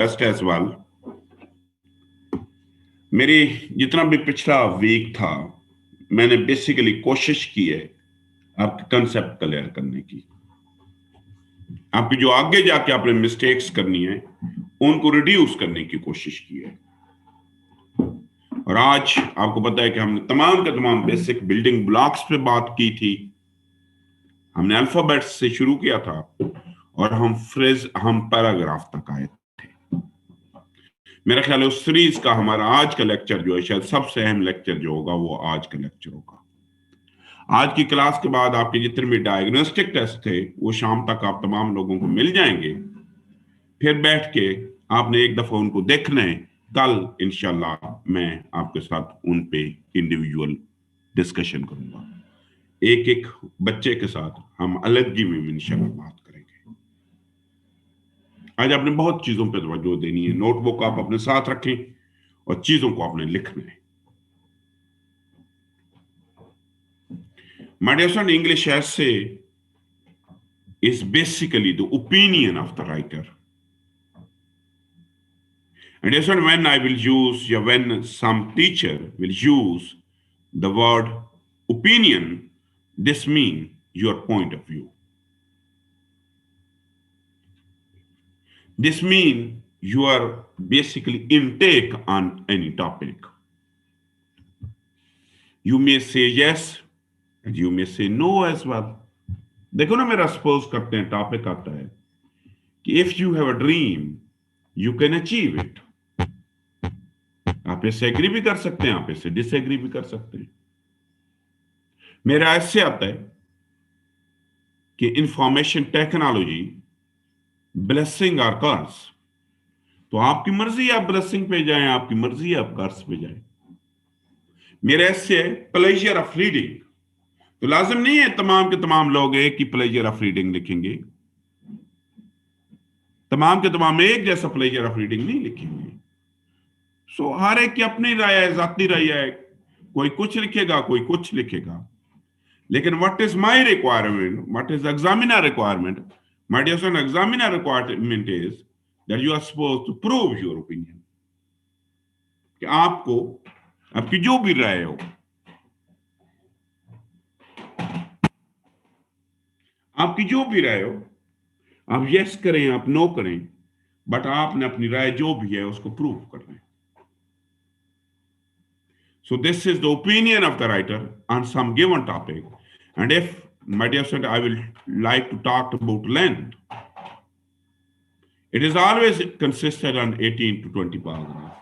Just as well, मेरी जितना भी पिछला वीक था, मैंने बेसिकली कोशिश की है आपके कंसेप्ट क्लियर करने की, आपकी जो आगे जाके आपने मिस्टेक्स करनी है उनको रिड्यूस करने की कोशिश की है। और आज आपको पता है कि हमने तमाम के तमाम बेसिक बिल्डिंग ब्लॉक्स पे बात की थी। हमने अल्फाबेट्स से शुरू किया था और हम पैराग्राफ तक आए थे। मेरा ख्याल है उस सीरीज का हमारा आज का लेक्चर जो है शायद सबसे अहम लेक्चर जो होगा वो आज का लेक्चर होगा। आज की क्लास के बाद आपके जितने भी डायग्नोस्टिक टेस्ट थे वो शाम तक आप तमाम लोगों को मिल जाएंगे। फिर बैठ के आपने एक दफा उनको देखना है। कल इंशाल्लाह मैं आपके साथ उन पे इंडिविजुअल डिस्कशन करूंगा। एक एक बच्चे के साथ हम अलग में इंशाल्लाह बात करेंगे। आज आपने बहुत चीजों पे तवज्जो देनी है। नोटबुक आप अपने साथ रखें और चीजों को आपने लिखना है। My dear son, English essay is basically the opinion of the writer. And dear son, when some teacher will use the word opinion, this means your point of view. This means your basically intake on any topic. You may say yes and you may say no as well. देखो ना, मेरा suppose करते हैं topic आता है कि if you have a dream you can achieve it. आप इससे एग्री भी कर सकते हैं, आप इससे डिसएग्री भी कर सकते हैं। मेरा ऐसे आता है कि इंफॉर्मेशन टेक्नोलॉजी ब्लेसिंग और कर्स। तो आपकी मर्जी है आप ब्लेसिंग पे जाएं, आपकी मर्जी है आप कर्स पे जाएं। मेरा ऐसे है प्लेजर ऑफ रीडिंग। तो लाजिम नहीं है तमाम के तमाम लोग एक ही प्लेजर ऑफ रीडिंग लिखेंगे, तमाम के तमाम एक जैसा प्लेजर ऑफ रीडिंग नहीं लिखेंगे। सो हर एक की अपनी राय है, जाती राय है। कोई कुछ लिखेगा, कोई कुछ लिखेगा। लेकिन what is my requirement, what is examiner requirement? My dear son, examiner requirement is that you are suppose to prove your opinion. कि आपको आपकी जो भी राय हो, आपकी जो भी राय हो, आप यस करें आप नो करें, बट आपने अपनी राय जो भी है उसको प्रूव करना है। So this is the opinion of the writer on some given topic. And if, my dear friend, I will like to talk about length, it is always consisted on 18 to 20 paragraph.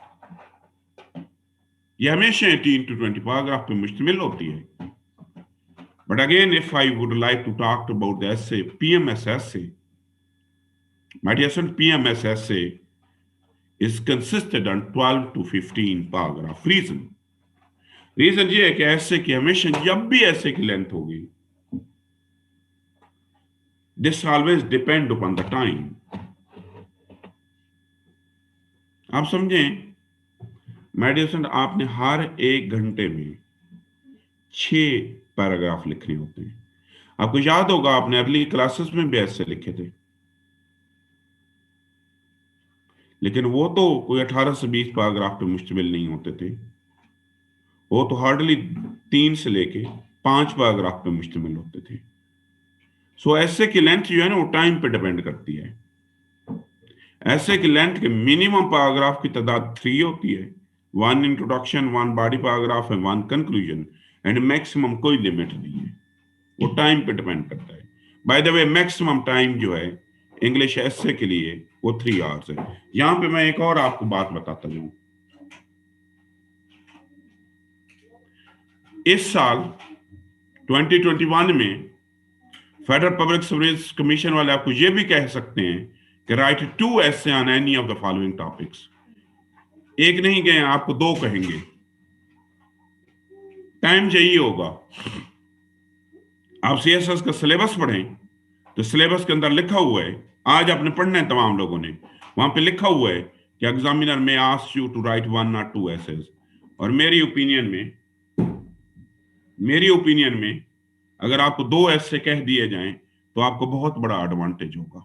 ये हमेशा 18 to 20 paragraph पे मुश्तमिल होती है। But again, if I would like to talk about the essay, PMS essay, my dear friend, PMS essay is consisted on 12 to 15 paragraph. Reason ये है कि ऐसे की हमेशा जब भी ऐसे की लेंथ होगी, this always depend upon the time. आप समझें, मेडिसन आपने हर एक घंटे में 6 पैराग्राफ लिखने होते हैं। आपको याद होगा आपने अर्ली क्लासेस में भी ऐसे लिखे थे, लेकिन वो तो कोई 18 से 20 पैराग्राफ पे मुश्तमिल नहीं होते थे। वो तो हार्डली 3 से लेके 5 पैराग्राफ पे मुश्तमिल होते थे। सो ऐसे की लेंथ जो है ना वो टाइम पे डिपेंड करती है। ऐसे की लेंथ के मिनिमम पैराग्राफ की तादाद 3 होती है। 1 introduction, 1 body paragraph and 1 conclusion, and maximum कोई लिमिट नहीं है, वो टाइम पे डिपेंड करता है। By the way, maximum time जो है इंग्लिश ऐसे के लिए वो 3 आवर्स है। यहां पे मैं एक और आपको बात बताता हूं। इस साल 2021 में फेडरल पब्लिक सर्विस कमीशन वाले आपको ये भी कह सकते हैं कि right 2 essay on any of the following topics. एक नहीं गए, आपको 2 कहेंगे। टाइम चाहिए होगा। आप सीएसएस का सिलेबस पढ़ें तो सिलेबस के अंदर लिखा हुआ है, आज आपने पढ़ना है तमाम लोगों ने, वहां पे लिखा हुआ है कि examiner may ask you to write 1 or 2 essays। और मेरी ओपिनियन में अगर आपको 2 essay कह दिए जाएं तो आपको बहुत बड़ा एडवांटेज होगा।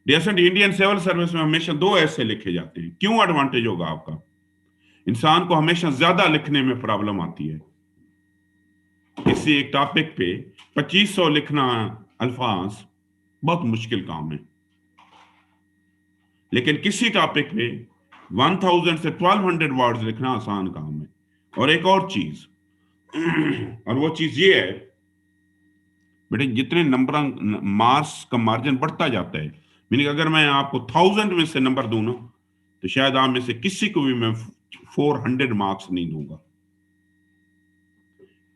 डियर इंडियन सिविल सर्विस में हमेशा 2 ऐसे लिखे जाते हैं। क्यों एडवांटेज होगा आपका? इंसान को हमेशा ज्यादा लिखने में प्रॉब्लम आती है। किसी एक टॉपिक पे 2500 लिखना अल्फाज बहुत मुश्किल काम है, लेकिन किसी टॉपिक पे 1000 से 1200 वर्ड्स लिखना आसान काम है। और एक और चीज और वो चीज ये है बेटे, जितने नंबर मार्क्स का मार्जिन बढ़ता जाता है, मीनिंग अगर मैं आपको 1000 में से नंबर दूं ना, तो शायद आप में से किसी को भी मैं 400 मार्क्स नहीं दूंगा।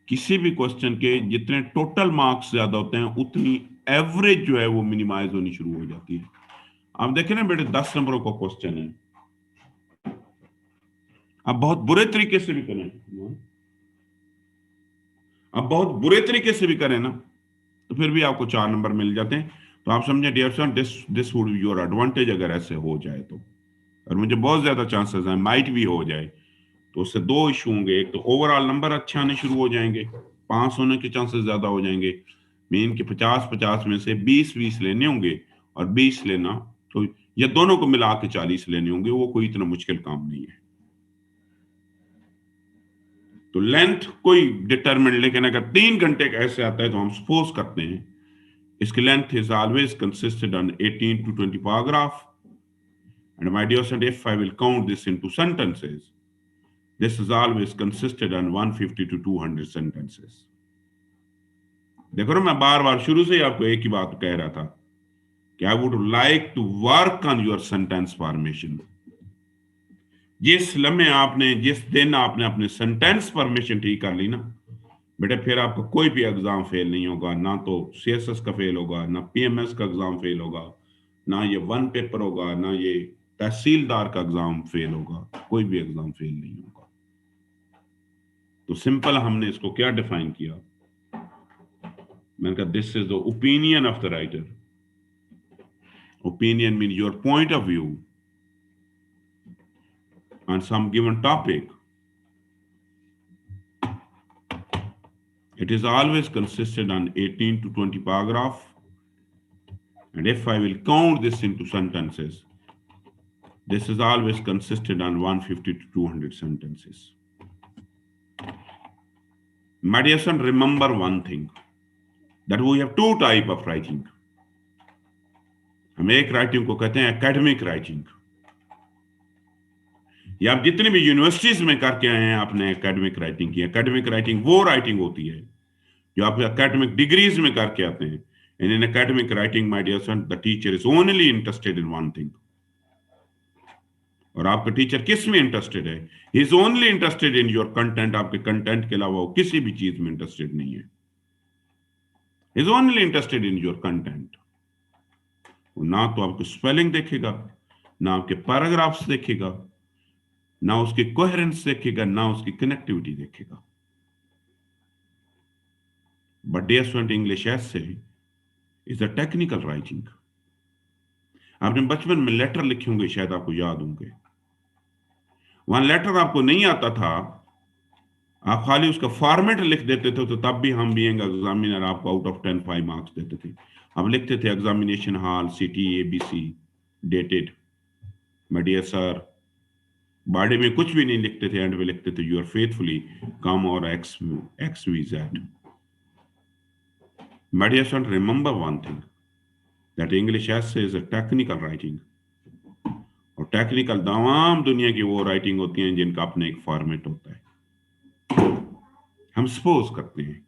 किसी भी क्वेश्चन के जितने टोटल मार्क्स ज्यादा होते हैं, उतनी एवरेज जो है वो मिनिमाइज होनी शुरू हो जाती है। आप देखें ना बेटे, 10 नंबरों का क्वेश्चन है, आप बहुत बुरे तरीके से भी करें, आप बहुत बुरे तरीके से भी करें ना, तो फिर भी आपको 4 नंबर मिल जाते हैं। तो आप समझे dear son, this would be your advantage अगर ऐसे हो जाए तो। और मुझे बहुत ज्यादा चांसेस हैं माइट भी हो जाए, तो उससे 2 इशू होंगे। एक तो ओवरऑल नंबर अच्छे आने शुरू हो जाएंगे, पास होने के चांसेस ज्यादा हो जाएंगे। मीन के 50-50 में से 20-20 लेने होंगे, और 20 लेना तो, या दोनों को मिला के 40 लेने होंगे, वो कोई इतना मुश्किल काम नहीं है। तो लेंथ कोई डिटरमिन, लेकिन अगर 3 घंटे का ऐसे आता है तो हम सपोज करते हैं इसकी length is always consisted on 18 to 20 paragraph. And my dear son, if I will count this into sentences, this is always consisted on 150 to 200 sentences. देखो ना, मैं बार बार शुरू से ही आपको एक ही बात कह रहा था कि I would like to work on your sentence formation. जिस लम्हे आपने, जिस दिन आपने अपने सेंटेंस फॉर्मेशन ठीक कर ली ना बेटे, फिर आपका कोई भी एग्जाम फेल नहीं होगा। ना तो सीएसएस का फेल होगा, ना पीएमएस का एग्जाम फेल होगा, ना ये वन पेपर होगा, ना ये तहसीलदार का एग्जाम फेल होगा। कोई भी एग्जाम फेल नहीं होगा। तो सिंपल हमने इसको क्या डिफाइन किया, मैंने कहा this is the opinion of the writer. Opinion mean your point of view on some given topic. It is always consisted on 18 to 20 paragraph. And if I will count this into sentences, this is always consisted on 150 to 200 sentences. My dear son, remember one thing, that we have 2 type of writing. हम एक writing को कहते हैं academic writing. ये आप जितनी भी universities में करके आए हैं आपने एकेडमिक राइटिंग की। एकेडमिक राइटिंग वो राइटिंग होती है जो आप एकेडमिक डिग्रीज में करके आते हैं। And in academic writing, my dear son, the teacher is only interested in one thing. और आपका टीचर किस में इंटरेस्टेड है? He is only interested in your content. आपके कंटेंट के अलावा वो किसी भी चीज में इंटरेस्टेड नहीं है। He is only interested in your content. वो ना तो आपको स्पेलिंग देखेगा, ना आपके पैराग्राफ्स देखेगा, ना उसकी कोहेरेंस देखेगा, ना उसकी कनेक्टिविटी देखेगा। बट डियर स्टूडेंट, इंग्लिश ऐसे इज अ टेक्निकल राइटिंग। आपने बचपन में लेटर लिखे होंगे, शायद आपको याद होंगे। वहां लेटर आपको नहीं आता था, आप खाली उसका फॉर्मेट लिख देते थे, तो तब भी हम भी एग्जामिनर आपको आउट ऑफ 10 5 मार्क्स देते थे। अब लिखते थे examination hall city ABC dated, my dear sir. Body में कुछ भी नहीं लिखते थे, एंड में लिखते थे यू आर फेथफुली कम और XYZ। My dear son, remember one thing, that English essay is a technical writing. और टेक्निकल तमाम दुनिया की वो राइटिंग होती हैं जिनका अपना एक फॉर्मेट होता है। हम सपोज करते हैं,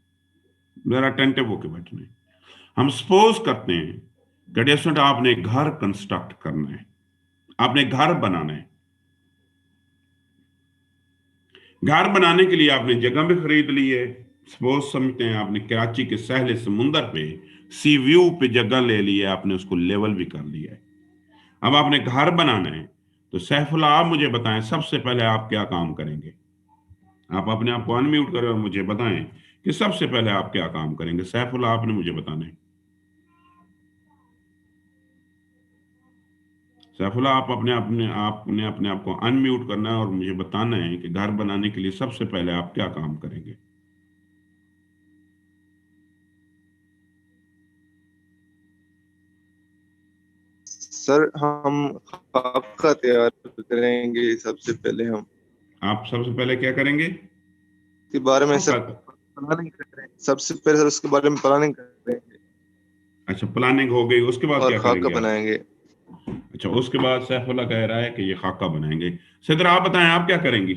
जरा अटेंटिव होके बैठना है। हम सपोज करते हैं कि आपने एक घर कंस्ट्रक्ट करना है, आपने एक घर बनाना है। घर बनाने के लिए आपने जगह भी खरीद ली है। सपोज समझते हैं आपने कराची के सहले समुंदर पे सी व्यू पे जगह ले ली है, आपने उसको लेवल भी कर लिया है। अब आपने घर बनाना है, तो सैफुल्लाह आप मुझे बताएं सबसे पहले आप क्या काम करेंगे? आप अपने आप को अनम्यूट करें और मुझे बताएं कि सबसे पहले आप क्या काम करेंगे। सैफुल्लाह, आपने मुझे बताना है। सैफुल्लाह, आप अपने आप को अनम्यूट करना है और मुझे बताना है कि घर बनाने के लिए सबसे पहले आप क्या काम करेंगे। सर हम खाका तैयार करेंगे सबसे पहले। हम आप सबसे पहले क्या करेंगे? के बारे में सर खाका। प्लानिंग करेंगे, सबसे पहले सर उसके बारे में प्लानिंग करेंगे अच्छा, प्लानिंग हो गई, उसके बाद और क्या खाका करेंगे आप? बनाएंगे। अच्छा, उसके बाद सैफुल्ला कह रहा है कि ये खाका बनाएंगे। सिद्रा, आप बताएं, आप क्या करेंगी?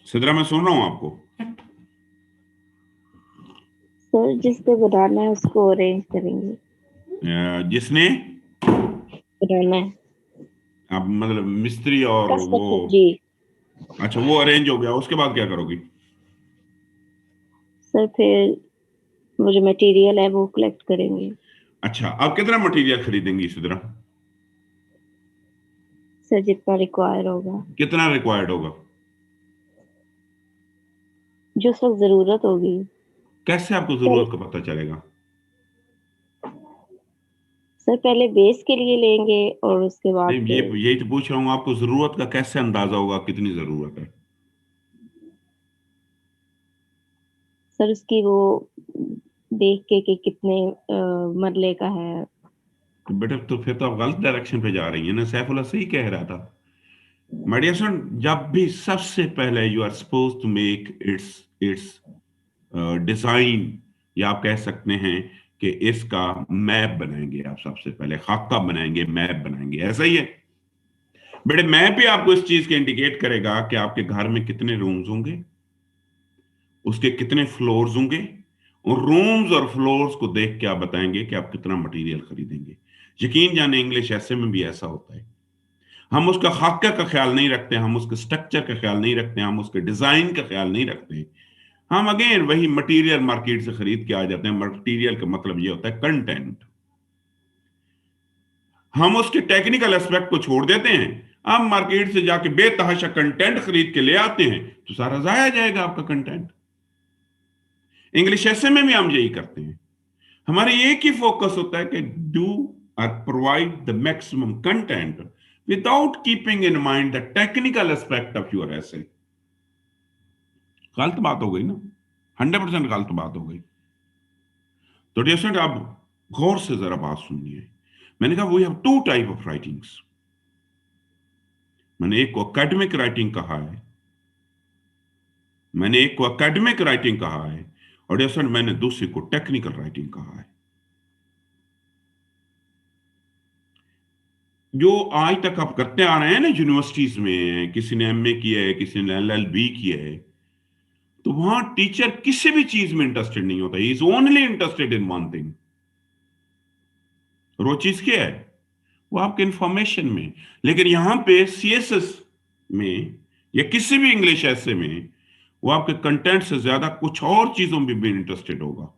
सिद्रा, मैं सुन रहा हूं आपको। सर जिसको बनाना है उसको अरेंज करेंगे। जिसने, बनाना है आप मतलब मिस्त्री और वो। कस्टमर जी। अच्छा, वो अरेंज हो गया, उसके बाद क्या करोगी? सर फिर वो जो मटेरियल है वो कलेक्ट करेंगे। अच्छा, आप कितना मटेरियल खरीदेंगी सिद्रा? सर जितना रिक्वायर होगा, कितना रिक्वायर्ड होगा? जो सब जरूरत होगी। कैसे आपको पहले जरूरत का पता चलेगा? सर पहले बेस के लिए लेंगे और उसके बाद नहीं, ये फिर यही तो पूछ रहा हूँ, आपको जरूरत का कैसे अंदाजा होगा, कितनी जरूरत है? सर उसकी वो देख के कि कितने मरले का है। तो बेटा, तो फिर तो आप गलत डायरेक्शन पे जा रही है ना। सैफुल्ला सही कह रहा था। माय सन, जब भी सबसे पहले you are suppose to make its its design, या आप कह सकते हैं कि इसका मैप बनाएंगे। आप सबसे पहले खाका बनाएंगे, मैप बनाएंगे, ऐसा ही है बेटे। मैप ही आपको इस चीज के इंडिकेट करेगा कि आपके घर में कितने रूम्स होंगे, उसके कितने फ्लोर्स होंगे, और रूम्स और फ्लोर्स को देख के आप बताएंगे कि आप कितना मटेरियल खरीदेंगे। यकीन जाने इंग्लिश ऐसे में भी ऐसा होता है। हम उसका खाका का ख्याल नहीं रखते, हम उसके स्ट्रक्चर का ख्याल नहीं रखते, हम उसके डिजाइन का ख्याल नहीं रखते। हम अगेन वही मटेरियल मार्केट से खरीद के आ जाते हैं। मटेरियल का मतलब ये होता है कंटेंट। हम उसके टेक्निकल एस्पेक्ट को छोड़ देते हैं। आप मार्केट से जाके बेतहाशा कंटेंट खरीद के ले आते हैं, तो सारा जाया जाएगा आपका कंटेंट। इंग्लिश ऐसे में भी हम यही करते हैं। हमारे एक ही फोकस होता है कि डू और provide the maximum content without keeping in mind the technical aspect of your एसे। गलत बात हो गई ना, 100% गलत बात हो गई। तो डियर स्टूडेंट, आप गौर से जरा बात सुनिए। मैंने कहा we have two type of writings. मैंने एक को एकेडमिक राइटिंग कहा है, मैंने एक को एकेडमिक राइटिंग कहा है, और डियर स्टूडेंट मैंने दूसरी को टेक्निकल राइटिंग कहा है। जो आज तक आप करते आ रहे हैं ना यूनिवर्सिटीज में, किसी ने एमए किया है, किसी ने एलएलबी किया है, तो वहां टीचर किसी भी चीज में इंटरेस्टेड नहीं होता। He is only interested in one thing. और वो चीज क्या है? वो आपके इंफॉर्मेशन में। लेकिन यहां पे सीएसएस में या किसी भी इंग्लिश ऐसे में वो आपके कंटेंट से ज्यादा कुछ और चीजों में भी इंटरेस्टेड होगा।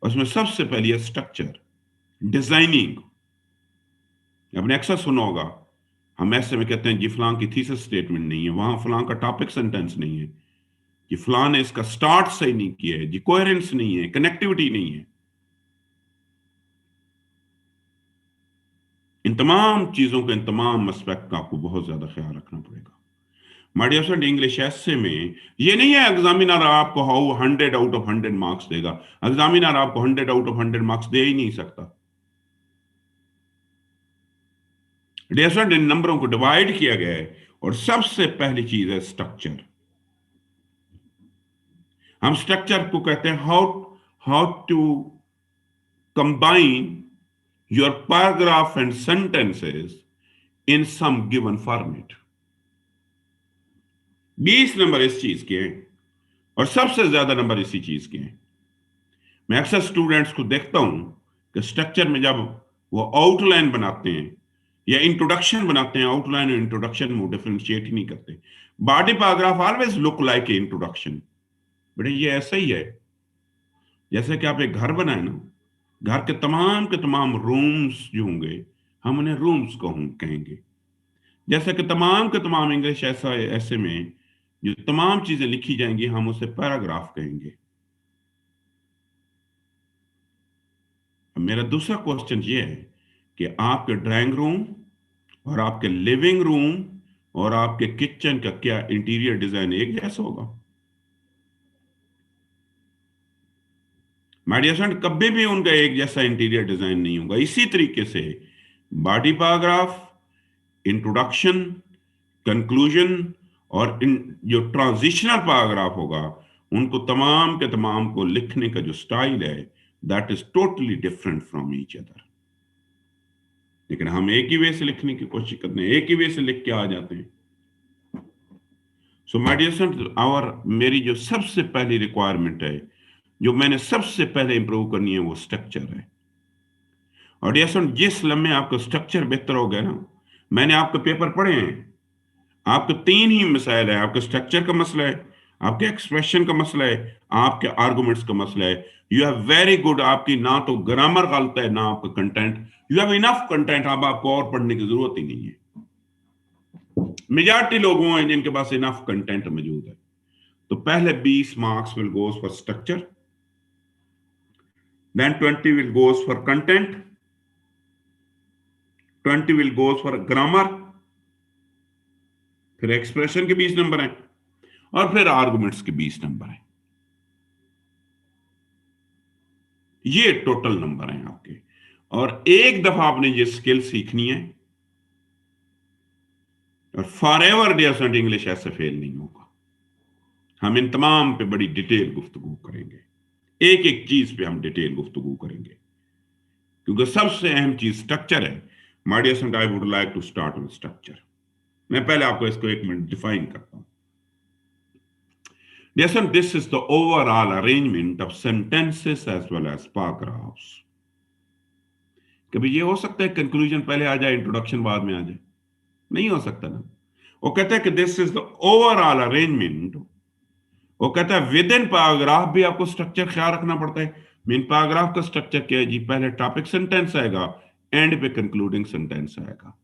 उसमें सबसे पहली है स्ट्रक्चर, डिजाइनिंग। आपने अक्सर सुना होगा, हम ऐसे में कहते हैं जी फलां की थीसिस स्टेटमेंट नहीं है, वहां फलां का टॉपिक सेंटेंस नहीं है, कि फलां ने इसका स्टार्ट सही नहीं किया है, जी कोहेरेंस नहीं है, कनेक्टिविटी नहीं है। इन तमाम चीजों का, इन तमाम एस्पेक्ट का आपको बहुत ज्यादा ख्याल रखना पड़ेगा। माय डियर फ्रेंड, इंग्लिश ऐसे में ये नहीं है एग्जामिनर आपको हाउ 100 आउट ऑफ 100 मार्क्स देगा। एग्जामिनर आपको 100 आउट ऑफ 100 मार्क्स दे ही नहीं सकता। डियर फ्रेंड, इन नंबरों को डिवाइड किया गया है, और सबसे पहली चीज है स्ट्रक्चर। हम स्ट्रक्चर को कहते हैं how how to combine your paragraph and sentences in some given format. 20 नंबर इस चीज के हैं, और सबसे ज्यादा नंबर इसी चीज के हैं। मैं अक्सर स्टूडेंट्स को देखता हूं कि स्ट्रक्चर में जब वो आउटलाइन बनाते हैं या इंट्रोडक्शन बनाते हैं, आउटलाइन और इंट्रोडक्शन में डिफरेंशिएट ही नहीं करते। Body paragraph always look like a introduction. बेटे, ये ऐसा ही है जैसे कि आप एक घर बनाए ना, घर के तमाम रूम्स जो होंगे, हम उन्हें रूम्स कहेंगे। जैसे कि के तमाम इंग्लिश ऐसा ऐसे में जो तमाम चीजें लिखी जाएंगी, हम उसे पैराग्राफ कहेंगे। अब मेरा दूसरा क्वेश्चन ये है कि आपके ड्राइंग रूम और आपके लिविंग रूम और आपके किचन का क्या इंटीरियर डिजाइन एक जैसा होगा? माय डियर स्टूडेंट, कभी भी उनका एक जैसा इंटीरियर डिजाइन नहीं होगा। इसी तरीके से बॉडी पैराग्राफ, इंट्रोडक्शन, कंक्लूजन और जो ट्रांजिशनल पैराग्राफ होगा, उनको तमाम के तमाम को लिखने का जो स्टाइल है, that is totally different from each other. लेकिन हम एक ही वे से लिखने की कोशिश करते हैं, एक ही वे से लिख के आ जाते हैं। सो माय डियर स्टूडेंट, मेरी जो सबसे पहली रिक्वायरमेंट है, जो मैंने सबसे पहले इंप्रूव करनी है, वो स्ट्रक्चर है। और डियर स्टूडेंट, जिस लम्हे आपका स्ट्रक्चर बेहतर हो गया ना, मैंने आपके पेपर पढ़े हैं, आपके तीन ही मसाइल है। आपके स्ट्रक्चर का मसला है, आपके एक्सप्रेशन का मसला है, आपके आर्गुमेंट्स का मसला है। यू हैव वेरी गुड, आपकी ना तो ग्रामर गलत है ना आपका content. You have enough content, अब आपको और पढ़ने की जरूरत ही नहीं है। मेजॉरिटी लोग वो हैं जिनके पास इनफ कंटेंट मौजूद है। तो पहले 20 marks will goes for structure, then 20 will goes for content, 20 will goes for grammar, फिर एक्सप्रेशन के 20 नंबर हैं, और फिर आर्गुमेंट्स के 20 नंबर हैं। ये टोटल नंबर हैं आपके। और एक दफा आपने ये स्किल सीखनी है, और forever dear student, English essay fail नहीं होगा। हम इन तमाम पे बड़ी डिटेल गुफ्तगू करेंगे, एक एक चीज पे हम डिटेल गुफ्तगू करेंगे, क्योंकि सबसे अहम चीज स्ट्रक्चर है। My dear student, I would like to start with structure. मैं पहले आपको इसको एक मिनट डिफाइन करता हूं। Dear student, this is the overall arrangement of sentences as well as paragraphs. कभी ये हो सकता है कंक्लूजन पहले आ जाए, इंट्रोडक्शन बाद में आ जाए? नहीं हो सकता ना। वो कहता है कि this is the overall arrangement. वो कहता है विद इन पैराग्राफ भी आपको स्ट्रक्चर ख्याल रखना पड़ता है। मीन पैराग्राफ का स्ट्रक्चर क्या है जी? पहले टॉपिक सेंटेंस आएगा, एंड पे कंक्लूडिंग सेंटेंस आएगा।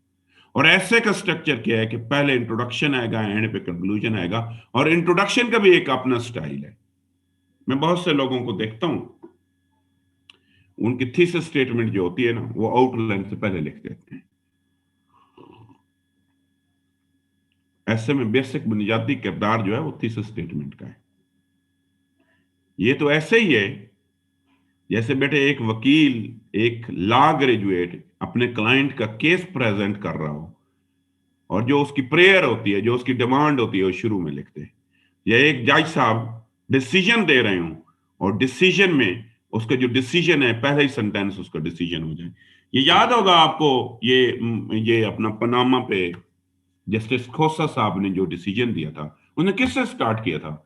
और ऐसे का स्ट्रक्चर क्या है कि पहले इंट्रोडक्शन आएगा, एंड पे कंक्लूजन आएगा। और इंट्रोडक्शन का भी एक अपना स्टाइल है। मैं बहुत से लोगों को देखता हूं, उनकी थीसिस स्टेटमेंट जो होती है ना, वो आउटलाइन से पहले लिख देते हैं। ऐसे में बेसिक बुनियादी किरदार जो है वो थीसिस स्टेटमेंट का है। ये तो ऐसे ही है जैसे बेटे एक वकील, एक लॉ ग्रेजुएट अपने क्लाइंट का केस प्रेजेंट कर रहा हो, और जो उसकी प्रेयर होती है, जो उसकी डिमांड होती है, वो शुरू में लिखते हैं। या एक जज साहब डिसीजन दे रहे हो, और डिसीजन में उसका जो डिसीजन है, पहले ही सेंटेंस उसका डिसीजन हो जाए। ये याद होगा आपको, ये अपना पनामा पे जस्टिस खोसा साहब ने जो डिसीजन दिया था, उन्हें किससे स्टार्ट किया था?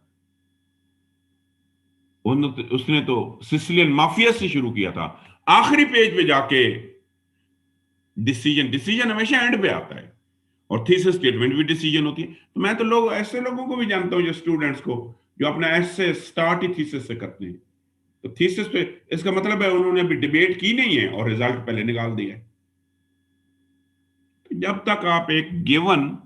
उसने तो सिसिलियन माफिया से शुरू किया था। आखिरी पेज पे जाके डिसीजन, डिसीजन हमेशा एंड पे आता है, और थीसिस स्टेटमेंट भी डिसीजन होती है। तो मैं तो लोग, ऐसे लोगों को भी जानता हूं, जो स्टूडेंट्स को, जो अपना ऐसे स्टार्ट ही थीसिस से करते हैं। तो थीसिस पे, इसका मतलब है उन्होंने अभी डिबेट की नहीं है और रिजल्ट पहले निकाल दिया है। तो जब तक आप एक गिवन,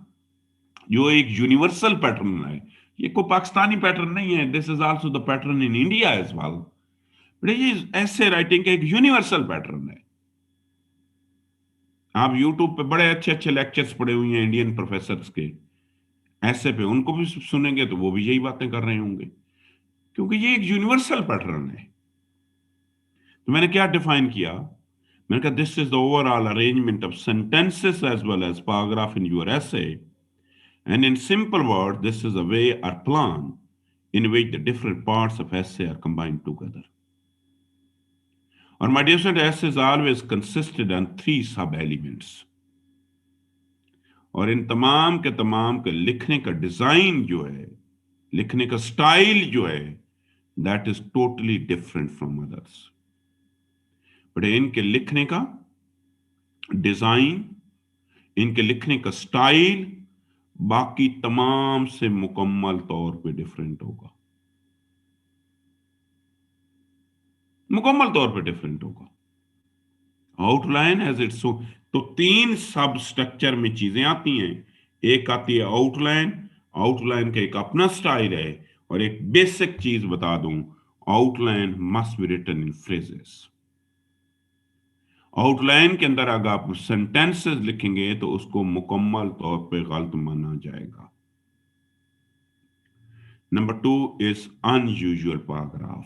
जो एक यूनिवर्सल पैटर्न है, ये कोई पाकिस्तानी पैटर्न नहीं है, this is also the pattern in India as well. ये ऐसे राइटिंग का एक यूनिवर्सल पैटर्न है। आप यूट्यूब पे बड़े अच्छे अच्छे लेक्चर्स पढ़े हुए हैं इंडियन प्रोफेसर्स के, ऐसे पे उनको भी सुनेंगे तो वो भी यही बातें कर रहे होंगे, क्योंकि ये एक यूनिवर्सल पैटर्न है। तो मैंने क्या डिफाइन किया? मैंने कहा this is the overall arrangement of sentences as well as paragraph in your essay, and in simple word this is a way or plan in which the different parts of essay are combined together. और my dear student, essay is always consisted on 3 sub-elements. और इन तमाम के लिखने का design जो है, लिखने का स्टाइल जो है, that is totally different from others. But इनके लिखने का डिजाइन, इनके लिखने का स्टाइल बाकी तमाम से मुकम्मल तौर पे डिफरेंट होगा, मुकम्मल तौर पे डिफरेंट होगा। आउटलाइन एज इट्स, तो 3 सब स्ट्रक्चर में चीजें आती हैं। एक आती है आउटलाइन, आउटलाइन का एक अपना स्टाइल है। और एक बेसिक चीज बता दूं, outline must be written in phrases. Outline के अंदर अगर आप सेंटेंसेस लिखेंगे तो उसको मुकम्मल तौर पे गलत माना जाएगा। Number 2 is unusual paragraph.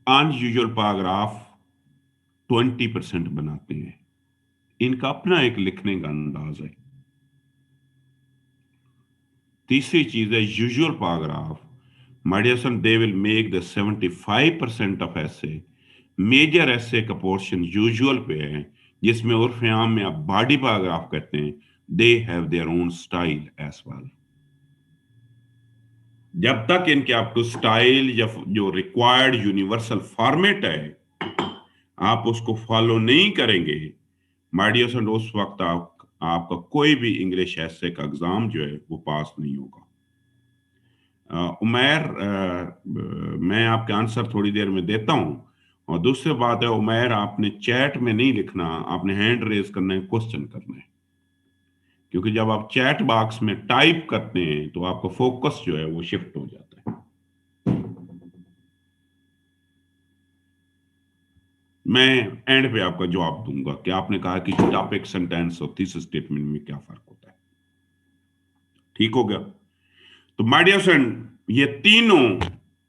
Unusual paragraph 20% बनाते हैं। इनका अपना एक लिखने का अंदाज है। तीसरी चीज है usual paragraph. My dear son, they will make the 75% of essay. Major essay का पोर्शन यूजुअल पे है, जिसमें उर्फ आम में आप बॉडी पैराग्राफ कहते हैं। They have their own style as well. जब तक इनके आपको स्टाइल या जो रिक्वायर्ड यूनिवर्सल फॉर्मेट है आप उसको फॉलो नहीं करेंगे, माय डियर सन, उस वक्त आपका कोई भी इंग्लिश ऐसे का एग्जाम जो है वो पास नहीं होगा। उमैर, मैं आपके आंसर थोड़ी देर में देता हूं। और दूसरी बात है उमैर, आपने चैट में नहीं लिखना, आपने हैंड रेज करना है, क्वेश्चन करना है। क्योंकि जब आप चैट बॉक्स में टाइप करते हैं तो आपका फोकस जो है वो शिफ्ट हो जाता है। मैं एंड पे आपका जवाब दूंगा कि आपने कहा कि टॉपिक, सेंटेंस और थीसिस स्टेटमेंट में क्या फर्क होता है। ठीक हो गया? तो माय डियर फ्रेंड, ये तीनों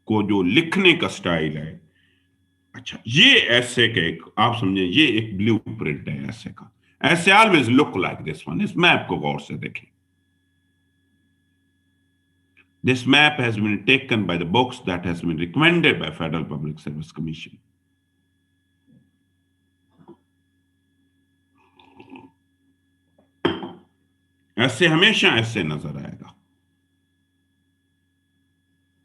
को जो लिखने का स्टाइल है, अच्छा, ये ऐसे के एक आप समझे, ये एक ब्लू प्रिंट है ऐसे का। Essay always look like this one. इस मैप को गौर से देखें। This map has been taken by the books that has been recommended by federal public service commission. Essay हमेशा ऐसे नजर आएगा।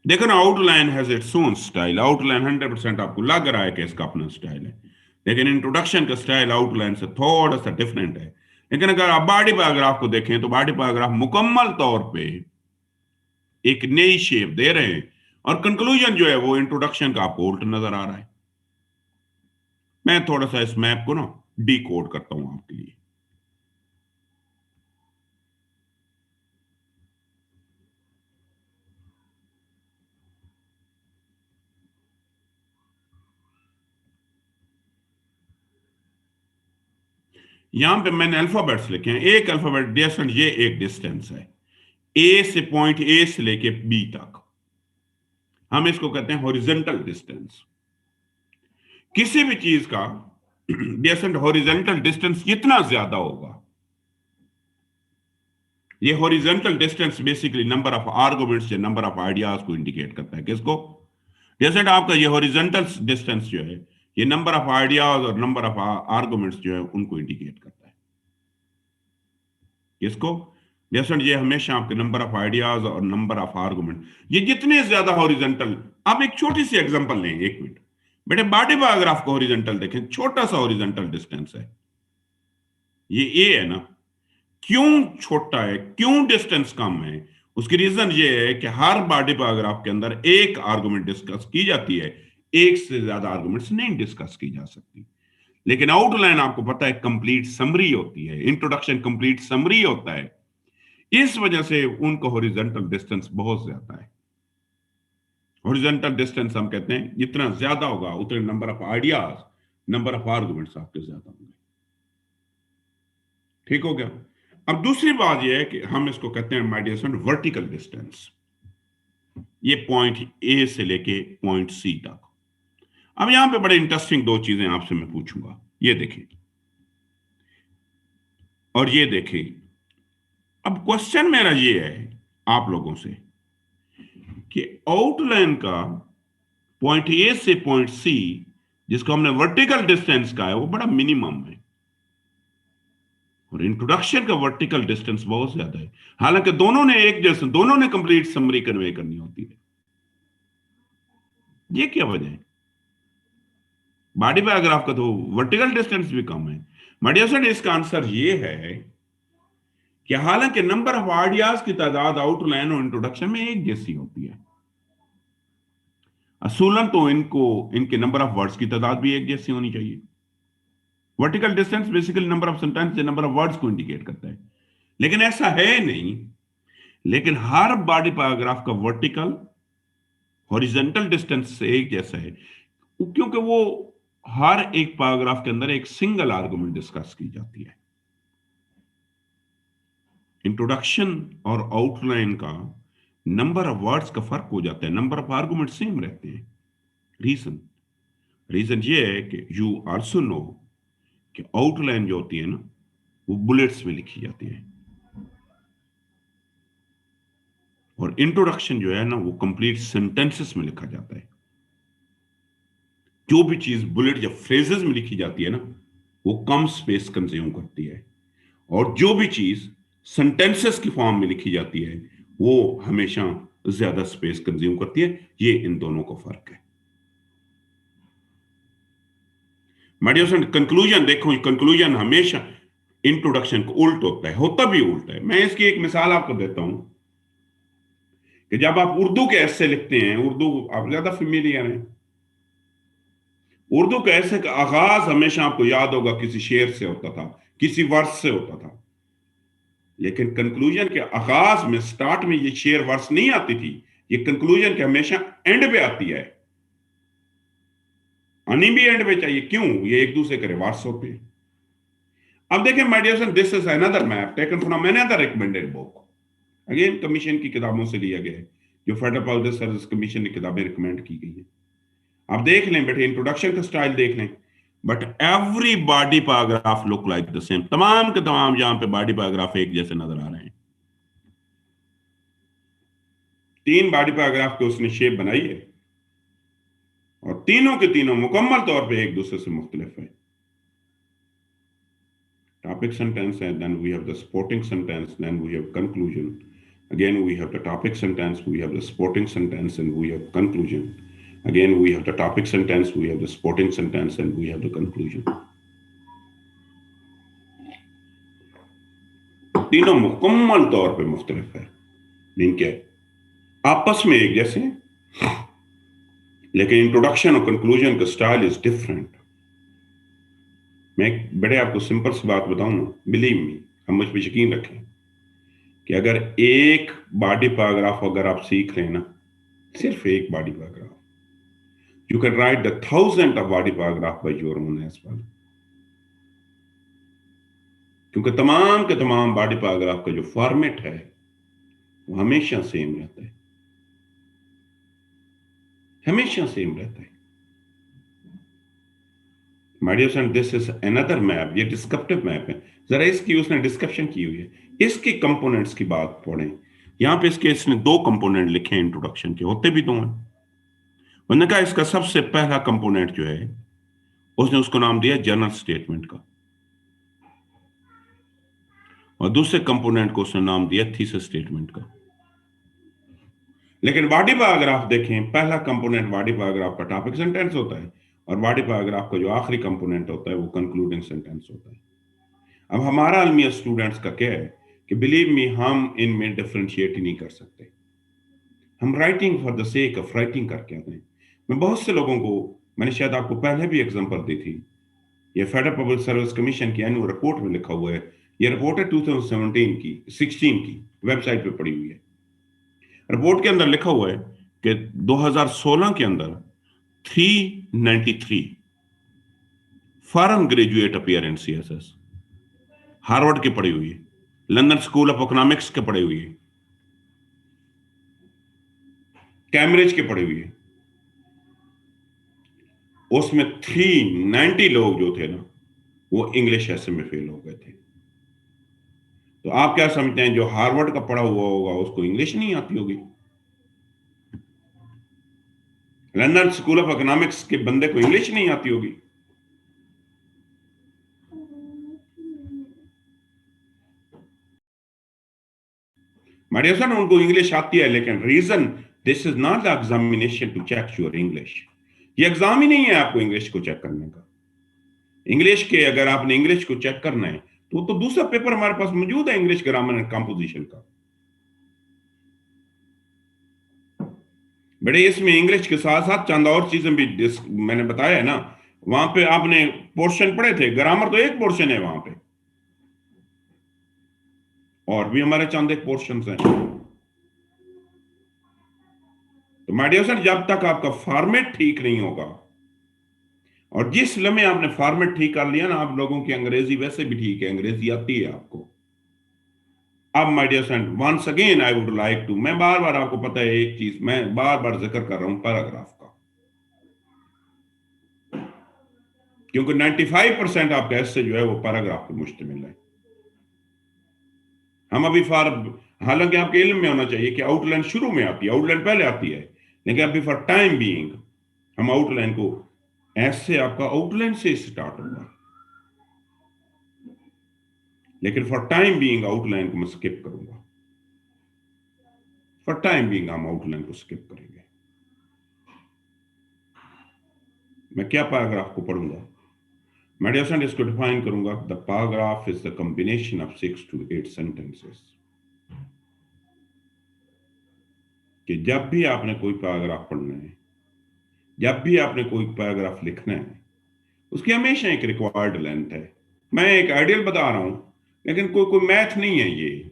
देखो ना, outline has its own style. Outline 100% आपको लग रहा है कि इसका अपना स्टाइल है, लेकिन इंट्रोडक्शन का स्टाइल आउटलाइन से थोड़ा सा डिफरेंट है। लेकिन अगर आप बॉडी पैराग्राफ को देखें तो बॉडी पैराग्राफ मुकम्मल तौर पे एक नई शेप दे रहे हैं, और कंक्लूजन जो है वो इंट्रोडक्शन का आपको उल्ट नजर आ रहा है। मैं थोड़ा सा इस मैप को ना डी कोड करता हूं आपके लिए। यहां पे मैंने अल्फाबेट्स लिखे हैं। एक अल्फाबेट डिस्टेंस, ये एक डिस्टेंस है ए से, पॉइंट ए से लेके बी तक। हम इसको कहते हैं हॉरिजॉन्टल डिस्टेंस। किसी भी चीज का डिस्टेंस, हॉरिजॉन्टल डिस्टेंस जितना ज्यादा होगा, ये horizontal distance basically number of arguments या नंबर ऑफ आइडियाज को इंडिकेट करता है। किसको? जैसे आपका ये हॉरिजॉन्टल डिस्टेंस जो है, ये नंबर ऑफ आइडियाज और नंबर ऑफ आर्गुमेंट्स जो है उनको इंडिकेट करता है। किसको? जैसे ये हमेशा आपके नंबर ऑफ आइडियाज और नंबर ऑफ आर्गुमेंट, ये जितने ज्यादा हॉरिजॉन्टल। आप एक छोटी सी एग्जांपल लें, एक मिनट बेटे। बॉडी पैराग्राफ को हॉरिजॉन्टल देखें, छोटा सा हॉरिजॉन्टल डिस्टेंस है, ये ए है ना। क्यों छोटा है, क्यों डिस्टेंस कम है? उसकी रीजन ये है कि हर बॉडी पैराग्राफ के अंदर एक आर्गुमेंट डिस्कस की जाती है, एक से ज्यादा आर्गुमेंट्स नहीं डिस्कस की जा सकती। लेकिन आउटलाइन आपको पता है कंप्लीट समरी होती है, इंट्रोडक्शन कंप्लीट समरी होता है। इस वजह से उनका हॉरिजॉन्टल डिस्टेंस बहुत ज्यादा है। हॉरिजॉन्टल डिस्टेंस हम कहते हैं जितना ज्यादा होगा उतने number of ideas, number of arguments आपके ज्यादा होंगे। ठीक हो गया? अब दूसरी बात यह है कि हम इसको कहते हैं my dear friend vertical distance. ये पॉइंट ए से लेके पॉइंट सी तक। अब यहां पे बड़े इंटरेस्टिंग दो चीजें आपसे मैं पूछूंगा, ये देखें और ये देखें। अब क्वेश्चन मेरा ये है आप लोगों से कि आउटलाइन का पॉइंट ए से पॉइंट सी, जिसको हमने वर्टिकल डिस्टेंस का है, वो बड़ा मिनिमम है, और इंट्रोडक्शन का वर्टिकल डिस्टेंस बहुत ज्यादा है। हालांकि दोनों ने एक जैसे, दोनों ने कंप्लीट समरी कन्वे करनी होती है। ये क्या वजह है? बॉडी पैराग्राफ का तो वर्टिकल डिस्टेंस भी कम है। मडियासन, इसका आंसर ये है कि हालांकि नंबर ऑफ आइडियाज की तादाद आउटलाइन और इंट्रोडक्शन में एक जैसी होती है, असूलन तो इनके नंबर ऑफ वर्ड्स की तादाद भी एक जैसी होनी चाहिए। Vertical distance basically number of sentence या नंबर ऑफ वर्ड्स को इंडिकेट करता है, लेकिन ऐसा है नहीं। लेकिन हर बॉडी पैराग्राफ का वर्टिकल हॉरिजॉन्टल डिस्टेंस से एक जैसा है, क्योंकि वो हर एक पैराग्राफ के अंदर एक सिंगल आर्गुमेंट डिस्कस की जाती है। इंट्रोडक्शन और आउटलाइन का नंबर ऑफ वर्ड्स का फर्क हो जाता है, नंबर ऑफ आर्गुमेंट सेम रहते हैं। रीजन रीजन ये है कि यू आल्सो नो कि आउटलाइन जो होती है ना वो बुलेट्स में लिखी जाती है, और इंट्रोडक्शन जो है ना वो कंप्लीट सेंटेंसेस में लिखा जाता है। जो भी चीज बुलेट या फ्रेजेस में लिखी जाती है ना वो कम स्पेस कंज्यूम करती है, और जो भी चीज सेंटेंसेस की फॉर्म में लिखी जाती है वो हमेशा ज्यादा स्पेस कंज्यूम करती है। ये इन दोनों का फर्क है। मेडिएशन कंक्लूजन देखो, कंक्लूजन हमेशा इंट्रोडक्शन को उल्ट होता भी उल्टा है। मैं इसकी एक मिसाल आपको देता हूं कि जब आप उर्दू के ऐसे लिखते हैं, उर्दू आप ज्यादा फेमिलियर हैं, उर्दू के ऐसे का आगाज हमेशा आपको याद होगा किसी शेर से होता था, किसी वर्स से होता था, लेकिन कंक्लूजन के आगाज में स्टार्ट में ये शेर वर्स नहीं आती थी, ये कंक्लूजन के हमेशा एंड पे आती है। आनी भी एंड पे चाहिए, क्यों? ये एक दूसरे के रिवर्स होते हैं। अब देखें my dear son, this is another map taken from another recommended book, again commission की किताबों से लिया गया है, जो फेडरल पब्लिक सर्विस कमीशन ने किताबें रिकमेंड की गई है। आप देख लें बेटे, इंट्रोडक्शन का स्टाइल देख लें, but every body paragraph look like the same. तमाम के तमाम जहां पे बॉडी पैराग्राफ एक जैसे नजर आ रहे हैं। 3 बॉडी पैराग्राफ के उसने शेप बनाई है, और तीनों के तीनों मुकम्मल तौर पे एक दूसरे से मुख्तलिफ है। टॉपिक सेंटेंस है, then we have the supporting sentence, then we have conclusion, again we have the topic sentence, we have the supporting sentence, and we have conclusion. Again we have the topic sentence, we have the supporting sentence, and we have the conclusion. तीनों मुकम्मल तौर पे मुख्तलिफ है, इनके आपस में एक जैसे, लेकिन इंट्रोडक्शन और कंक्लूजन का स्टाइल इज डिफरेंट। मैं बड़े आपको सिंपल सी बात बताऊं ना, बिलीव मी, हम मुझ पर यकीन रखें कि अगर एक बॉडी पैराग्राफ अगर आप सीख रहे हैं ना, सिर्फ एक body paragraph, you can write the 1000 of body paragraph by your own as well, क्योंकि तमाम के तमाम बॉडी पैराग्राफ का जो फॉर्मेट है वो हमेशा सेम रहता है, हमेशा सेम रहता है। My dear friend, this is another map, ये डिस्क्रिप्टिव मैप है। जरा इसकी उसने डिस्क्रिप्शन की हुई है, इसके कंपोनेंट्स की बात पढ़ें। यहां पे इसने 2 कंपोनेंट लिखे हैं इंट्रोडक्शन के, होते भी 2 हैं। उन्होंने कहा इसका सबसे पहला कंपोनेंट जो है उसने उसको नाम दिया जनरल स्टेटमेंट का, और दूसरे कंपोनेंट को उसने नाम दिया थीसिस स्टेटमेंट का। लेकिन बॉडी पैराग्राफ देखें, पहला कंपोनेंट बॉडी पैराग्राफ का टॉपिक सेंटेंस होता है, और बॉडी पैराग्राफ का जो आखिरी कंपोनेंट होता है वो कंक्लूडिंग सेंटेंस होता है। अब हमारा अलमिया स्टूडेंट्स का क्या है कि बिलीव मी, हम इनमें डिफरेंशिएट ही नहीं कर सकते। हम writing for the sake of writing करके आते हैं। मैं बहुत से लोगों को, मैंने शायद आपको पहले भी एग्जांपल दी थी, ये फेडरल पब्लिक सर्विस कमीशन की एनुअल रिपोर्ट में लिखा हुआ है। ये रिपोर्ट है 2017 की, 16 की, वेबसाइट पे पड़ी हुई है। रिपोर्ट के अंदर लिखा हुआ है कि 2016 के अंदर 393 foreign graduate appear in CSS, Harvard की पढ़ी हुई है, लंदन स्कूल ऑफ इकोनॉमिक्स के पढ़ी हुई है, कैम्ब्रिज के पढ़ी हुई है, उसमें 390 लोग जो थे ना वो इंग्लिश ऐसे में फेल हो गए थे। तो आप क्या समझते हैं, जो हार्वर्ड का पढ़ा हुआ होगा उसको इंग्लिश नहीं आती होगी? लंदन स्कूल ऑफ इकोनॉमिक्स के बंदे को इंग्लिश नहीं आती होगी? माय डियर सन, उनको इंग्लिश आती है, लेकिन reason, this is not the examination to check your English. ये एग्जाम ही नहीं है आपको इंग्लिश को चेक करने का। इंग्लिश के अगर आपने इंग्लिश को चेक करना है तो दूसरा पेपर हमारे पास मौजूद है, इंग्लिश ग्रामर एंड कंपोजिशन का। बड़े इसमें इंग्लिश के साथ साथ चंद और चीजें भी मैंने बताया है ना। वहां पे आपने पोर्शन पढ़े थे, ग्रामर तो एक पोर्शन है वहां पे, और भी हमारे चंद एक पोर्शन हैं। तो माय डियर सर, जब तक आपका फॉर्मेट ठीक नहीं होगा, और जिस लम्हे आपने फॉर्मेट ठीक कर लिया ना, आप लोगों की अंग्रेजी वैसे भी ठीक है, अंग्रेजी आती है आपको। अब my dear friend, once again I would like to, मैं बार बार, आपको पता है एक चीज मैं बार बार जिक्र कर रहा हूं पैराग्राफ का। क्योंकि 95% आपका ऐसे जो है वो पैराग्राफ पर मुश्तमिल है। हम अभी हालांकि आपके इल्म में होना चाहिए कि आउटलाइन शुरू में आती है, आउटलाइन पहले आती है, लेकिन अभी फॉर टाइम बीइंग हम आउटलाइन को ऐसे, आपका आउटलाइन से स्टार्ट होगा, लेकिन फॉर टाइम बीइंग आउटलाइन को मैं स्किप करूंगा। फॉर टाइम बीइंग हम आउटलाइन को स्किप करेंगे। मैं क्या पैराग्राफ को पढ़ूंगा? मैं डियर इसको डिफाइन करूंगा, the paragraph is the combination of 6 to 8 sentences. कि जब भी आपने कोई पैराग्राफ पढ़ना है, जब भी आपने कोई पैराग्राफ लिखना है, उसकी हमेशा एक रिक्वायर्ड लेंथ है। मैं एक आइडियल बता रहा हूं, लेकिन कोई मैथ नहीं है ये,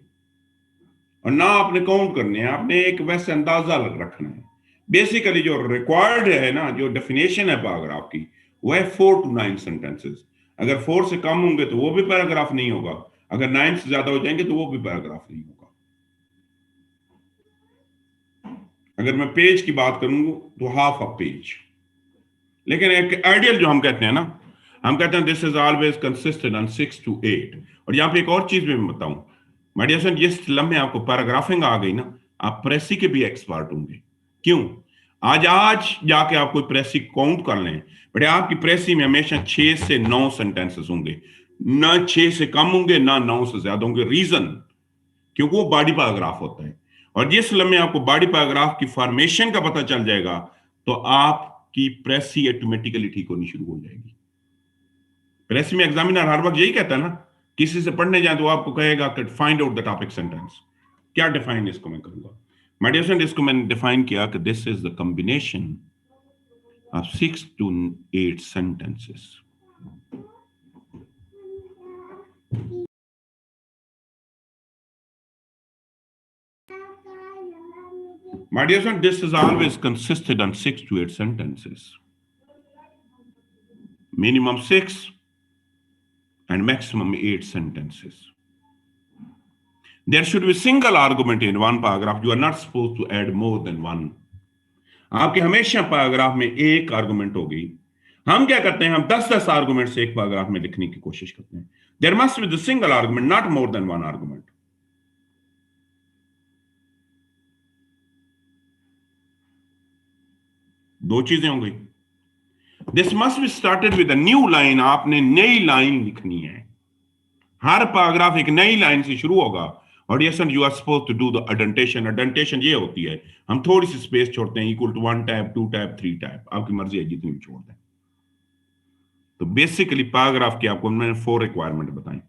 और ना आपने काउंट करने हैं, आपने एक वैसे अंदाजा रखना है। बेसिकली जो रिक्वायर्ड है ना, जो डेफिनेशन है पैराग्राफ की, वो है 4 to 9 सेंटेंसेस। अगर 4 से कम होंगे तो वो भी पैराग्राफ नहीं होगा, अगर 9 से ज्यादा हो जाएंगे तो वो भी पैराग्राफ नहीं होगा। अगर मैं पेज की बात करूं तो हाफ अ पेज। लेकिन एक आइडियल जो हम कहते हैं ना, हम कहते हैं this is always consisted on 6 to 8। और यहां पे एक और चीज भी मैं बताऊं, माय डियर, जिस लम्हे आपको पैराग्राफिंग आ गई ना, आप प्रेसी के भी एक्सपर्ट होंगे। क्यों? आज जाके आप कोई प्रेसी काउंट कर लें, बट आपकी प्रेसी में हमेशा 6 से 9 सेंटेंसेस होंगे, ना 6 से कम होंगे ना 9 से ज्यादा होंगे। रीजन, क्योंकि वो बॉडी पैराग्राफ होता है। और जिस लम्हे आपको बॉडी पैराग्राफ की फॉर्मेशन का पता चल जाएगा, तो आपकी प्रेसी ऑटोमेटिकली ठीक होनी शुरू हो जाएगी। प्रेसी में एग्जामिनर हर वक्त यही कहता है ना, किसी से पढ़ने जाए तो आपको कहेगा कि find out the topic sentence. क्या डिफाइन इसको मैं करूंगा? माय डियर फ्रेंड, इसको मैंने डिफाइन किया कि this is the combination of 6 to 8 sentences. My dear friend, this is always consisted on 6 to 8 sentences. Minimum 6 and maximum 8 sentences. There should be single argument in one paragraph. You are not supposed to add more than one. आपके हमेशा paragraph में एक argument होगी। हम क्या करते हैं, हम 10-10 आर्गुमेंट से एक पैराग्राफ में लिखने की कोशिश करते हैं। There must be the single argument, not more than one argument. दो चीजें हो गई। This must be started with a new line. आपने नई लाइन लिखनी है। हर पैराग्राफ एक नई लाइन से शुरू होगा। और yes, you are suppose to do the indentation. Indentation ये होती है, हम थोड़ी सी स्पेस छोड़ते हैं, equal to 1 tab, 2 tab, 3 tab, आपकी मर्जी है जितनी भी छोड़ दें। तो बेसिकली पैराग्राफ की आपको मैंने 4 रिक्वायरमेंट बताई,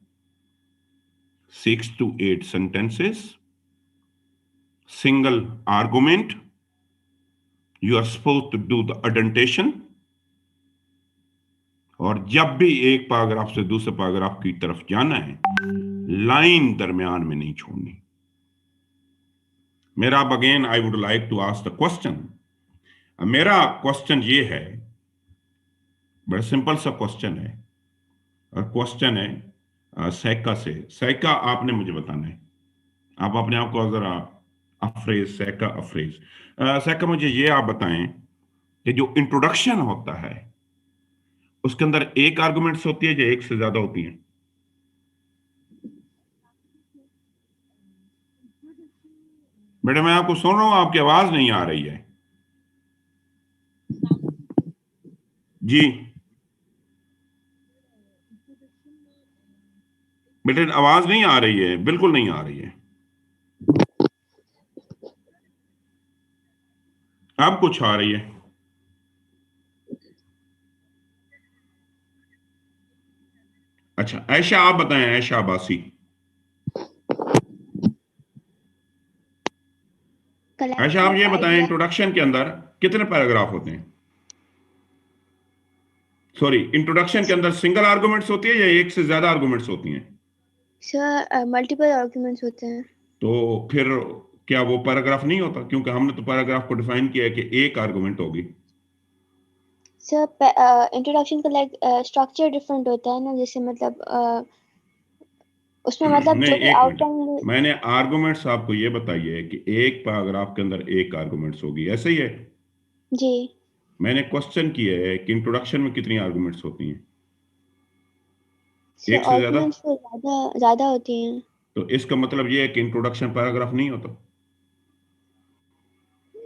6 to 8 sentences, single argument, you are supposed to do the adentation, और जब भी एक पैराग्राफ से दूसरे पैराग्राफ की तरफ जाना है, लाइन दरमियान में नहीं छोड़नी। मेरा अब again I would like to ask the question. मेरा क्वेश्चन ये है, बड़ा सिंपल सा क्वेश्चन है, और क्वेश्चन है सैका से। सैका आपने मुझे बताना है, आप अपने आप को जरा अफ्रेज, सैका अफ्रेज। सैका, मुझे ये आप बताएं कि जो इंट्रोडक्शन होता है उसके अंदर एक आर्गुमेंट्स होती है या एक से ज्यादा होती है? बेटा मैं आपको सुन रहा हूं, आपकी आवाज नहीं आ रही है जी। बेटे आवाज नहीं आ रही है, बिल्कुल नहीं आ रही है। अब कुछ आ रही है। अच्छा ऐशा आप बताएं, ऐशा अब्बासी। ऐशा आप ये बताएं, इंट्रोडक्शन के अंदर कितने पैराग्राफ होते हैं? सॉरी, इंट्रोडक्शन के अंदर सिंगल आर्गुमेंट्स होती है या एक से ज्यादा आर्गुमेंट्स होती हैं? सर मल्टीपल आर्गुमेंट्स होते हैं। तो फिर क्या वो पैराग्राफ नहीं होता? क्योंकि हमने तो पैराग्राफ को डिफाइन किया है कि एक आर्गुमेंट होगी। सर इंट्रोडक्शन का लाइक स्ट्रक्चर डिफरेंट होता है ना, जैसे मतलब उसमें मतलब नहीं, जो एक आउटलाइन मिनट, मैंने आर्गुमेंट्स आपको ये बताइए कि एक पैराग्राफ के अंदर एक आर्गुमेंट्स होगी, ऐसे ही है? जी। मैंने क्वेश्चन किया है कि इंट्रोडक्शन में कितनी आर्गुमेंट्स होती हैं? सर एक से ज्यादा? आर्गुमेंट्स तो ज्यादा ज्यादा होती हैं। तो इसका मतलब ये है कि इंट्रोडक्शन पैराग्राफ नहीं होता।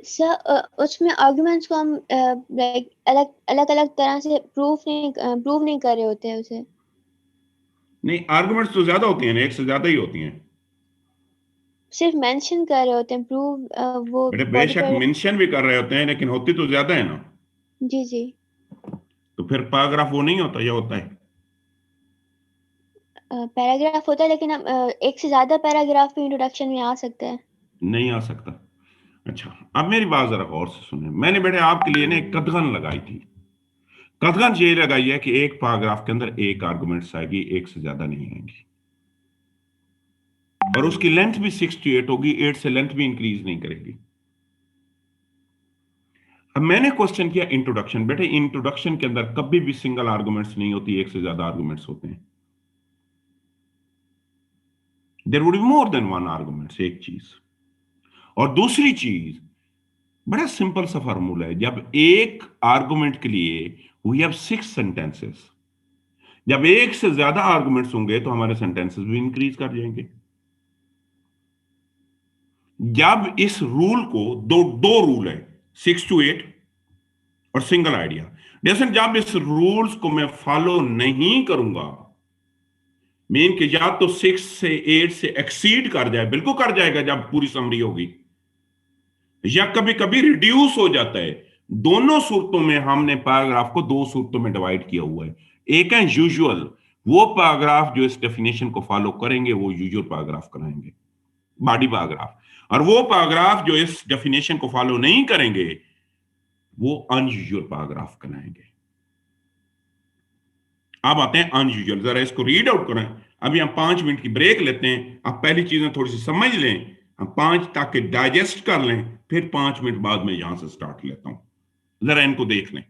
सर उसमें आर्गुमेंट्स को हम लाइक अलग अलग अलग तरह से प्रूव नहीं कर रहे होते हैं उसे। नहीं, आर्गुमेंट्स तो ज्यादा होती हैं ना, एक से ज्यादा ही होती हैं। सिर्फ मेंशन कर रहे होते हैं, प्रूव वो बेटे बॉडी बेशक पर। मेंशन भी कर रहे होते हैं, लेकिन होती तो ज्यादा है ना। जी जी। तो फिर पैराग्राफ वो नहीं होता, या होता है? पैराग्राफ होता है, लेकिन हम एक से ज्यादा पैराग्राफ भी इंट्रोडक्शन में आ सकता है। नहीं आ सकता। अच्छा, अब मेरी बात जरा गौर से सुने। मैंने बेटे आपके लिए ना एक कथगन लगाई थी। कथगन ये लगाई है कि एक पैराग्राफ के अंदर एक आर्गुमेंट्स आएगी, एक से ज्यादा नहीं आएंगी, और उसकी लेंथ भी 6 to 8 होगी, 8 से लेंथ भी इंक्रीज नहीं करेगी। अब मैंने क्वेश्चन किया इंट्रोडक्शन। बेटे इंट्रोडक्शन के अंदर कभी भी सिंगल आर्गुमेंट्स नहीं होती, एक से ज्यादा आर्गुमेंट्स होते हैं। There would be more than one arguments, एक चीज। और दूसरी चीज, बड़ा सिंपल सा फार्मूला है। जब एक आर्गुमेंट के लिए वी हैव 6 सेंटेंसेस, जब एक से ज्यादा आर्गुमेंट्स होंगे तो हमारे सेंटेंसेस भी इंक्रीज कर जाएंगे। जब इस रूल को, दो दो रूल है, 6 to 8 और सिंगल आइडिया। जैसे जब इस रूल्स को मैं फॉलो नहीं करूंगा, मीन कि या तो 6 से 8 से एक्सीड कर जाए, बिल्कुल कर जाएगा जब पूरी समरी होगी, या कभी कभी रिड्यूस हो जाता है। दोनों सूरतों में हमने पैराग्राफ को दो सूरतों में डिवाइड किया हुआ है। एक है यूजुअल, वो पैराग्राफ जो इस डेफिनेशन को फॉलो करेंगे वो यूजुअल पैराग्राफ कराएंगे, बॉडी पैराग्राफ। और वो पैराग्राफ जो इस डेफिनेशन को फॉलो नहीं करेंगे वो अनयूजुअल पैराग्राफ कराएंगे। अब आते हैं अनयूजुअल, जरा इसको रीड आउट करें। अभी हम 5 मिनट की ब्रेक लेते हैं। आप पहली चीजें थोड़ी सी समझ लें, हम 5 ताकि डाइजेस्ट कर लें, फिर 5 मिनट बाद में यहां से स्टार्ट लेता हूं। जरा इनको देख लें।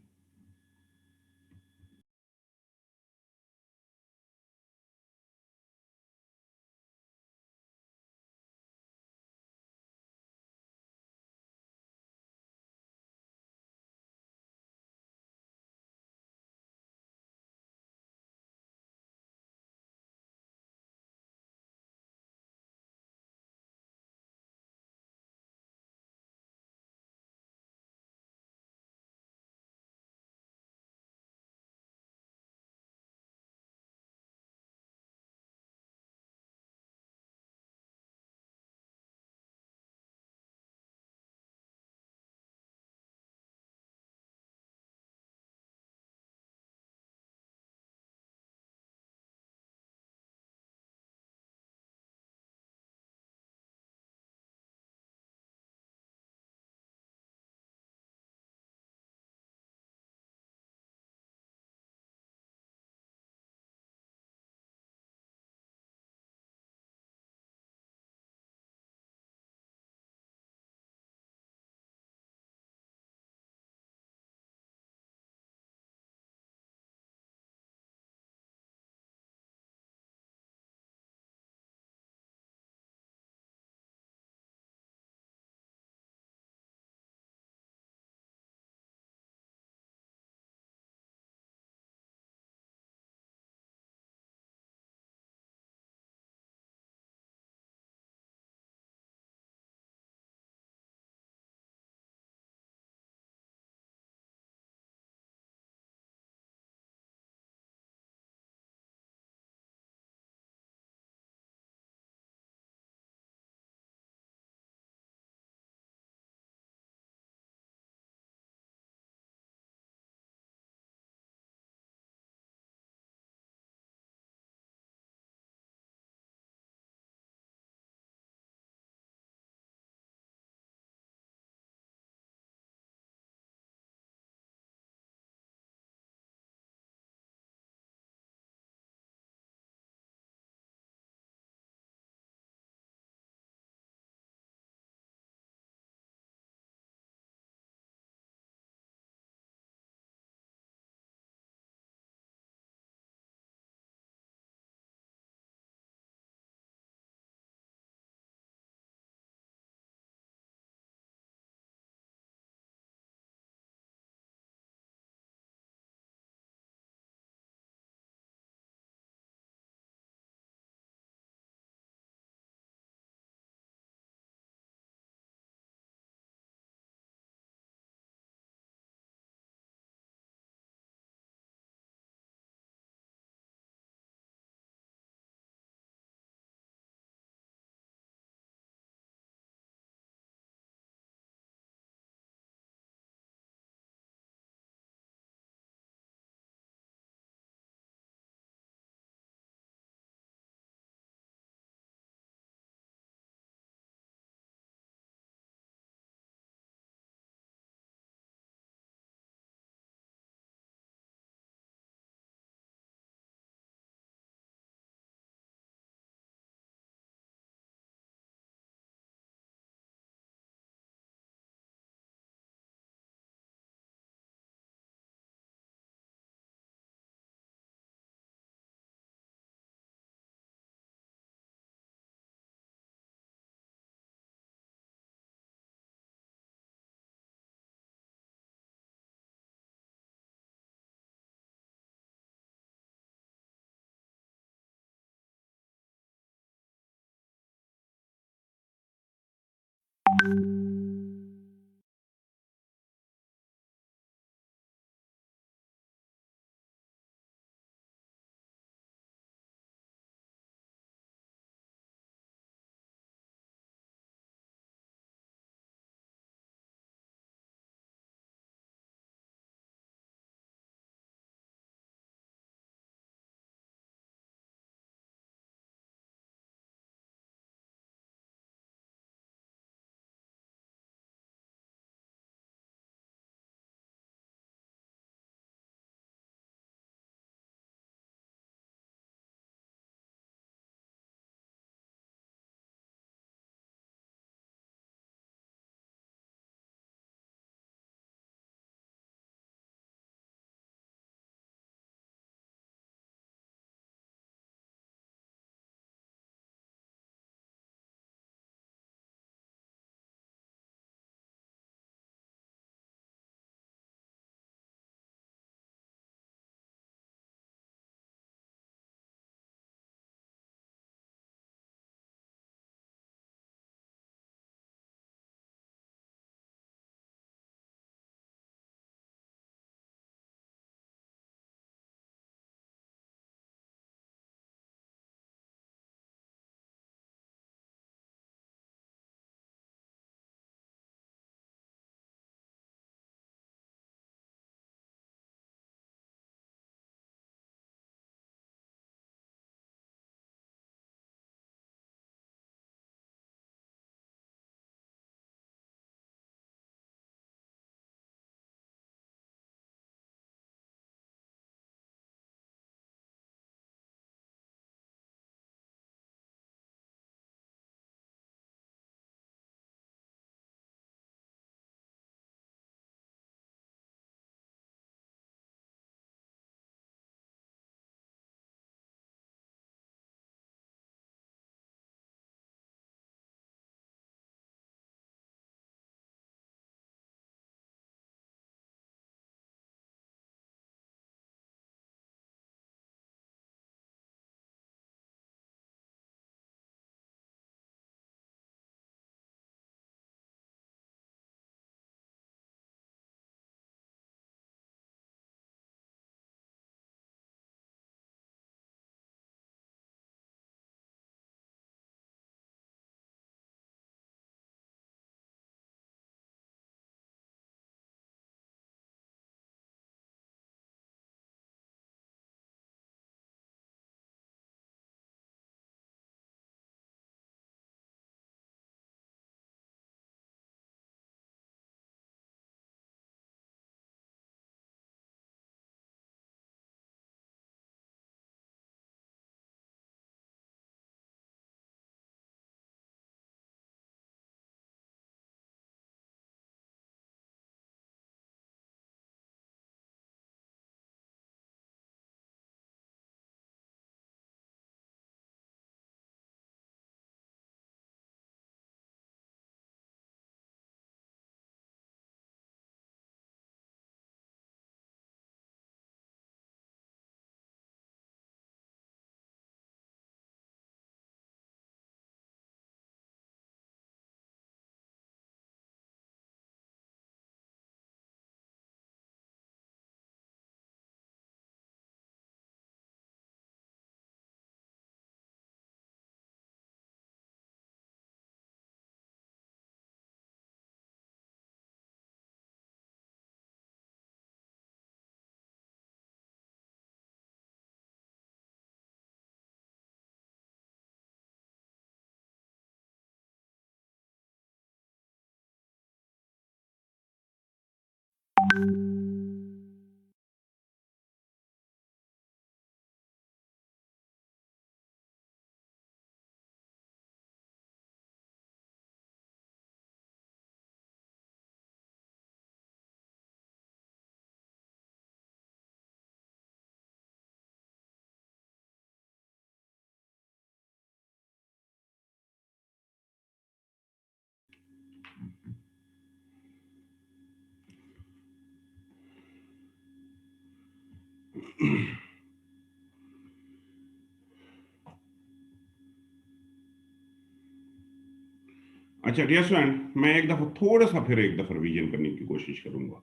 अच्छा डियर स्टूडेंट, मैं एक दफा थोड़ा सा फिर एक दफा रिवीजन करने की कोशिश करूंगा।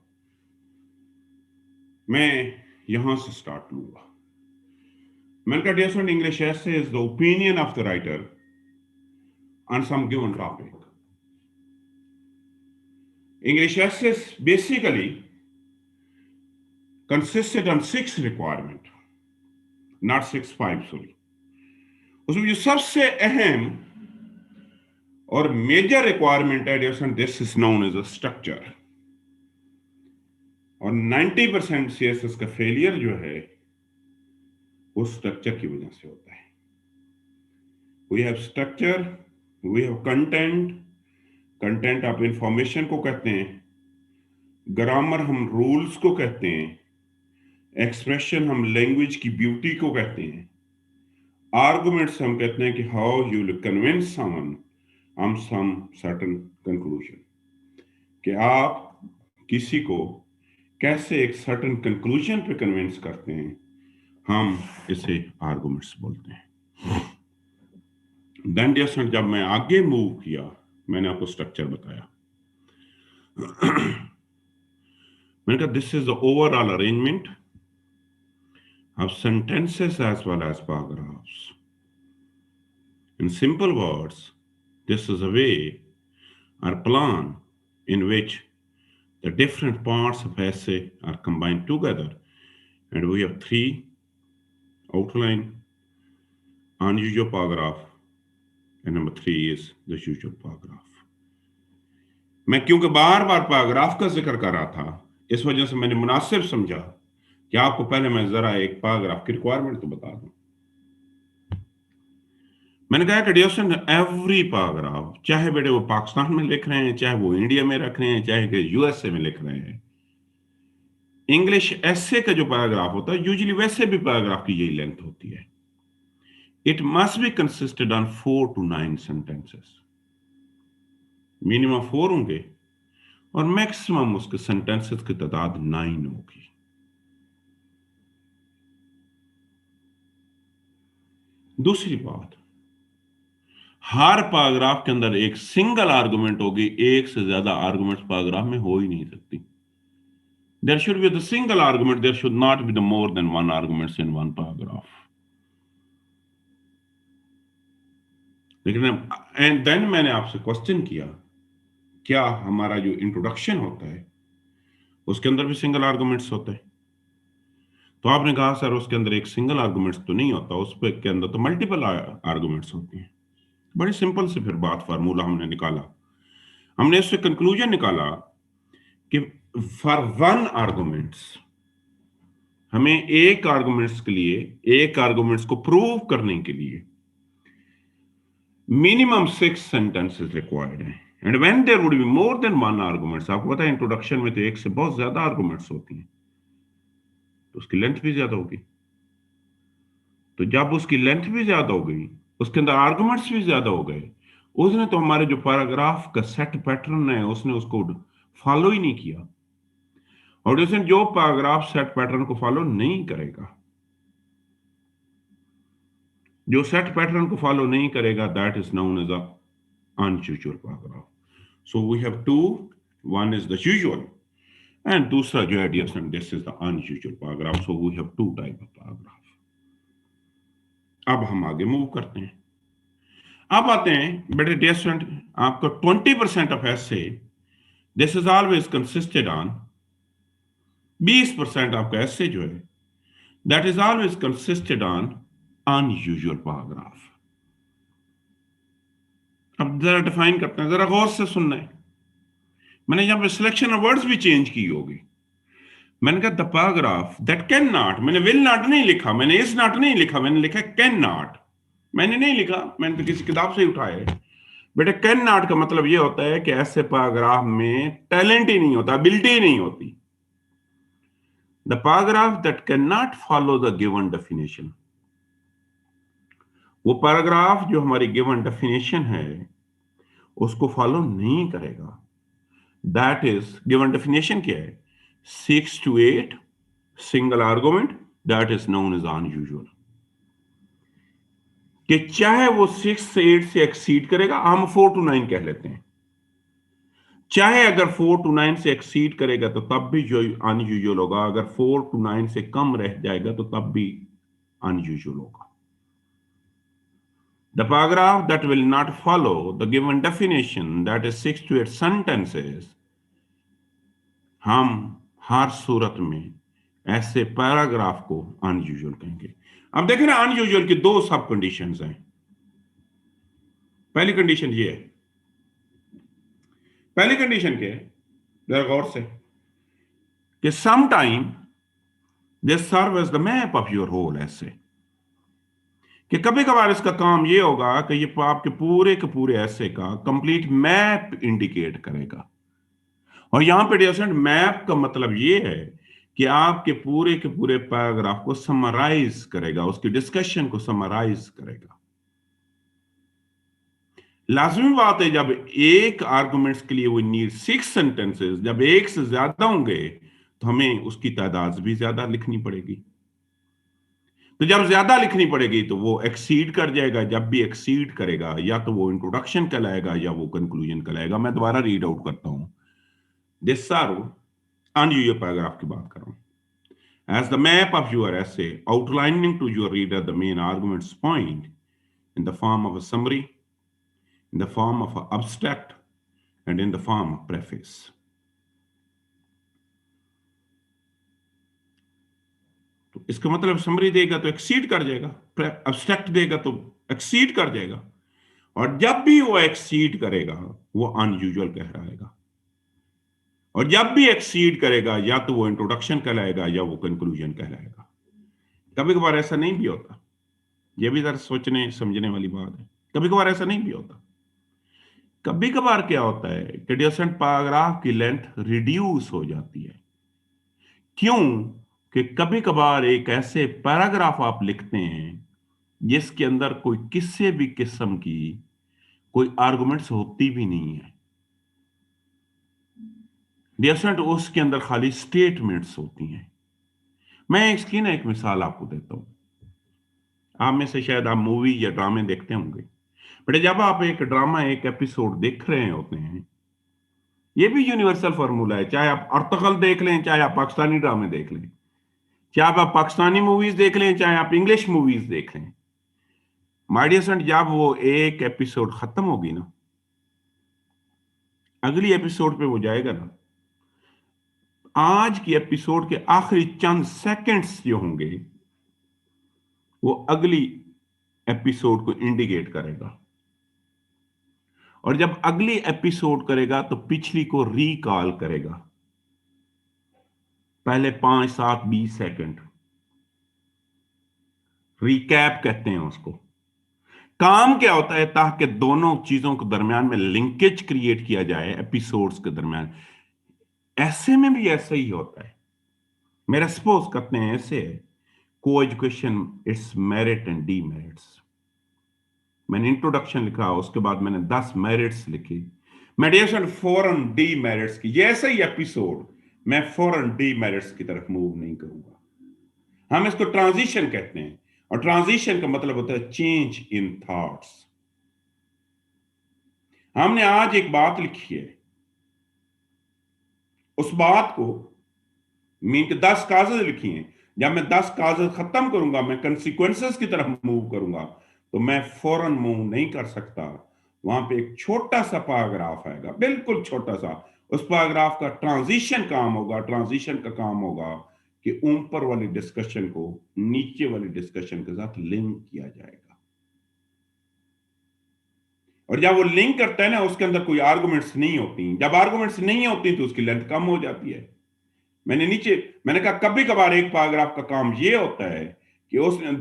मैं यहां से स्टार्ट लूंगा। मैंने कहा dear student, English essay is the opinion of the writer on some given topic. English essays basically consisted on 6 requirement, not 5, sorry। उसमें जो सबसे अहम और मेजर रिक्वायरमेंट है this is known as a structure. और 90% सीएसएस का failure जो है वो स्ट्रक्चर की वजह से होता है। We have structure, we have content. Content आप इंफॉर्मेशन को कहते हैं, ग्रामर हम रूल्स को कहते हैं, एक्सप्रेशन हम लैंग्वेज की ब्यूटी को कहते हैं, आर्गुमेंट्स हम कहते हैं कि how you will convince someone on some certain conclusion, कि आप किसी को कैसे एक सर्टेन कंक्लूजन पे कन्विंस करते हैं, हम इसे आर्गुमेंट्स बोलते हैं। देन डियर, जब मैं आगे मूव किया मैंने आपको स्ट्रक्चर बताया। मैंने कहा this is the overall arrangement of sentences as well as paragraphs. In simple words, this is a way or plan in which the different parts of essay are combined together, and we have 3: outline, unusual paragraph, and number 3 is the usual paragraph. मैं क्योंकि बार बार paragraph का जिक्र कर रहा था, इस वजह से मैंने मुनासिब समझा कि आपको पहले मैं जरा एक पैराग्राफ की रिक्वायरमेंट तो बता दूं। मैंने कहा कि डियर एवरी पैराग्राफ, चाहे बेटे वो पाकिस्तान में लिख रहे हैं, चाहे वो इंडिया में रख रहे हैं, चाहे कि यूएसए में लिख रहे हैं, इंग्लिश एसे का जो पैराग्राफ होता है यूजुअली वैसे भी पैराग्राफ की यही लेंथ होती है। It must be consisted on 4 to 9 sentences. Minimum 4 होंगे और मैक्सिमम उसके सेंटेंसेस की तादाद 9 होगी। दूसरी बात, हर पैराग्राफ के अंदर एक सिंगल आर्गुमेंट होगी, एक से ज्यादा आर्गुमेंट्स पैराग्राफ में हो ही नहीं सकती। There should be the single argument, there should not be the more than 1 arguments in 1 paragraph. लेकिन एंड देन मैंने आपसे क्वेश्चन किया, क्या हमारा जो इंट्रोडक्शन होता है उसके अंदर भी सिंगल आर्गुमेंट्स होते हैं? तो आपने कहा सर उसके अंदर एक सिंगल आर्गुमेंट्स तो नहीं होता, उस पे के अंदर तो मल्टीपल आर्गुमेंट्स होते हैं। बड़ी सिंपल से फिर बात फार्मूला हमने निकाला। हमने इससे कंक्लूजन निकाला कि फॉर 1 आर्गुमेंट्स, हमें एक आर्गुमेंट्स के लिए, एक आर्गुमेंट्स को प्रूव करने के लिए मिनिमम 6 सेंटेंसेस रिक्वायर्ड हैं। And when there would be more than 1 arguments, आपको पता है इंट्रोडक्शन में तो एक से बहुत ज्यादा आर्गुमेंट्स होती हैं, तो उसकी लेंथ भी ज्यादा होगी। तो जब उसकी लेंथ भी ज्यादा हो गई, उसके अंदर आर्गुमेंट्स भी ज्यादा हो गए, उसने तो हमारे जो पैराग्राफ का सेट पैटर्न है उसने उसको फॉलो ही नहीं किया। और उसने जो पैराग्राफ सेट पैटर्न को फॉलो नहीं करेगा, जो सेट पैटर्न को फॉलो नहीं करेगा, that is known as a unusual paragraph. So we have 2, one is the usual and दूसरा जो है dear, this is the unusual paragraph. So we have 2 type of paragraph. अब हम आगे मूव करते हैं। अब आते हैं बेटे डियर स्टूडेंट, आपका 20% of essay this is always consisted on, 20% आपका एसे जो है that is always consisted on unusual paragraph. अब जरा डिफाइन करते हैं, जरा गौर से सुनना है। मैंने यहां पे सिलेक्शन ऑफ वर्ड्स भी चेंज की होगी। मैंने कहा the paragraph that can not, मैंने विल नॉट नहीं लिखा, मैंने इज नॉट नहीं लिखा, मैंने लिखा कैन नॉट। मैंने नहीं लिखा, मैंने तो किसी किताब से ही उठाया है। बेटे कैन नॉट का मतलब ये होता है कि ऐसे पैराग्राफ में टैलेंट ही नहीं होता, एबिलिटी ही नहीं होती। The paragraph that can not follow the given definition, वो पैराग्राफ जो हमारी गिवन डेफिनेशन है उसको फॉलो नहीं करेगा। दैट इज, गिवन डेफिनेशन क्या है? 6 to 8 single argument, that is known as unusual. कि चाहे वो 6 से 8 से एक्सीड करेगा, हम 4 to 9 कह लेते हैं, चाहे अगर 4 to 9 से एक्सीड करेगा तो तब भी जो अनयूजुअल होगा, अगर 4 to 9 से कम रह जाएगा तो तब भी अनयूजुअल होगा। The paragraph that will not follow the given definition, that is 6 to 8 sentences, हम हर सूरत में ऐसे पैराग्राफ को अनयूजुअल कहेंगे। अब देखें ना, अनयूजुअल की दो सब कंडीशंस हैं। पहली कंडीशन ये है, पहली कंडीशन क्या है, जरा गौर से, कि some time they serve as the map of your whole essay, कि कभी कभार इसका काम ये होगा कि ये आपके पूरे के पूरे ऐसे का कंप्लीट मैप इंडिकेट करेगा। और यहां पे डियर मैप का मतलब ये है कि आपके पूरे के पूरे पैराग्राफ को समराइज करेगा, उसकी डिस्कशन को समराइज करेगा। लाजमी बात है, जब एक आर्गुमेंट्स के लिए वो नीड 6 सेंटेंसेस, जब एक से ज्यादा होंगे तो हमें उसकी तादाद भी ज्यादा लिखनी पड़ेगी। तो जब ज्यादा लिखनी पड़ेगी तो वो एक्सीड कर जाएगा। जब भी एक्सीड करेगा या तो वो इंट्रोडक्शन कहलाएगा या वो कंक्लूजन कहलाएगा। मैं दोबारा रीड आउट करता हूं, दिस सारो अनयूजुअल पैराग्राफ की बात कर रहा हूं। As the map of your essay outlining to your reader the main arguments point in the form of a summary, in the form of an abstract, and in the form of preface. तो इसका मतलब summary देगा तो exceed कर जाएगा, abstract देगा तो exceed कर जाएगा, और जब भी वो एक्सीड करेगा वो अनयूजुअल कहलाएगा, और जब भी एक्सीड करेगा या तो वो इंट्रोडक्शन कहलाएगा या वो कंक्लूजन कहलाएगा। कभी कभार ऐसा नहीं भी होता, ये भी जरा सोचने समझने वाली बात है। कभी कभार ऐसा नहीं भी होता। कभी कभार क्या होता है कि डिसेंट पैराग्राफ की लेंथ रिड्यूस हो जाती है। क्यों? कि कभी कभार एक ऐसे पैराग्राफ आप लिखते हैं जिसके अंदर कोई किसी भी किस्म की कोई आर्गुमेंट्स होती भी नहीं है। डिसेंट उसके अंदर खाली स्टेटमेंट्स होती हैं। मैं इसकी ना एक मिसाल आपको देता हूं। आप में से शायद आप मूवी या ड्रामे देखते होंगे, बट जब आप एक ड्रामा, एक एपिसोड देख रहे होते हैं, ये भी यूनिवर्सल फॉर्मूला है, चाहे आप अर्तगल देख लें, चाहे आप पाकिस्तानी ड्रामे देख लें, चाहे आप पाकिस्तानी मूवीज देख लें, चाहे आप इंग्लिश मूवीज देख लें। माय डियर फ्रेंड, जब वो एक एपिसोड खत्म होगी ना, अगली एपिसोड पे वो जाएगा ना, आज की एपिसोड के आखिरी चंद सेकंड्स जो होंगे वो अगली एपिसोड को इंडिकेट करेगा, और जब अगली एपिसोड करेगा तो पिछली को रिकॉल करेगा। पहले 5, 7, 20 सेकंड रिकैप कहते हैं उसको। काम क्या होता है, ताकि दोनों चीजों के दरमियान में लिंकेज क्रिएट किया जाए एपिसोड्स के दरमियान। ऐसे में भी ऐसा ही होता है। मेरा सपोज करते हैं ऐसे को education, it's merit and demerits. मैंने इंट्रोडक्शन लिखा, उसके बाद मैंने 10 मेरिट्स लिखी। मेडिएशन फॉरन डीमेरिट्स की, जैसे ही एपिसोड मैं फॉरन डीमेरिट्स की तरफ मूव नहीं करूंगा। हम इसको ट्रांजिशन कहते हैं, और ट्रांजिशन का मतलब होता है चेंज इन थॉट्स। हमने आज एक बात लिखी है, उस बात को मीन के 10 कागज लिखी हैं। जब मैं 10 कागज खत्म करूंगा, मैं कंसिक्वेंसेस की तरफ मूव करूंगा, तो मैं फौरन मूव नहीं कर सकता। वहां पे एक छोटा सा पैराग्राफ आएगा, बिल्कुल छोटा सा। उस पैराग्राफ का ट्रांजिशन काम होगा। ट्रांजिशन का काम होगा कि ऊपर वाली डिस्कशन को नीचे वाली डिस्कशन के साथ लिंक किया जाएगा, और जब वो लिंक करता है ना, उसके अंदर कोई आर्गुमेंट्स नहीं होती। जब आर्गुमेंट्स नहीं होती तो उसकी लेंथ कम हो जाती है। मैंने कहा कभी कभार एक पैराग्राफ का काम ये होता है कि उसने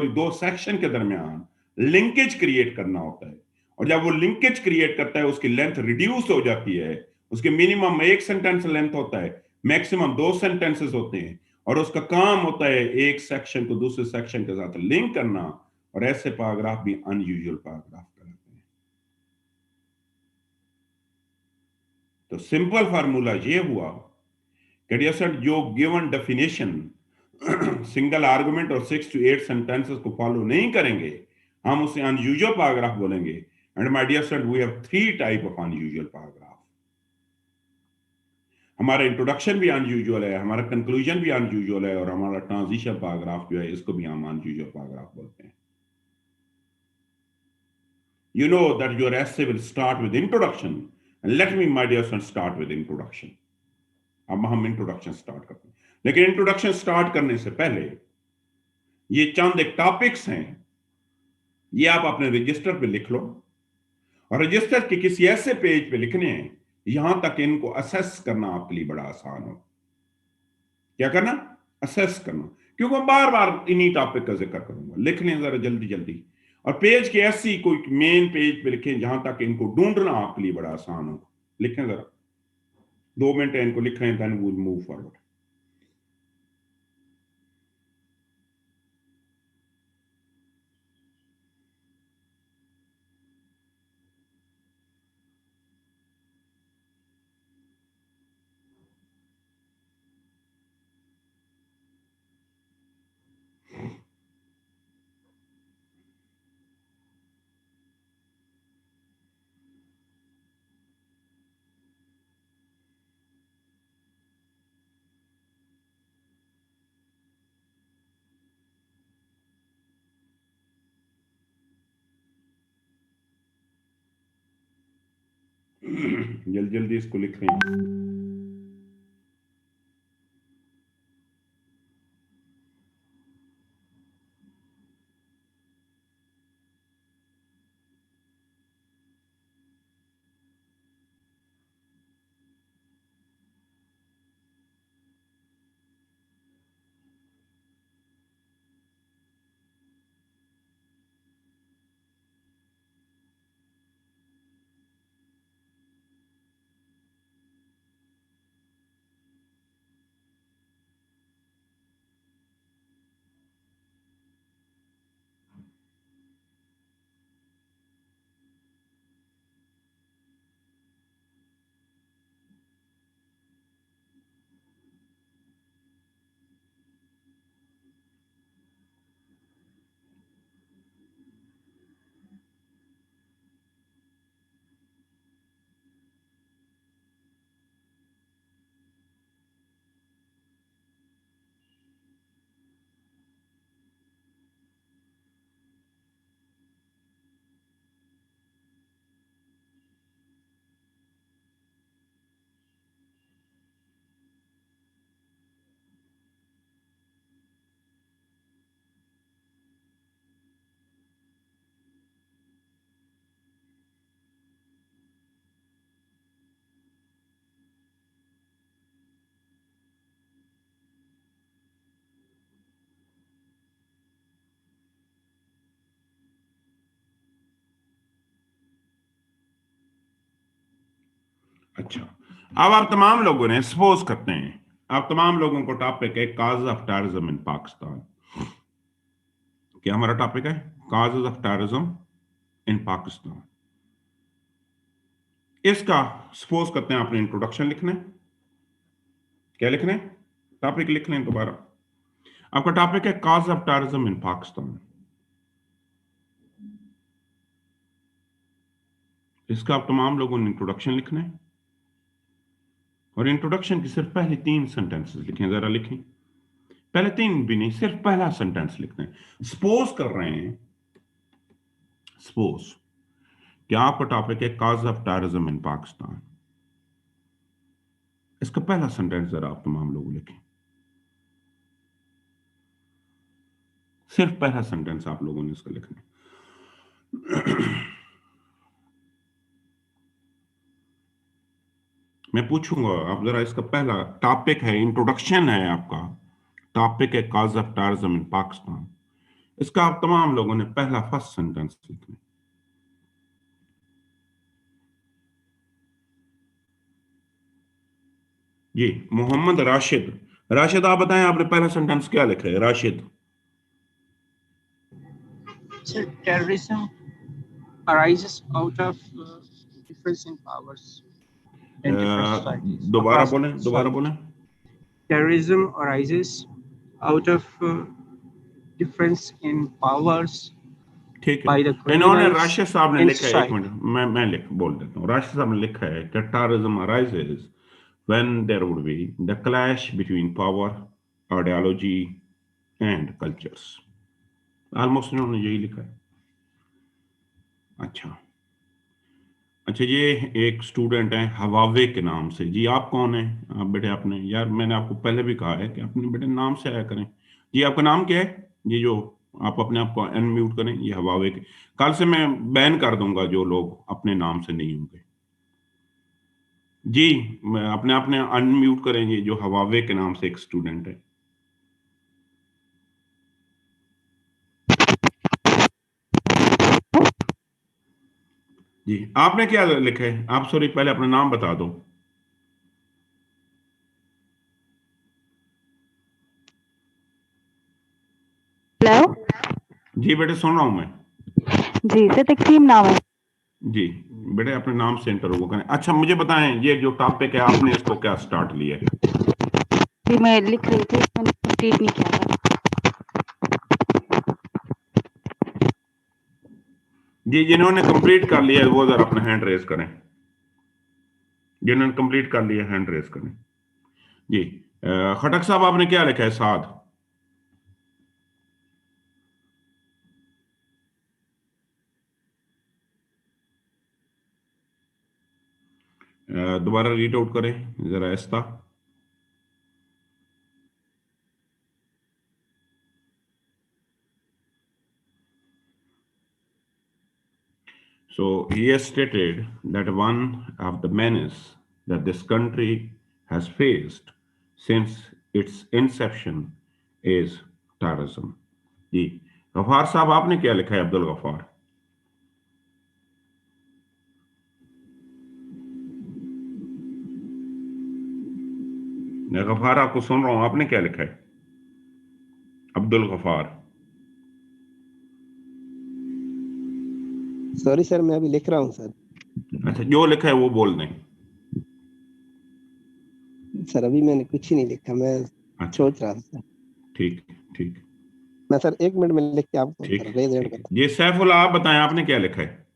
दो सेक्शन के दरमियान लिंकेज क्रिएट करना होता है, और जब वो लिंकेज क्रिएट करता है उसकी लेंथ रिड्यूस हो जाती है। उसके मिनिमम 1 सेंटेंस लेंथ होता है, मैक्सिमम 2 सेंटेंसेस होते हैं, और उसका काम होता है एक सेक्शन को दूसरे सेक्शन के साथ लिंक करना, और ऐसे पैराग्राफ भी अनयूजुअल पैराग्राफ कहलाते हैं। तो सिंपल फार्मूला ये हुआ कि जो गिवन डेफिनेशन सिंगल आर्गुमेंट और 6 to 8 सेंटेंसेस को फॉलो नहीं करेंगे, हम उसे अनयूजुअल पैराग्राफ बोलेंगे। And my dear student, we have 3 type of unusual paragraph. हमारा इंट्रोडक्शन भी अनयूजुअल है, हमारा कंक्लूजन भी अनयूजुअल है, और हमारा ट्रांजिशन पैराग्राफ जो है इसको भी हम अनयूजुअल पैराग्राफ बोलते हैं। You know that your essay will start with introduction, and let me, my dear son, start with introduction. अब हम इंट्रोडक्शन स्टार्ट करते हैं, लेकिन इंट्रोडक्शन स्टार्ट करने से पहले ये चंद एक टॉपिक्स हैं, ये आप अपने रजिस्टर पे लिख लो, और रजिस्टर के किसी ऐसे पेज पे लिखने हैं यहां तक इनको असेस करना आपके लिए बड़ा आसान हो। क्या करना? असेस करना, क्योंकि मैं बार बार इन्हीं टॉपिक का जिक्र करूंगा। लिख लें जरा जल्दी जल्दी, और पेज की ऐसी कोई मेन पेज पे लिखें जहां तक इनको ढूंढना आपके लिए बड़ा आसान हो। लिखें जरा, 2 मिनट इनको लिख लें, then we will move forward. जल्दी जल्दी इसको लिख लें। अच्छा, अब आप तमाम लोगों ने, सपोज करते हैं आप तमाम लोगों को टॉपिक है cause of terrorism in Pakistan. क्या हमारा टॉपिक है? Causes of terrorism in Pakistan. इसका सपोज करते हैं आपने इंट्रोडक्शन लिखना है। क्या लिखना है? टॉपिक लिख लें दोबारा। आपका टॉपिक है cause of terrorism in Pakistan. इसका आप तमाम लोगों ने इंट्रोडक्शन लिखना है, और इंट्रोडक्शन की सिर्फ पहले 3 सेंटेंसेस लिखें। जरा लिखें, पहले 3 भी नहीं, सिर्फ पहला सेंटेंस लिखते हैं। सपोज कर रहे हैं, सपोज क्या आपका टॉपिक है cause of terrorism in Pakistan. इसका पहला सेंटेंस जरा आप तमाम लोग लिखें, सिर्फ पहला सेंटेंस आप लोगों ने इसका लिखना है। मैं पूछूंगा, आप जरा इसका पहला टॉपिक है, इंट्रोडक्शन है आपका, टॉपिक है cause of terrorism in Pakistan. इसका आप तमाम लोगों ने पहला फर्स्ट सेंटेंस लिखना है। जी, मोहम्मद राशिद, राशिद आप बताएं आपने पहला सेंटेंस क्या लिखा है? Rashid. So terrorism arises out of difference in powers in different societies. दोबारा बोलें, दोबारा बोलें। Terrorism arises out of difference in powers ठीक by है। the इन्होंने criminals राशिद साहब ने लिखा है, एक inside. मिनट मैं बोल देता हूँ। राशिद साहब ने लिखा है कि terrorism arises when there would be the clash between power, ideology and cultures. Almost इन्होंने यही लिखा है। अच्छा अच्छा, ये एक स्टूडेंट है हवावे के नाम से। जी आप कौन है? आप बेटे आपने, यार मैंने आपको पहले भी कहा है कि अपने बेटे नाम से आया करें। जी आपका नाम क्या है? ये जो आप अपने आप को अनम्यूट करें, ये हवावे के, कल से मैं बैन कर दूंगा जो लोग अपने नाम से नहीं होंगे। जी मैं अपने आपने अनम्यूट करें, ये जो हवावे के नाम से एक स्टूडेंट है। जी आपने क्या लिखा है? आप सॉरी पहले अपना नाम बता दो। हेलो जी बेटे सुन रहा हूं मैं। जी, सर तकसीम नाम है। जी बेटे अपने नाम से इंटरव्यू करें। अच्छा मुझे बताएं, ये जो टॉपिक है आपने इसको क्या स्टार्ट लिया है? जी मैं लिख रही थी, मैंने कंप्लीट नहीं किया था। जी जिन्होंने कंप्लीट कर लिया है वो जरा अपना हैंड रेज करें। जिन्होंने कंप्लीट कर लिया हैंड रेज करें। जी खटक साहब आपने क्या लिखा है? साद। दोबारा रीड आउट करें जरा ऐसा। So he has stated that one of the menace that this country has faced since its inception is terrorism. जी गफार साहब आपने क्या लिखा है? अब्दुल गफार। मैं गफार आपको सुन रहा हूं, आपने क्या लिखा है? अब्दुल गफार। सॉरी सर, मैं अभी लिख रहा हूँ सर। अच्छा जो लिखा है वो बोल दें। सर अभी मैंने कुछ ही नहीं लिखा, मैं अच्छा सोच रहा था सर। ठीक ठीक मैं सर 1 मिनट में लिख के आपको ठीक सर रेज ठीक है। जी सैफुल्ला आप बताएं आपने क्या लिखा है?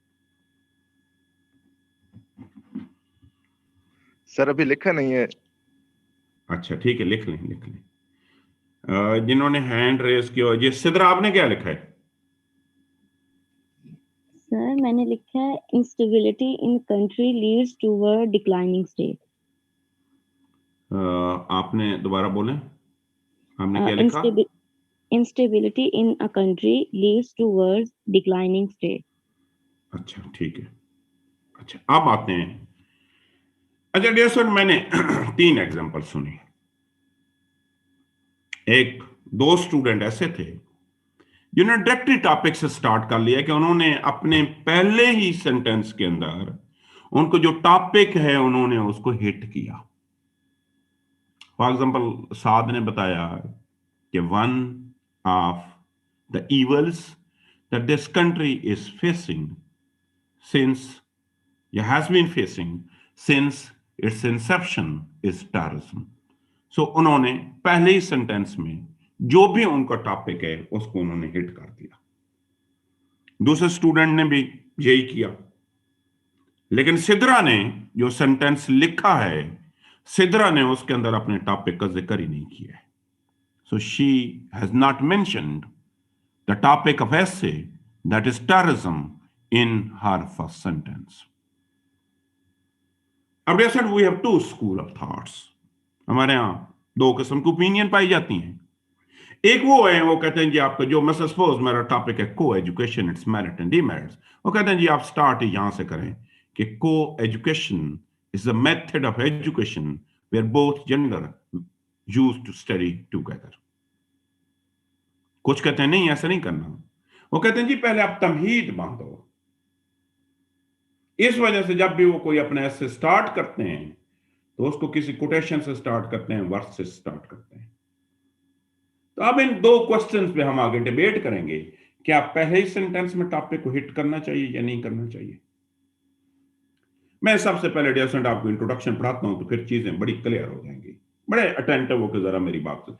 सर अभी लिखा नहीं है। अच्छा ठीक है, लिख लें। जिन्होंने हैंड रेस किया, ये सिद्रा आपने क्या लिखा है? सर मैंने लिखा है instability in country leads toward declining state. आपने दोबारा बोलें, आपने क्या लिखा? Instability in a country leads towards declining state. अच्छा ठीक है। अच्छा अब आते हैं। अच्छा डियर स्टूडेंट, मैंने 3 एग्जांपल सुनी। एक 2 स्टूडेंट ऐसे थे जिन्होंने डायरेक्टली टॉपिक से स्टार्ट कर लिया कि उन्होंने अपने पहले ही सेंटेंस के अंदर उनको जो टॉपिक है उन्होंने उसको हिट किया। फॉर एग्जांपल साद ने बताया कि one of the evils that this country is facing since it has been facing since its inception is terrorism. So उन्होंने पहले ही सेंटेंस में जो भी उनका टॉपिक है उसको उन्होंने हिट कर दिया। दूसरे स्टूडेंट ने भी यही किया, लेकिन सिद्रा ने जो सेंटेंस लिखा है, सिद्रा ने उसके अंदर अपने टॉपिक का जिक्र ही नहीं किया है। So she has not mentioned the topic of essay, that is terrorism, in her first sentence. अब जैसे we have 2 school of thoughts. हमारे यहाँ 2 किस्म की ओपिनियन पाई जाती हैं। एक वो है, वो कहते हैं जी आपका जो, मैं सपोज मेरा टॉपिक है को education, it's merit and demerits, वो कहते हैं जी आप स्टार्ट यहां से करें कि coeducation is a method of education where both gender use to study together. कुछ कहते हैं नहीं ऐसा नहीं करना, वो कहते हैं जी पहले आप तमहीद बांधो। इस वजह से जब भी वो कोई अपने ऐसे स्टार्ट करते हैं तो उसको किसी कोटेशन से स्टार्ट करते हैं, वर्ड से स्टार्ट करते हैं। तो अब इन 2 क्वेश्चंस पे हम आगे डिबेट करेंगे, क्या पहले ही सेंटेंस में टॉपिक को हिट करना चाहिए या नहीं करना चाहिए। मैं सबसे पहले डियर स्टूडेंट आपको इंट्रोडक्शन पढ़ाता हूं तो फिर चीजें बड़ी क्लियर हो जाएंगी। बड़े अटेंटिव होकर जरा मेरी बात से।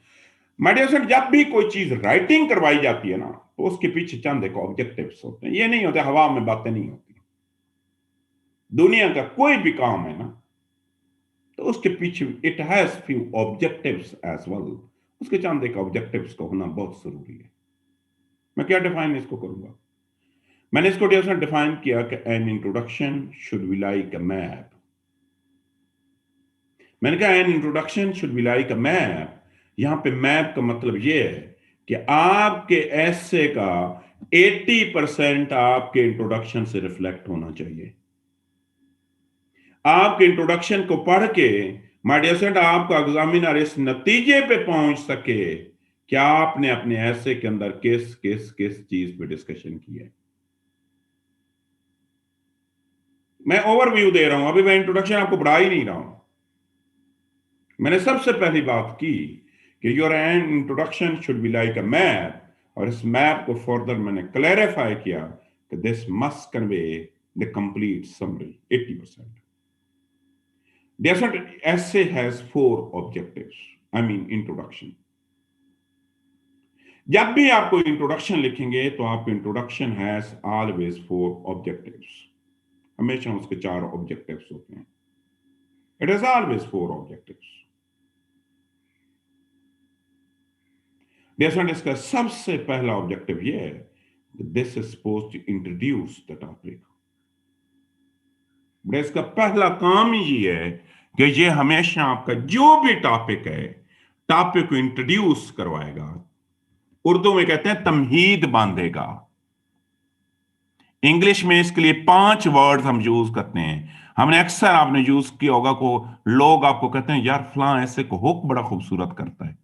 माय डियर स्टूडेंट, जब भी कोई चीज राइटिंग करवाई जाती है ना, तो उसके पीछे चंद एक ऑब्जेक्टिव्स होते हैं। ये नहीं होते हवा में बातें नहीं होती। दुनिया का कोई भी काम है ना, तो उसके पीछे it has few objectives as well. उसके चंद एक ऑब्जेक्टिव्स का होना बहुत जरूरी है। मैं क्या डिफाइन इसको करूंगा? मैंने इसको डिफाइन किया कि an introduction should be like a map. मैंने कहा an introduction should be like a map. यहां पे मैप का मतलब यह है कि आपके एसे का 80% आपके इंट्रोडक्शन से रिफ्लेक्ट होना चाहिए। आपके इंट्रोडक्शन को पढ़ के माय डियर स्टूडेंट आपका एग्जामिनर इस नतीजे पे पहुंच सके कि आपने अपने ऐसे के अंदर किस किस किस चीज पे डिस्कशन की है। मैं ओवरव्यू दे रहा हूं, अभी मैं इंट्रोडक्शन आपको पढ़ा ही नहीं रहा हूं। मैंने सबसे पहली बात की कि your an introduction should be like a map, और इस मैप को फर्दर मैंने क्लैरिफाई किया कि this must convey the complete summary 80%। Dear essay has 4 objectives. I mean introduction. जब भी आपको इंट्रोडक्शन लिखेंगे तो आपको इंट्रोडक्शन हैज ऑलवेज 4 ऑब्जेक्टिव्स। हमेशा उसके 4 ऑब्जेक्टिव्स होते हैं। It has always 4 objectives. Dear इसका सबसे पहला ऑब्जेक्टिव ये है, this is supposed to introduce the topic. इसका पहला काम ही ये है कि ये हमेशा आपका जो भी टॉपिक है, टॉपिक को इंट्रोड्यूस करवाएगा। उर्दू में कहते हैं तमहीद बांधेगा। इंग्लिश में इसके लिए 5 वर्ड हम यूज करते हैं। हमने अक्सर आपने यूज किया होगा को लोग आपको कहते हैं यार फलां ऐसे को हुक बड़ा खूबसूरत करता है।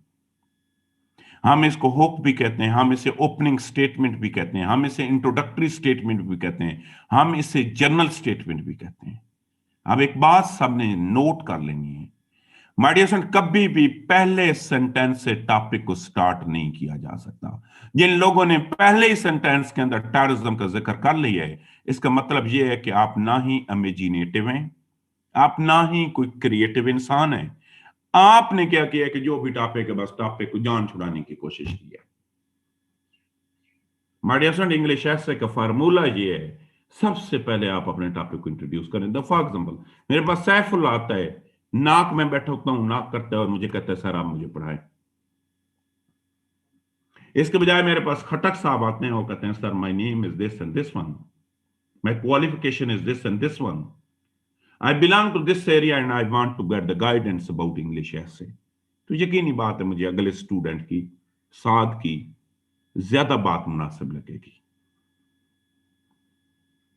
हम इसको हुक भी कहते हैं, हम इसे ओपनिंग स्टेटमेंट भी कहते हैं, हम इसे इंट्रोडक्टरी स्टेटमेंट भी कहते हैं, हम इसे जनरल स्टेटमेंट भी कहते हैं। अब एक बात सबने नोट कर लेनी है, माय डियर स्टूडेंट, कभी भी पहले सेंटेंस से टॉपिक को स्टार्ट नहीं किया जा सकता। जिन लोगों ने पहले ही सेंटेंस के अंदर टेररिज्म का जिक्र कर लिया है, इसका मतलब यह है कि आप ना ही इमेजिनेटिव हैं, आप ना ही कोई क्रिएटिव इंसान है। आपने क्या किया कि जो भी टॉपिक है बस टॉपिक को जान छुड़ाने की कोशिश की है। माय डियर स्टूडेंट, इंग्लिश ऐसे का फार्मूला ये है, सबसे पहले आप अपने टॉपिक को इंट्रोड्यूस करें। फॉर एग्जांपल मेरे पास सैफुल्लाह आता है, नाक में बैठा होता हूं, नाक करता है और मुझे कहता है सर आप मुझे पढ़ाएं। इसके बजाय मेरे पास खटक साहब आते हैं और कहते हैं sir my name is this and this one, my qualification is this and this one, I belong to this area and I want to get the guidance about English essay. तो यकीनी बात है मुझे अगले स्टूडेंट की साथ की ज्यादा बात मुनासिब लगेगी।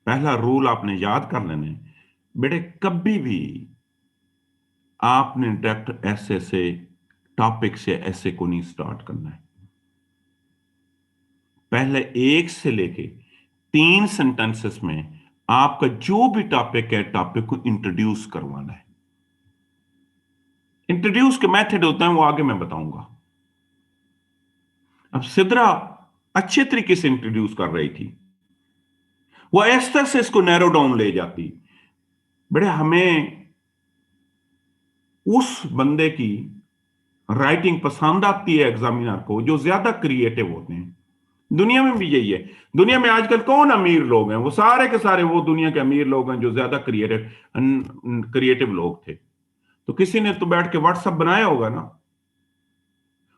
पहला रूल आपने याद कर लेना है बेटे, कभी भी आपने डायरेक्ट ऐसे से टॉपिक से ऐसे को नहीं स्टार्ट करना है। पहले 1 से लेके 3 सेंटेंसेस में आपका जो भी टॉपिक है, टॉपिक को इंट्रोड्यूस करवाना है। इंट्रोड्यूस के मेथड होते हैं वो आगे मैं बताऊंगा। अब सिद्रा अच्छे तरीके से इंट्रोड्यूस कर रही थी, वो इस तरह से इसको नैरो डाउन ले जाती। बड़े हमें उस बंदे की राइटिंग पसंद आती है एग्जामिनर को जो ज्यादा क्रिएटिव होते हैं। दुनिया में भी यही है। दुनिया में आजकल कौन अमीर लोग हैं? वो सारे के सारे वो दुनिया के अमीर लोग हैं जो ज्यादा क्रिएटिव लोग थे। तो किसी ने तो बैठ के व्हाट्सएप बनाया होगा ना,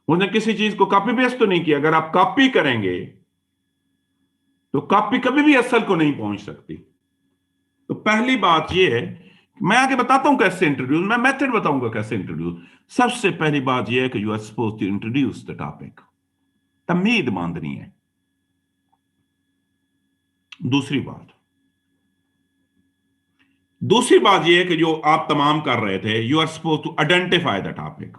उसने किसी चीज को कॉपी पेस्ट तो नहीं किया। अगर आप कॉपी करेंगे तो कॉपी कभी भी असल को नहीं पहुंच सकती। तो पहली बात यह है, मैं आगे बताता हूं कैसे इंट्रोड्यूस, मैं मेथड बताऊंगा कैसे इंट्रोड्यूस। सबसे पहली बात यह है कि you are supposed to introduce the topic, तमीद बांधनी है। दूसरी बात यह है कि जो आप तमाम कर रहे थे, you are supposed to identify the topic.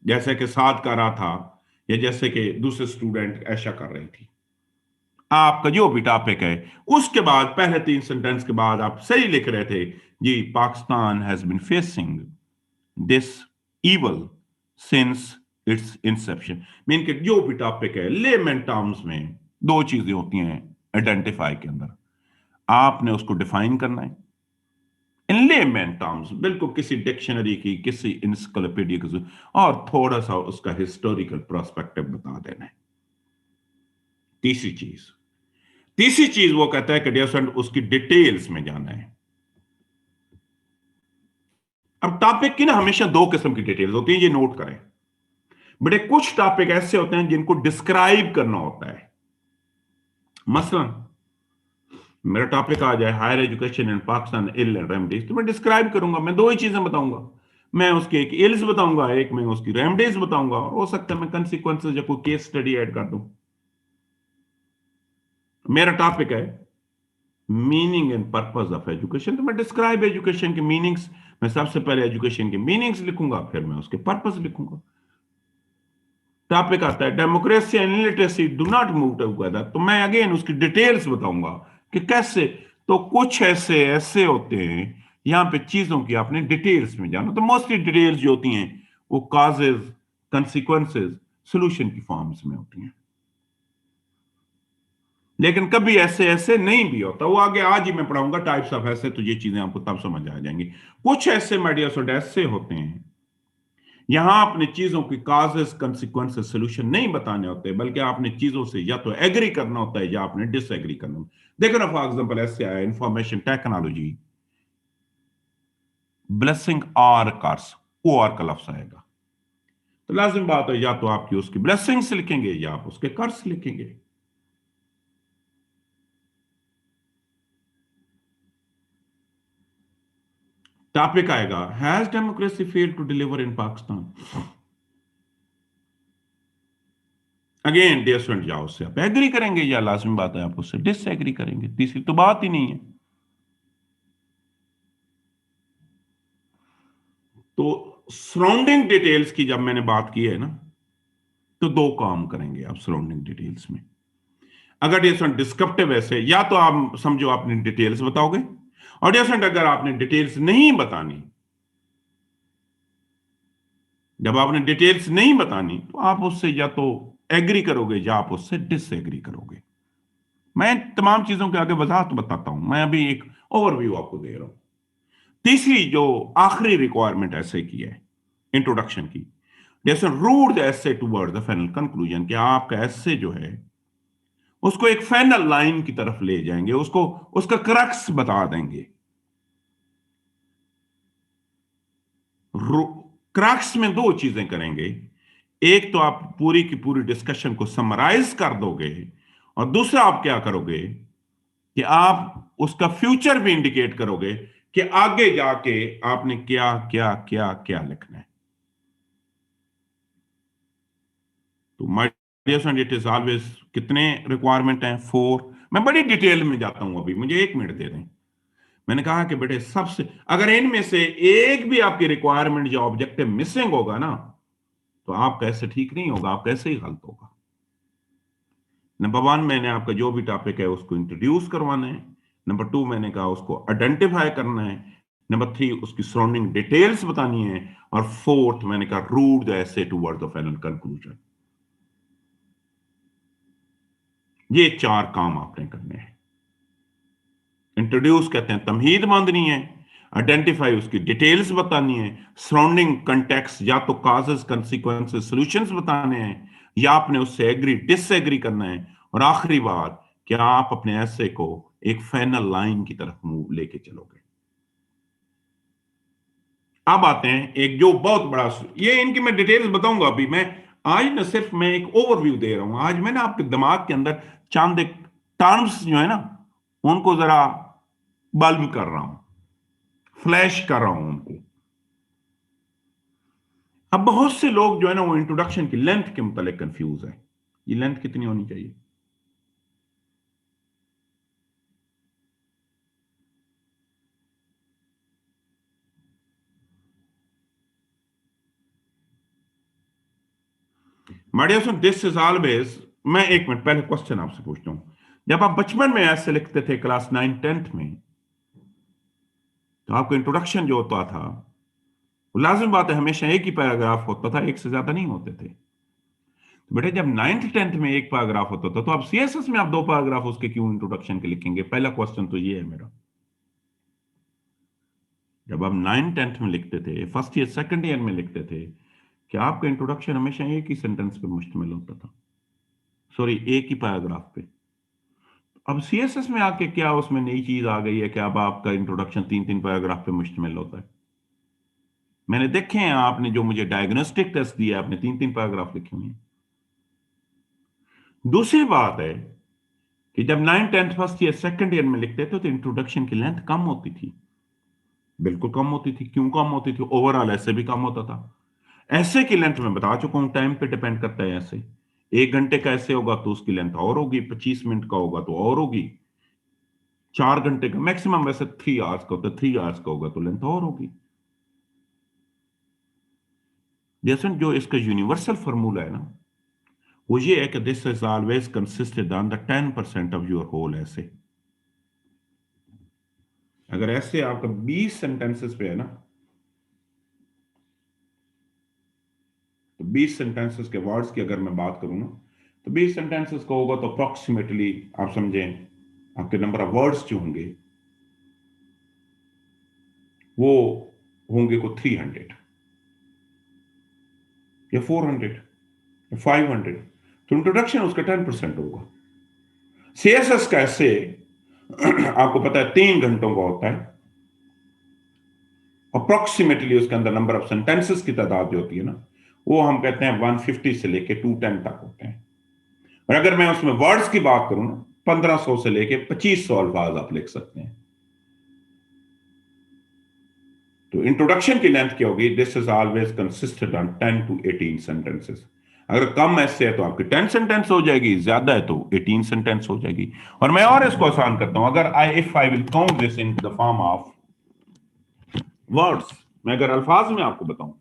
जैसे कि साथ कर रहा था या जैसे कि दूसरे स्टूडेंट ऐशा कर रही थी, आपका जो भी टॉपिक है उसके बाद पहले 3 सेंटेंस के बाद आप सही लिख रहे थे जी, Pakistan has been facing this evil since its inception. Mean के जो भी टॉपिक है, लेमन टर्म्स में 2 चीजें होती हैं आइडेंटिफाई के अंदर। आपने उसको डिफाइन करना है इन लेमन टर्म्स, बिल्कुल किसी डिक्शनरी की, किसी इंसाइक्लोपीडिया की, और थोड़ा सा उसका हिस्टोरिकल पर्सपेक्टिव बता देना है। तीसरी चीज वो कहता है कि डियर स्टूडेंट उसकी डिटेल्स में जाना है। अब टॉपिक की ना हमेशा दो किस्म की डिटेल्स होती है, ये नोट करें बेटे। कुछ टॉपिक ऐसे होते हैं जिनको डिस्क्राइब करना होता है। मसलन मेरा टॉपिक आ जाए higher education in Pakistan ill and remedies, तो मैं डिस्क्राइब करूंगा, मैं दो ही चीजें बताऊंगा। मैं उसके एक इल्स बताऊंगा, एक मैं उसकी रेमेडीज बताऊंगा, और हो सकता है मैं कंसिक्वेंसेस या कोई केस स्टडी ऐड कर दूं। मेरा टॉपिक है meaning and purpose of education, तो मैं डिस्क्राइब एजुकेशन के मीनिंग्स, मैं सबसे पहले एजुकेशन के मीनिंग्स लिखूंगा, फिर मैं उसके पर्पस लिखूंगा। टॉपिक आता है democracy and literacy do not move together, तो मैं अगेन उसकी डिटेल्स बताऊंगा कि कैसे। तो कुछ ऐसे होते हैं यहां पे चीजों की आपने डिटेल्स में जाना। तो मोस्टली डिटेल्स जो होती हैं वो कॉजेज, कंसिक्वेंसेस, सॉल्यूशन की फॉर्म्स में होती हैं, लेकिन कभी ऐसे नहीं भी होता। वो आगे आज ही मैं पढ़ाऊंगा टाइप्स ऑफ ऐसे, तो ये चीजें आपको तब समझ आ जाएंगी। कुछ ऐसे माय डियर स्टूडेंट ऐसे होते हैं यहां आपने चीजों की कॉजेस, कंसिक्वेंसेस, सॉल्यूशन नहीं बताने होते, बल्कि आपने चीजों से या तो एग्री करना होता है या आपने डिसएग्री करना। देखो ना, फॉर एग्जांपल ऐसे आया इंफॉर्मेशन टेक्नोलॉजी, ब्लेसिंग और कर्स, ओ और का लफ्ज आएगा, तो लाजिम बात है या तो आपकी उसकी ब्लेसिंग्स लिखेंगे या आप उसके कर्स लिखेंगे। टॉपिक आएगा has democracy failed to deliver in Pakistan. Again dear student, या उससे आप एग्री करेंगे या लाजमी बात है आप उससे डिसएग्री करेंगे, तीसरी तो बात ही नहीं है। तो सराउंडिंग डिटेल्स की जब मैंने बात की है ना, तो दो काम करेंगे आप सराउंडिंग डिटेल्स में। अगर डियर स्टूडेंट डिस्क्रिप्टिव ऐसे, या तो आप समझो आपने डिटेल्स बताओगे, और डियर स्टूडेंट अगर आपने डिटेल्स नहीं बतानी, जब आपने डिटेल्स नहीं बतानी, तो आप उससे या तो एग्री करोगे या आप उससे डिसएग्री करोगे। मैं तमाम चीजों के आगे वजाहत बताता हूं, मैं अभी एक ओवरव्यू आपको दे रहा हूं। तीसरी जो आखिरी रिक्वायरमेंट ऐसे की है इंट्रोडक्शन की, जैसे route the essay toward the final conclusion, कि आपका एसे जो है उसको एक फाइनल लाइन की तरफ ले जाएंगे, उसको उसका क्रक्स बता देंगे। क्रक्स में दो चीजें करेंगे, एक तो आप पूरी की पूरी डिस्कशन को समराइज कर दोगे, और दूसरा आप क्या करोगे कि आप उसका फ्यूचर भी इंडिकेट करोगे कि आगे जाके आपने क्या क्या क्या क्या लिखना है। तो my dear friend, it is always, कितने रिक्वायरमेंट हैं? 4। मैं बड़ी डिटेल में जाता हूं, अभी मुझे 1 मिनट दे दें। मैंने कहा कि बेटे सबसे, अगर इनमें से एक भी आपकी रिक्वायरमेंट जो ऑब्जेक्टिव मिसिंग होगा ना, तो आप कैसे ठीक नहीं होगा, आप कैसे ही गलत होगा। नंबर 1 मैंने आपका जो भी टॉपिक है उसको इंट्रोड्यूस करवाना है। नंबर 2 मैंने कहा उसको आइडेंटिफाई करना है। नंबर 3 उसकी सराउंडिंग डिटेल्स बतानी है। और 4th मैंने कहा route the essay toward the final conclusion. ये 4 काम आपने करने हैं। इंट्रोड्यूस कहते हैं तमहीद बांधनी है, आइडेंटिफाई उसकी डिटेल्स बतानी है, सराउंडिंग कंटेक्स्ट या तो काजेस, कंसिक्वेंसेस, सॉल्यूशंस बताने हैं, या आपने उससे एग्री डिसएग्री करना है, और आखिरी बात क्या आप अपने ऐसे को एक फाइनल लाइन की तरफ मूव लेके चलोगे। अब आते हैं एक जो बहुत बड़ा, ये इनकी मैं डिटेल्स बताऊंगा अभी। मैं आज न सिर्फ मैं एक ओवरव्यू दे रहा हूं, आज मैं ना आपके दिमाग के अंदर चंद एक टर्म्स जो है ना उनको जरा बल्ब कर रहा हूं, फ्लैश कर रहा हूं उनको। अब बहुत से लोग जो है ना वो इंट्रोडक्शन की लेंथ के मुतालिक कंफ्यूज है। ये लेंथ कितनी होनी चाहिए? दिस इज ऑलवेज, मैं 1 मिनट पहले क्वेश्चन आपसे पूछता हूं। जब आप बचपन में ऐसे लिखते थे क्लास 9 10th में, तो आपको इंट्रोडक्शन जो होता था, लाजिम बात है हमेशा एक ही पैराग्राफ होता था, एक से ज्यादा नहीं होते थे। तो बेटे जब 9th 10th में एक पैराग्राफ होता था, तो आप सीएसएस में आप 2 पैराग्राफ उसके क्यों इंट्रोडक्शन के लिखेंगे? पहला क्वेश्चन तो ये है मेरा। जब आप 9th 10th में लिखते थे, फर्स्ट ईयर सेकंड ईयर में लिखते थे, क्या आपका इंट्रोडक्शन हमेशा एक ही सेंटेंस पे मुश्तमिल होता था? सॉरी एक ही पैराग्राफ पे। अब सीएसएस में आके क्या उसमें नई चीज आ गई है कि अब आपका इंट्रोडक्शन 3-3 पैराग्राफ पे मुश्तमिल होता है। मैंने देखे हैं, आपने जो मुझे डायग्नोस्टिक टेस्ट दिया आपने 3-3 पैराग्राफ लिखे हुए हैं। दूसरी बात है कि जब 9th 10th first year second year में लिखते थे तो इंट्रोडक्शन की लेंथ कम होती थी, बिल्कुल कम होती थी। क्यों कम होती थी? ओवरऑल ऐसे भी कम होता था। ऐसे की लेंथ मैं बता चुका हूं, टाइम पे डिपेंड करता है। ऐसे 1 घंटे का ऐसे होगा तो उसकी लेंथ और होगी, 25 मिनट का होगा तो और होगी, 4 घंटे का मैक्सिमम वैसे 3 आवर्स का होता है, 3 आवर्स का होगा तो लेंथ और होगी। जैसे जो इसका यूनिवर्सल फॉर्मूला है ना, वो ये है कि this is always consisted on the 10% of your whole essay. अगर ऐसे आपका 20 सेंटेंसेस पे है ना, तो 20 सेंटेंसेस के वर्ड्स की अगर मैं बात करूं ना, तो 20 सेंटेंसेस का होगा तो अप्रोक्सीमेटली आप समझें आपके नंबर ऑफ वर्ड्स जो होंगे वो होंगे को 300 या 400 या 500। तो इंट्रोडक्शन उसका 10% होगा। सीएसएस का ऐसे आपको पता है 3 घंटों का होता है। अप्रोक्सीमेटली उसके अंदर नंबर ऑफ सेंटेंसेस की तादाद जो होती है ना, वो हम कहते हैं 150 से लेके 210 तक होते हैं। और अगर मैं उसमें वर्ड्स की बात करूं ना, 1500 से लेके 2500 अल्फाज आप लिख सकते हैं। तो इंट्रोडक्शन की लेंथ क्या होगी? This is always consisted on 10 to 18 sentences. अगर कम ऐसे है तो आपकी 10 सेंटेंस हो जाएगी, ज्यादा है तो 18 सेंटेंस हो जाएगी। और मैं और इसको आसान करता हूं, अगर if I will count this in the form of words, मैं अगर अल्फाज में आपको बताऊं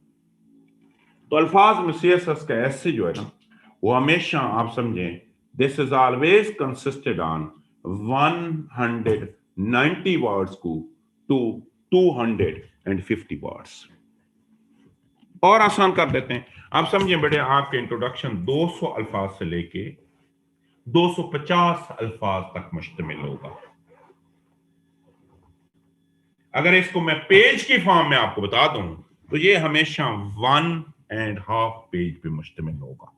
तो अल्फाज में सीएसएस का ऐसे जो है ना, वो हमेशा आप समझें this is always consisted on 190 words को टू 250 वर्ड्स। और आसान कर देते हैं, आप समझें बेटे, आपके इंट्रोडक्शन 200 अल्फाज से लेके 250 अल्फाज तक मुश्तमिल होगा। अगर इसको मैं पेज की फॉर्म में आपको बता दूं तो ये हमेशा 1.5 पेज पे मुश्तमिल होगा।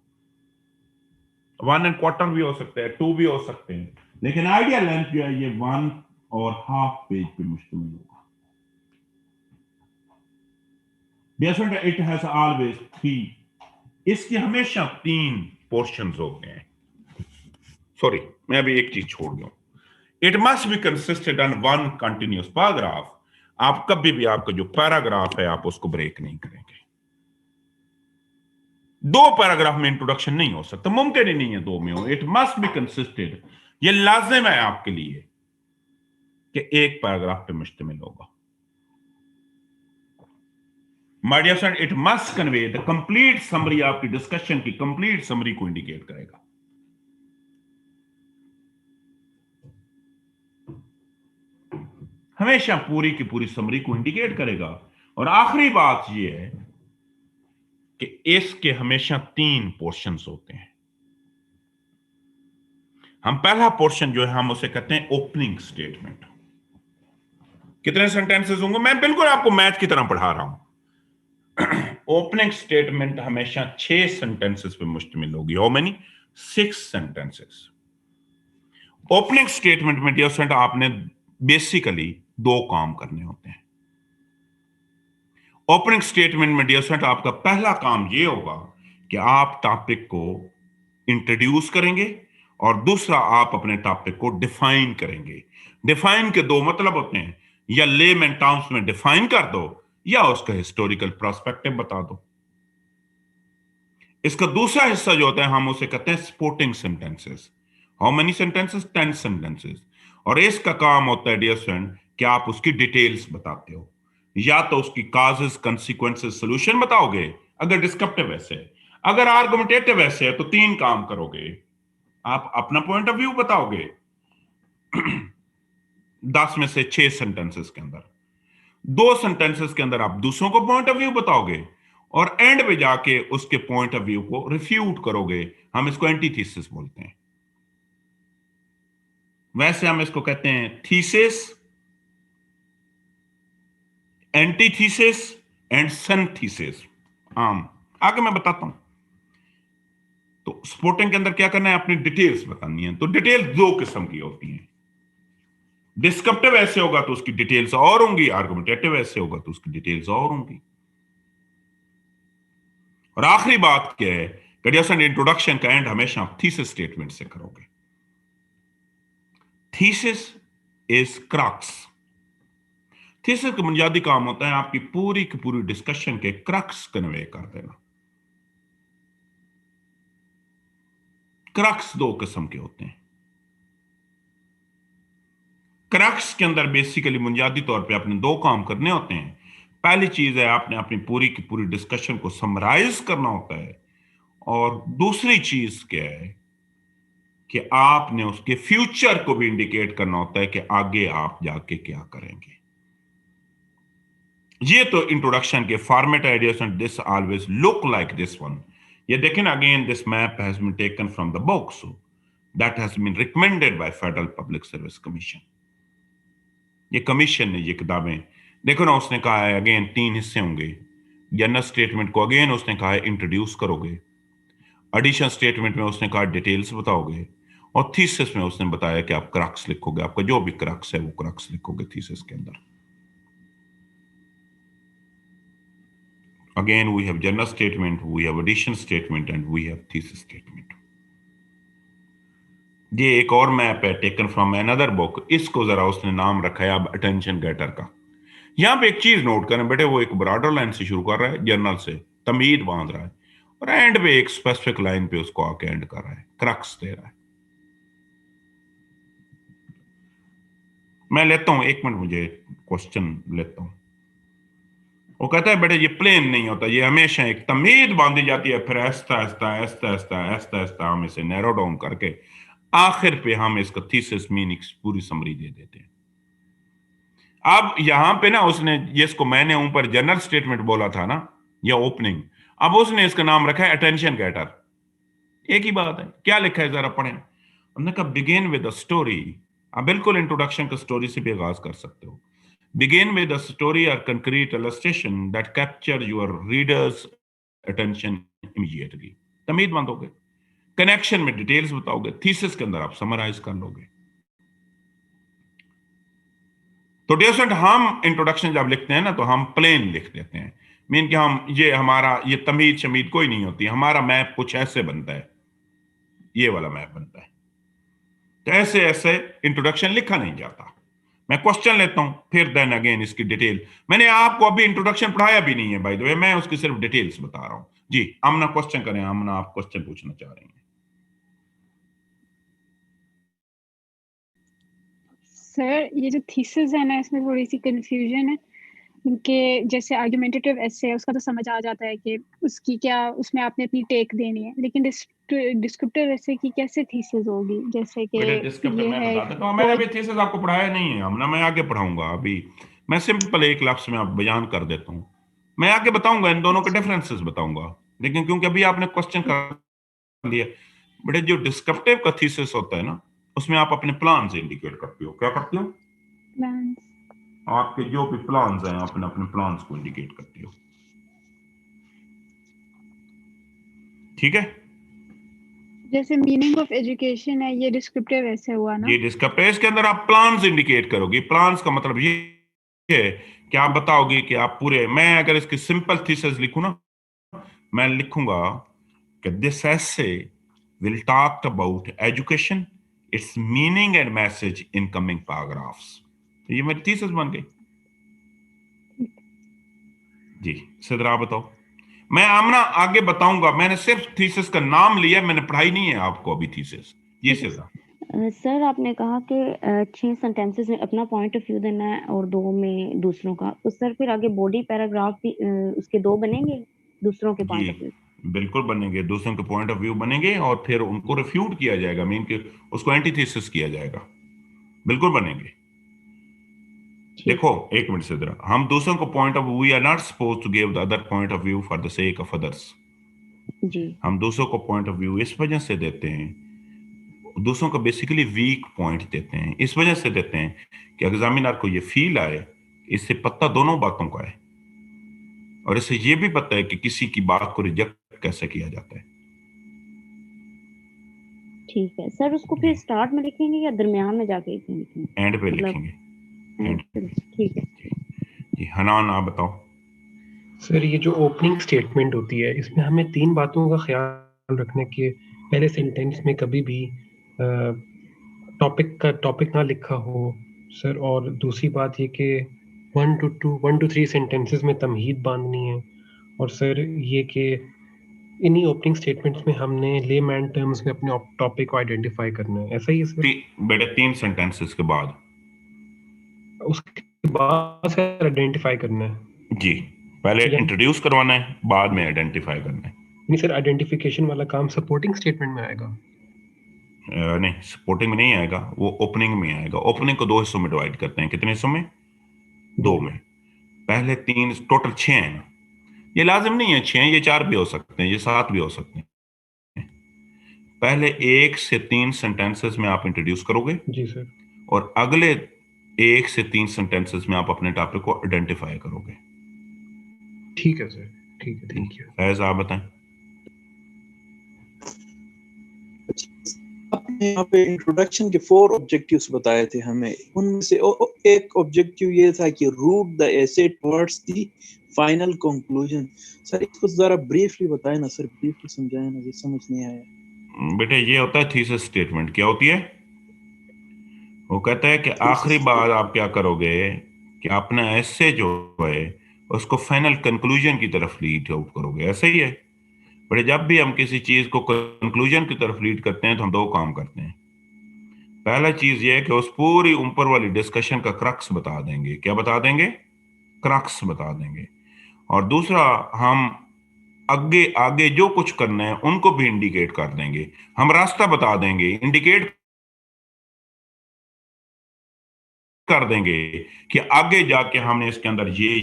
1.25 भी हो सकते हैं, 2 भी हो सकते हैं, लेकिन आइडियल लेंथ जो है ये 1.5 पेज पे मुश्तमिल होगा। इट हैज ऑलवेज 3, इसके हमेशा 3 पोर्शंस होते हैं। सॉरी, मैं अभी एक चीज छोड़ दूं, it must be consisted on 1 continuous paragraph. आप कभी भी आपका जो पैराग्राफ है आप उसको ब्रेक नहीं करेंगे। 2 पैराग्राफ में इंट्रोडक्शन नहीं हो सकता, मुमकिन ही नहीं है 2 में हो। इट मस्ट बी कंसिस्टेड, ये लाजिम है आपके लिए कि 1 पैराग्राफ पे मुश्तमिल होगा। My dear friend, it must convey the complete summary, आपकी डिस्कशन की कंप्लीट समरी को इंडिकेट करेगा। हमेशा पूरी की पूरी समरी को इंडिकेट करेगा। और आखिरी बात यह है कि इसके हमेशा 3 पोर्शंस होते हैं। हम पहला पोर्शन जो है हम उसे कहते हैं ओपनिंग स्टेटमेंट। कितने सेंटेंसेस होंगे? मैं बिल्कुल आपको मैथ की तरह पढ़ा रहा हूं। ओपनिंग स्टेटमेंट हमेशा 6 सेंटेंसेस पे मुश्तमिल होगी। How many? 6 sentences. Opening statement में डियर फ्रेंड आपने बेसिकली 2 काम करने होते हैं। ओपनिंग स्टेटमेंट में डियर फ्रेंड आपका पहला काम यह होगा कि आप टॉपिक को इंट्रोड्यूस करेंगे और दूसरा आप अपने टॉपिक को डिफाइन करेंगे। डिफाइन के 2 मतलब होते हैं, या लेमैन टर्म्स में डिफाइन कर दो या उसका हिस्टोरिकल पर्सपेक्टिव बता दो। इसका दूसरा हिस्सा जो होता है हम उसे कहते हैं supporting sentences. How many sentences? 10 sentences. और इसका काम होता है डियर फ्रेंड कि आप उसकी डिटेल्स बताते हो, या तो उसकी काजेस, कंसीक्वेंसेस, सॉल्यूशन बताओगे अगर डिस्क्रिप्टिव ऐसे है। अगर आर्गुमेंटेटिव ऐसे है तो 3 काम करोगे। आप अपना पॉइंट ऑफ व्यू बताओगे 10 में से 6 सेंटेंसेस के अंदर, 2 सेंटेंसेस के अंदर आप दूसरों को पॉइंट ऑफ व्यू बताओगे और एंड में जाके उसके पॉइंट ऑफ व्यू को रिफ्यूट करोगे। हम इसको एंटीथीसिस बोलते हैं। वैसे हम इसको कहते हैं थीसिस, एंटीथीसिस एंड सिंथेसिस। आगे मैं बताता हूं। तो सपोर्टिंग के अंदर क्या करना है, अपनी डिटेल्स बतानी है। तो डिटेल दो किस्म की होती हैं। डिस्क्रिप्टिव ऐसे होगा तो उसकी डिटेल्स और होंगी, आर्गुमेंटेटिव ऐसे होगा तो उसकी डिटेल्स और होंगी। और आखिरी बात क्या है, करियर इंट्रोडक्शन का एंड हमेशा आप थीसिस स्टेटमेंट से करोगे। Thesis is crux. थीसिस का बुनियादी काम होता है आपकी पूरी की पूरी डिस्कशन के क्रक्स कन्वे कर देना। क्रक्स दो किस्म के होते हैं। क्रक्स के अंदर बेसिकली बुनियादी तौर पे आपने दो काम करने होते हैं। पहली चीज है आपने अपनी पूरी की पूरी डिस्कशन को समराइज करना होता है, और दूसरी चीज क्या है कि आपने उसके फ्यूचर को भी इंडिकेट करना होता है कि आगे आप जाके क्या करेंगे। ये तो इंट्रोडक्शन के format ideas and this always look like this one. ये देखें again, this map has been taken from the book, so that has been recommended by federal public service commission. ये कमीशन ने ये किताबें, देखो ना, उसने कहा है अगेन 3 हिस्से होंगे। जनरल स्टेटमेंट को अगेन उसने कहा है इंट्रोड्यूस करोगे, एडिशन स्टेटमेंट में उसने कहा डिटेल्स बताओगे, और थीसिस में उसने बताया कि आप क्रक्स लिखोगे, आपका जो भी क्रक्स है वो क्रक्स लिखोगे थीसिस के अंदर। Again we have general statement, we have addition statement and we have thesis statement. ये एक और मैप है टेकन फ्रॉम अनदर बुक, इसको जरा उसने नाम रखा है अब अटेंशन गेटर का। यहां पे एक चीज नोट करें बेटे, वो एक ब्रॉडर लाइन से शुरू कर रहा है, जर्नल से तमीद बांध रहा है, और एंड पे एक स्पेसिफिक लाइन पे उसको आके एंड कर रहा है, क्रक्स दे रहा है। मैं लेता हूं 1 मिनट, मुझे क्वेश्चन लेता हूं। वो कहता है बेटे ये प्लेन नहीं होता, ये हमेशा एक तमीद बांधी जाती है, फिर आहिस्ता आहिस्ता आहिस्ता आहिस्ता आहिस्ता आहिस्ता हम इसे नैरो डाउन करके आखिर पे हम इसका थीसिस मीनिंग पूरी समरी दे देते हैं। अब यहां पे ना उसने, जिसको मैंने ऊपर जनरल स्टेटमेंट बोला था ना, या ओपनिंग, अब उसने इसका नाम रखा है अटेंशन गेटर। एक ही बात है, क्या लिखा है जरा पढ़ें। हमने कहा बिगिन विद अ स्टोरी। आप बिल्कुल इंट्रोडक्शन का स्टोरी से भी आगाज कर सकते हो। Begin with a story or concrete illustration that capture your readers attention immediately. तमीद बांधोगे, कनेक्शन में डिटेल्स बताओगे, थीसिस के अंदर आप समराइज कर लोगे। तो डियर स्टूडेंट, हम इंट्रोडक्शन जब लिखते हैं ना तो हम प्लेन लिख देते हैं, मीन कि हम ये हमारा ये तमीद शमीद कोई नहीं होती, हमारा मैप कुछ ऐसे बनता है, ये वाला मैप बनता है। तो ऐसे ऐसे इंट्रोडक्शन लिखा नहीं जाता। मैं क्वेश्चन लेता हूं, फिर देन अगेन इसकी डिटेल। मैंने आपको अभी इंट्रोडक्शन पढ़ाया भी नहीं है बाय द वे, मैं उसकी सिर्फ डिटेल्स बता रहा हूं। जी आमना क्वेश्चन करें, आमना आप क्वेश्चन पूछना चाह रही हैं। सर ये जो थीसिस है ना, इसमें थोड़ी सी कंफ्यूजन है कि जैसे आर्गुमेंटेटिव ऐसे है उसका तो समझ आ जाता है कि उसकी क्या, उसमें आपने अपनी टेक देनी है, लेकिन डिस्क्रिप्टिव ऐसे की कैसे थीसिस होगी, जैसे कि बेटे डिस्क्रिप्टिव ये मैं है बता देता हूं, मैंने अभी थीसिस आपको पढ़ाया नहीं है, हमने मैं आगे पढ़ाऊंगा। अभी मैं सिंपल एक लफ्ज में आप बयान कर देता हूं, मैं आगे बताऊंगा, इन दोनों के डिफरेंसेस बताऊंगा, लेकिन क्योंकि अभी आपने क्वेश्चन कर लिया। बेटे जो डिस्क्रिप्टिव का थीसिस होता है ना, उसमें आप अपने प्लान से इंडिकेट करते हो। क्या करते हो? प्लान। आपके जो भी प्लान्स हैं अपने अपने प्लान्स को इंडिकेट करते हो। ठीक है, जैसे मीनिंग ऑफ एजुकेशन है, ये डिस्क्रिप्टिव ऐसे हुआ ना। ये डिस्क्रिप्टिव के अंदर आप प्लान्स इंडिकेट करोगे। प्लान्स का मतलब ये है कि आप बताओगे कि आप पूरे, मैं अगर इसकी सिंपल थीसिस लिखूं ना, मैं लिखूंगा कि this essay will talk about education, it's meaning and message in coming paragraphs. तो ये मेरी थीसिस बन गई। जी सिद्रा बताओ। मैं आमना आगे बताऊंगा, मैंने सिर्फ थीसिस का नाम लिया, मैंने पढ़ाई नहीं है आपको अभी थीसिस। ये सिद्रा। सर आपने कहा कि 6 सेंटेंसेस में अपना पॉइंट ऑफ व्यू देना है और 2 में दूसरों का, तो सर फिर आगे बॉडी पैराग्राफ भी उसके 2 बनेंगे दूसरों के पॉइंट जी ऑफ व्यू? बिल्कुल बनेंगे, दूसरों के पॉइंट ऑफ व्यू बनेंगे, और फिर उनको रिफ्यूट किया जाएगा, मीन कि उसको एंटीथेसिस किया जाएगा। बिल्कुल बनेंगे। देखो एक मिनट सिद्रा, हम दूसरों को point of, we are not suppose to give the other point of view for the sake of others. जी हम दूसरों को पॉइंट ऑफ व्यू इस वजह से देते हैं, दूसरों का बेसिकली वीक पॉइंट देते हैं, इस वजह से देते हैं कि एग्जामिनर को ये फील आए, इससे पता दोनों बातों का है, और इससे ये भी पता है कि किसी की बात को रिजेक्ट कैसे किया जाता है। ठीक है सर, उसको फिर स्टार्ट में लिखेंगे या दरमियान में जाके लिखेंगे? एंड पे मतलब लिखेंगे, एंड। ठीक है। जी हनान आप बताओ। सर ये जो ओपनिंग स्टेटमेंट होती है इसमें हमें 3 बातों का ख्याल रखना है कि पहले सेंटेंस में कभी भी टॉपिक ना लिखा हो सर, और दूसरी बात ये कि 1 to 3 सेंटेंसेस में तमहीद बांधनी है, और सर ये कि इन्हीं ओपनिंग स्टेटमेंट्स में हमने लेमैन टर्म्स में अपने टॉपिक को आइडेंटिफाई करना है, ऐसा ही है सर? बेटा 3 सेंटेंसेस के बाद उसके बाद सर आइडेंटिफाई करना है? जी, पहले या- इंट्रोड्यूस करवाना है, बाद में आइडेंटिफाई करना है। नहीं सर, आइडेंटिफिकेशन वाला काम सपोर्टिंग स्टेटमेंट में आएगा? नहीं, सपोर्टिंग में नहीं आएगा, वो ओपनिंग में आएगा। ओपनिंग को 2 हिस्सों में डिवाइड करते हैं। कितने हिस्सों में? 2 में। पहले 3, टोटल 6 हैं ना। ये लाजिम नहीं है 6, ये 4 भी हो सकते हैं, ये 7 भी हो सकते हैं। पहले 1 से 3 सेंटेंसेस में आप इंट्रोड्यूस करोगे जी सर। और अगले 1 से 3 सेंटेंसेस में आप अपने टॉपिक को आइडेंटिफाई करोगे। ठीक है सर, ठीक है, थैंक यू। फैज आप बताएं। आपने यहाँ पे इंट्रोडक्शन के 4 ऑब्जेक्टिव्स बताए थे हमें, उनमें से एक ऑब्जेक्टिव ये था कि route the essay towards the final conclusion. Sir इसको जरा ब्रीफली बताएं ना सर, ब्रीफली समझाएं ना, ये समझ नहीं आया। बेटे ये होता है थीसिस स्टेटमेंट। क्या होती है? वो कहता है कि आखिरी बात आप क्या करोगे कि अपना एसे जो है उसको फाइनल कंक्लूजन की तरफ लीड आउट करोगे। ऐसा ही है। बट जब भी हम किसी चीज को कंक्लूजन की तरफ लीड करते हैं तो हम 2 काम करते हैं। पहला चीज ये है कि उस पूरी ऊपर वाली डिस्कशन का क्रक्स बता देंगे। क्या बता देंगे? क्रक्स बता देंगे। और दूसरा, हम आगे आगे जो कुछ करना है उनको भी इंडिकेट कर देंगे। हम रास्ता बता देंगे, इंडिकेट कर देंगे कि आगे जाके हमने इसके अंदर ये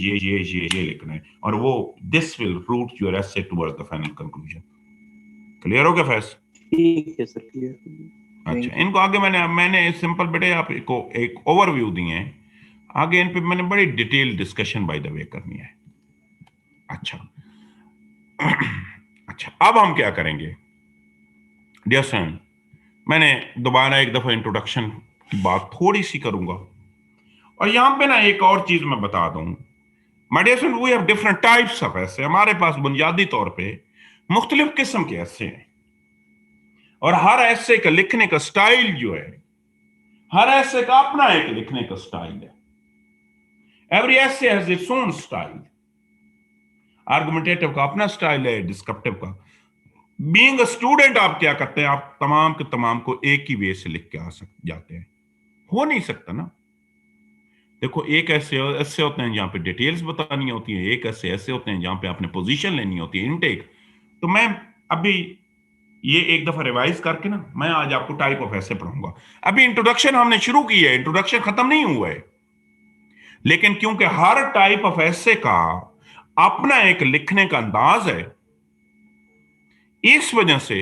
लिखना है, और वो this will route your essay towards the final conclusion. Clear हो गया फैस? ठीक है सर, क्लियर। अच्छा, इनको आगे मैंने सिंपल बेटे आपको एक ओवरव्यू दिए हैं, आगे इन पे मैंने बड़ी detail discussion by the way करनी है। अच्छा अच्छा, अब हम क्या करेंगे डियर फ्रेंड? मैंने दोबारा एक दफा इंट्रोडक्शन की बात थोड़ी सी करूंगा, और यहां पे ना एक और चीज मैं बता दूं। My dear friend, we have different types of essay. हमारे पास बुनियादी तौर पे मुख्तलिफ किस्म के ऐसे हैं, और हर ऐसे का लिखने का स्टाइल जो है, हर ऐसे का अपना एक लिखने का स्टाइल है। एवरी ऐसे has its own style. Argumentative का अपना स्टाइल है, डिस्क्रिप्टिव का। बीइंग अ स्टूडेंट आप क्या करते हैं? आप तमाम के तमाम को एक ही वे से लिख के जाते हैं। हो नहीं सकता ना। देखो, एक ऐसे ऐसे होते हैं जहां पे डिटेल्स बतानी होती है, एक ऐसे ऐसे होते हैं जहां पे आपने पोजीशन लेनी होती है, इनटेक। तो मैं अभी ये एक दफा रिवाइज करके ना, मैं आज आपको टाइप ऑफ ऐसे पढ़ाऊंगा। अभी इंट्रोडक्शन हमने शुरू की है, इंट्रोडक्शन खत्म नहीं हुआ है, लेकिन क्योंकि हर टाइप ऑफ ऐसे का अपना एक लिखने का अंदाज है, इस वजह से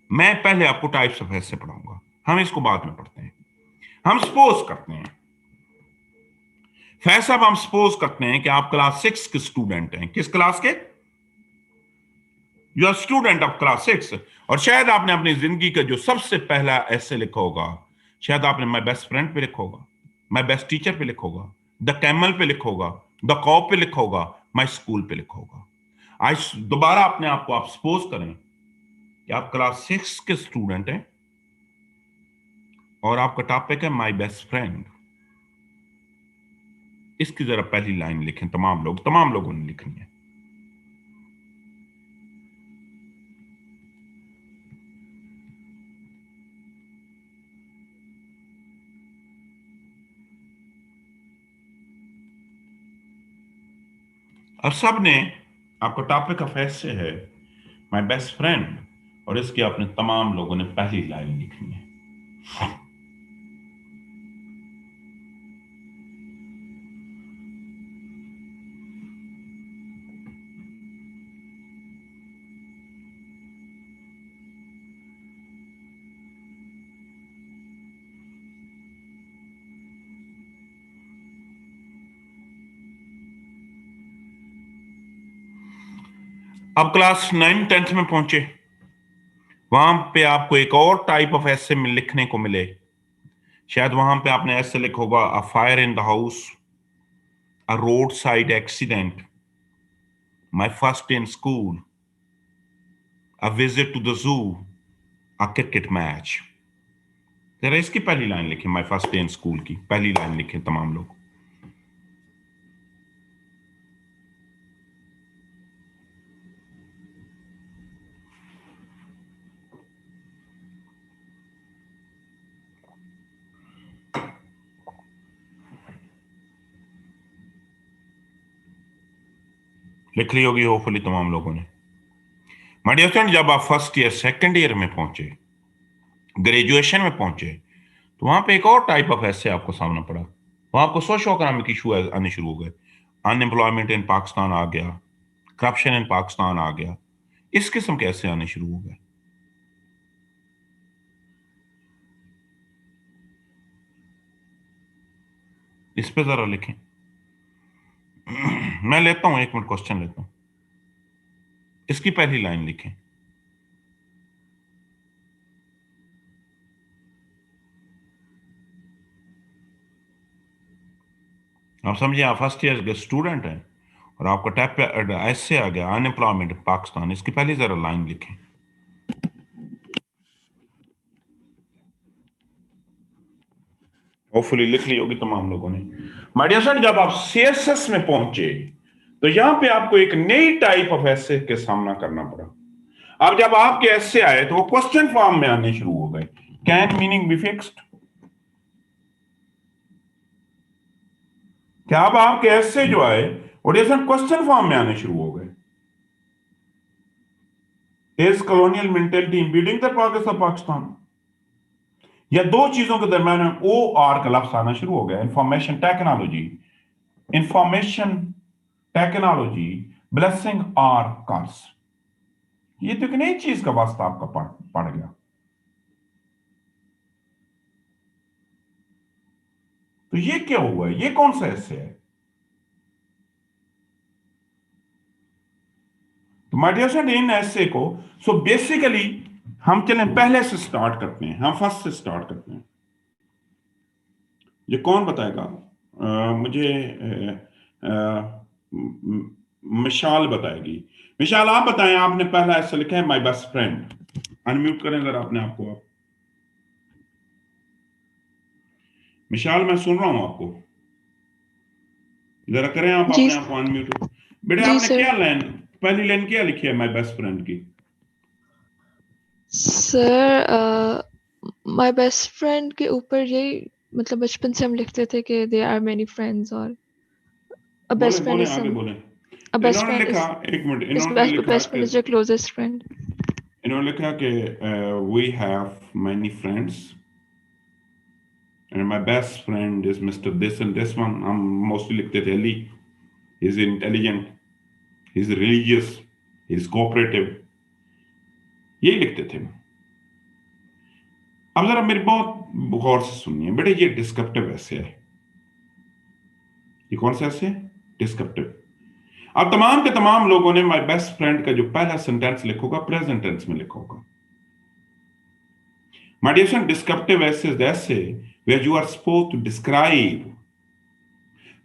मैं पहले आपको टाइप्स ऑफ ऐसे पढ़ाऊंगा। हम इसको बाद में पढ़ते हैं। हम सपोज करते हैं फैज साहब, हम सपोज करते हैं कि आप क्लास 6 के स्टूडेंट हैं। किस क्लास के? You are student of class 6। और शायद आपने अपनी जिंदगी का जो सबसे पहला ऐसे लिखा होगा, शायद आपने माई बेस्ट फ्रेंड पे लिखा होगा, माई बेस्ट टीचर पे लिखा होगा, द कैमल पे लिखा होगा, द कॉ पे लिखा होगा, माई स्कूल पे लिखा होगा। आज दोबारा अपने आप को आप सपोज करें कि आप क्लास 6 के स्टूडेंट हैं और आपका टॉपिक है माई बेस्ट फ्रेंड। इसकी जरा पहली लाइन लिखें। तमाम लोगों ने लिखनी है। अब सब ने, आपका टॉपिक ऑफ ऐसे है माई बेस्ट फ्रेंड, और इसकी आपने तमाम लोगों ने पहली लाइन लिखनी है। अब क्लास 9 10th में पहुंचे, वहां पे आपको एक और टाइप ऑफ ऐसे में लिखने को मिले, शायद वहां पे आपने ऐसे लिखा होगा a fire in the house, a road side accident, my first day in school, a visit to the zoo, a cricket match. जरा इसकी पहली लाइन लिखें, my first day in school की पहली लाइन लिखें तमाम लोग। लिख ली होगी होपफुली तमाम लोगों ने। माय डियर फ्रेंड, जब आप फर्स्ट ईयर सेकंड ईयर में पहुंचे, ग्रेजुएशन में पहुंचे, तो वहां पे एक और टाइप ऑफ ऐसे आपको सामना पड़ा। वहां आपको सोशो इकोनॉमिक इशू आने शुरू हो गए। अनएम्प्लॉयमेंट इन पाकिस्तान आ गया, करप्शन इन पाकिस्तान आ गया, इस किस्म के ऐसे आने शुरू हो गए। इस पे जरा लिखें। मैं लेता हूं, 1 मिनट क्वेश्चन लेता हूं। इसकी पहली लाइन लिखें। आप समझिए, आप फर्स्ट ईयर के स्टूडेंट हैं और आपका टैप ऐसे आ गया अनएम्प्लॉयमेंट पाकिस्तान, इसकी पहली जरा लाइन लिखें। होपफुली लिख ली होगी तमाम लोगों ने। माय डियर फ्रेंड, जब आप सीएसएस में पहुंचे तो यहां पे आपको एक नई टाइप ऑफ ऐसे के सामना करना पड़ा। अब जब आपके ऐसे आए तो वो क्वेश्चन फॉर्म में आने शुरू हो गए। Can meaning be fixed? क्या अब आपके ऐसे जो आए वो क्वेश्चन फॉर्म में आने शुरू हो गए। Is colonial mentality impeding the progress of Pakistan? या दो चीजों के दरमियान ओ आर का लफ्ज आना शुरू हो गया। Information technology, information technology, blessing or curse. ये तो एक नई चीज का वास्ता आपका पड़ गया। तो ये क्या हुआ है? ये कौन सा ऐसे है? तो माय डियर फ्रेंड, इन ऐसे को सो बेसिकली हम चलें पहले से स्टार्ट करते हैं, हम फर्स्ट से स्टार्ट करते हैं। ये कौन बताएगा? मुझे मिशाल बताएगी। मिशाल आप बताएं, आपने पहला ऐसा लिखा है माय बेस्ट फ्रेंड। अनम्यूट करें जरा अपने आप को। आप मिशाल, मैं सुन रहा हूं आपको, जरा करें आप अपने आप को अनम्यूट। बेटे आपने क्या लाइन, पहली लाइन क्या लिखी है माय बेस्ट फ्रेंड की? सर माय बेस्ट फ्रेंड के ऊपर यही मतलब बचपन से हम लिखते थे कि देयर आर मेनी फ्रेंड्स और अ बेस्ट फ्रेंड इज आगे बोले। अ बेस्ट इन्होंने फ्रेंड लिखा, एक मिनट, इन्होंने लिखा best friend is your closest friend. इन्होंने लिखा कि we have many friends and my best friend is Mr. this and this one. हम मोस्टली लिखते थे Ali, he's intelligent, he's religious, he's cooperative, यही लिखते थे। अब जरा मेरी बहुत गौर से सुनिए बेटे, ये डिस्क्रिप्टिव ऐसे है। ये कौन सा ऐसे? डिस्क्रिप्टिव। अब तमाम के तमाम लोगों ने माय बेस्ट फ्रेंड का जो पहला सेंटेंस लिखोगा प्रेजेंट टेंस में लिखोगा। My dear friend, descriptive essay is the essay where you are supposed to describe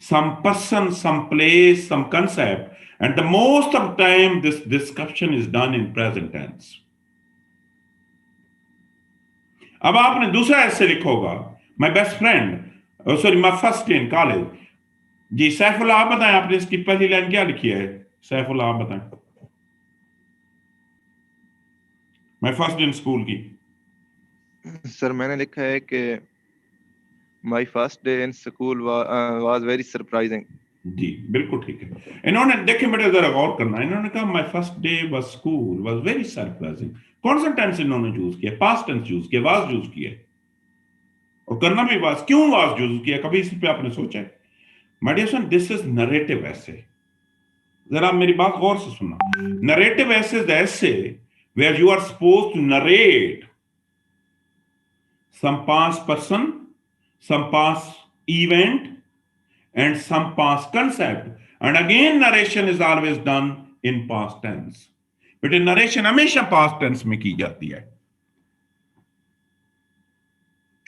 some person, some place, some concept, and the most of the time this description is done in present tense. अब आपने दूसरा ऐसे लिखोगा my best friend, sorry, my first day in college. जी सैफुल्लाह आप बताएं, आपने इसकी पहली line क्या लिखी है? सैफुल्लाह आप बताएं, my first day in school की। सर मैंने लिखा है कि my first day in school was very surprising. जी बिल्कुल ठीक है। इन्होंने देखे बेटा जरा गौर करना, इन्होंने कहा my first day was school was very surprising. कौन सा टेंस इन्होंने चूज किया? पास्ट टेंस चूज किया, वाज चूज किया, और करना भी वाज। क्यों वाज चूज किया? कभी इस पे आपने सोचा है? My dear friend, this is narrative essay. जरा मेरी बात गौर से सुनना। Narrative essay is the essay where you are supposed to narrate some past person, some past event, and some past concept. And again, narration is always done in past tense. But in narration हमेशा past tense में की जाती है।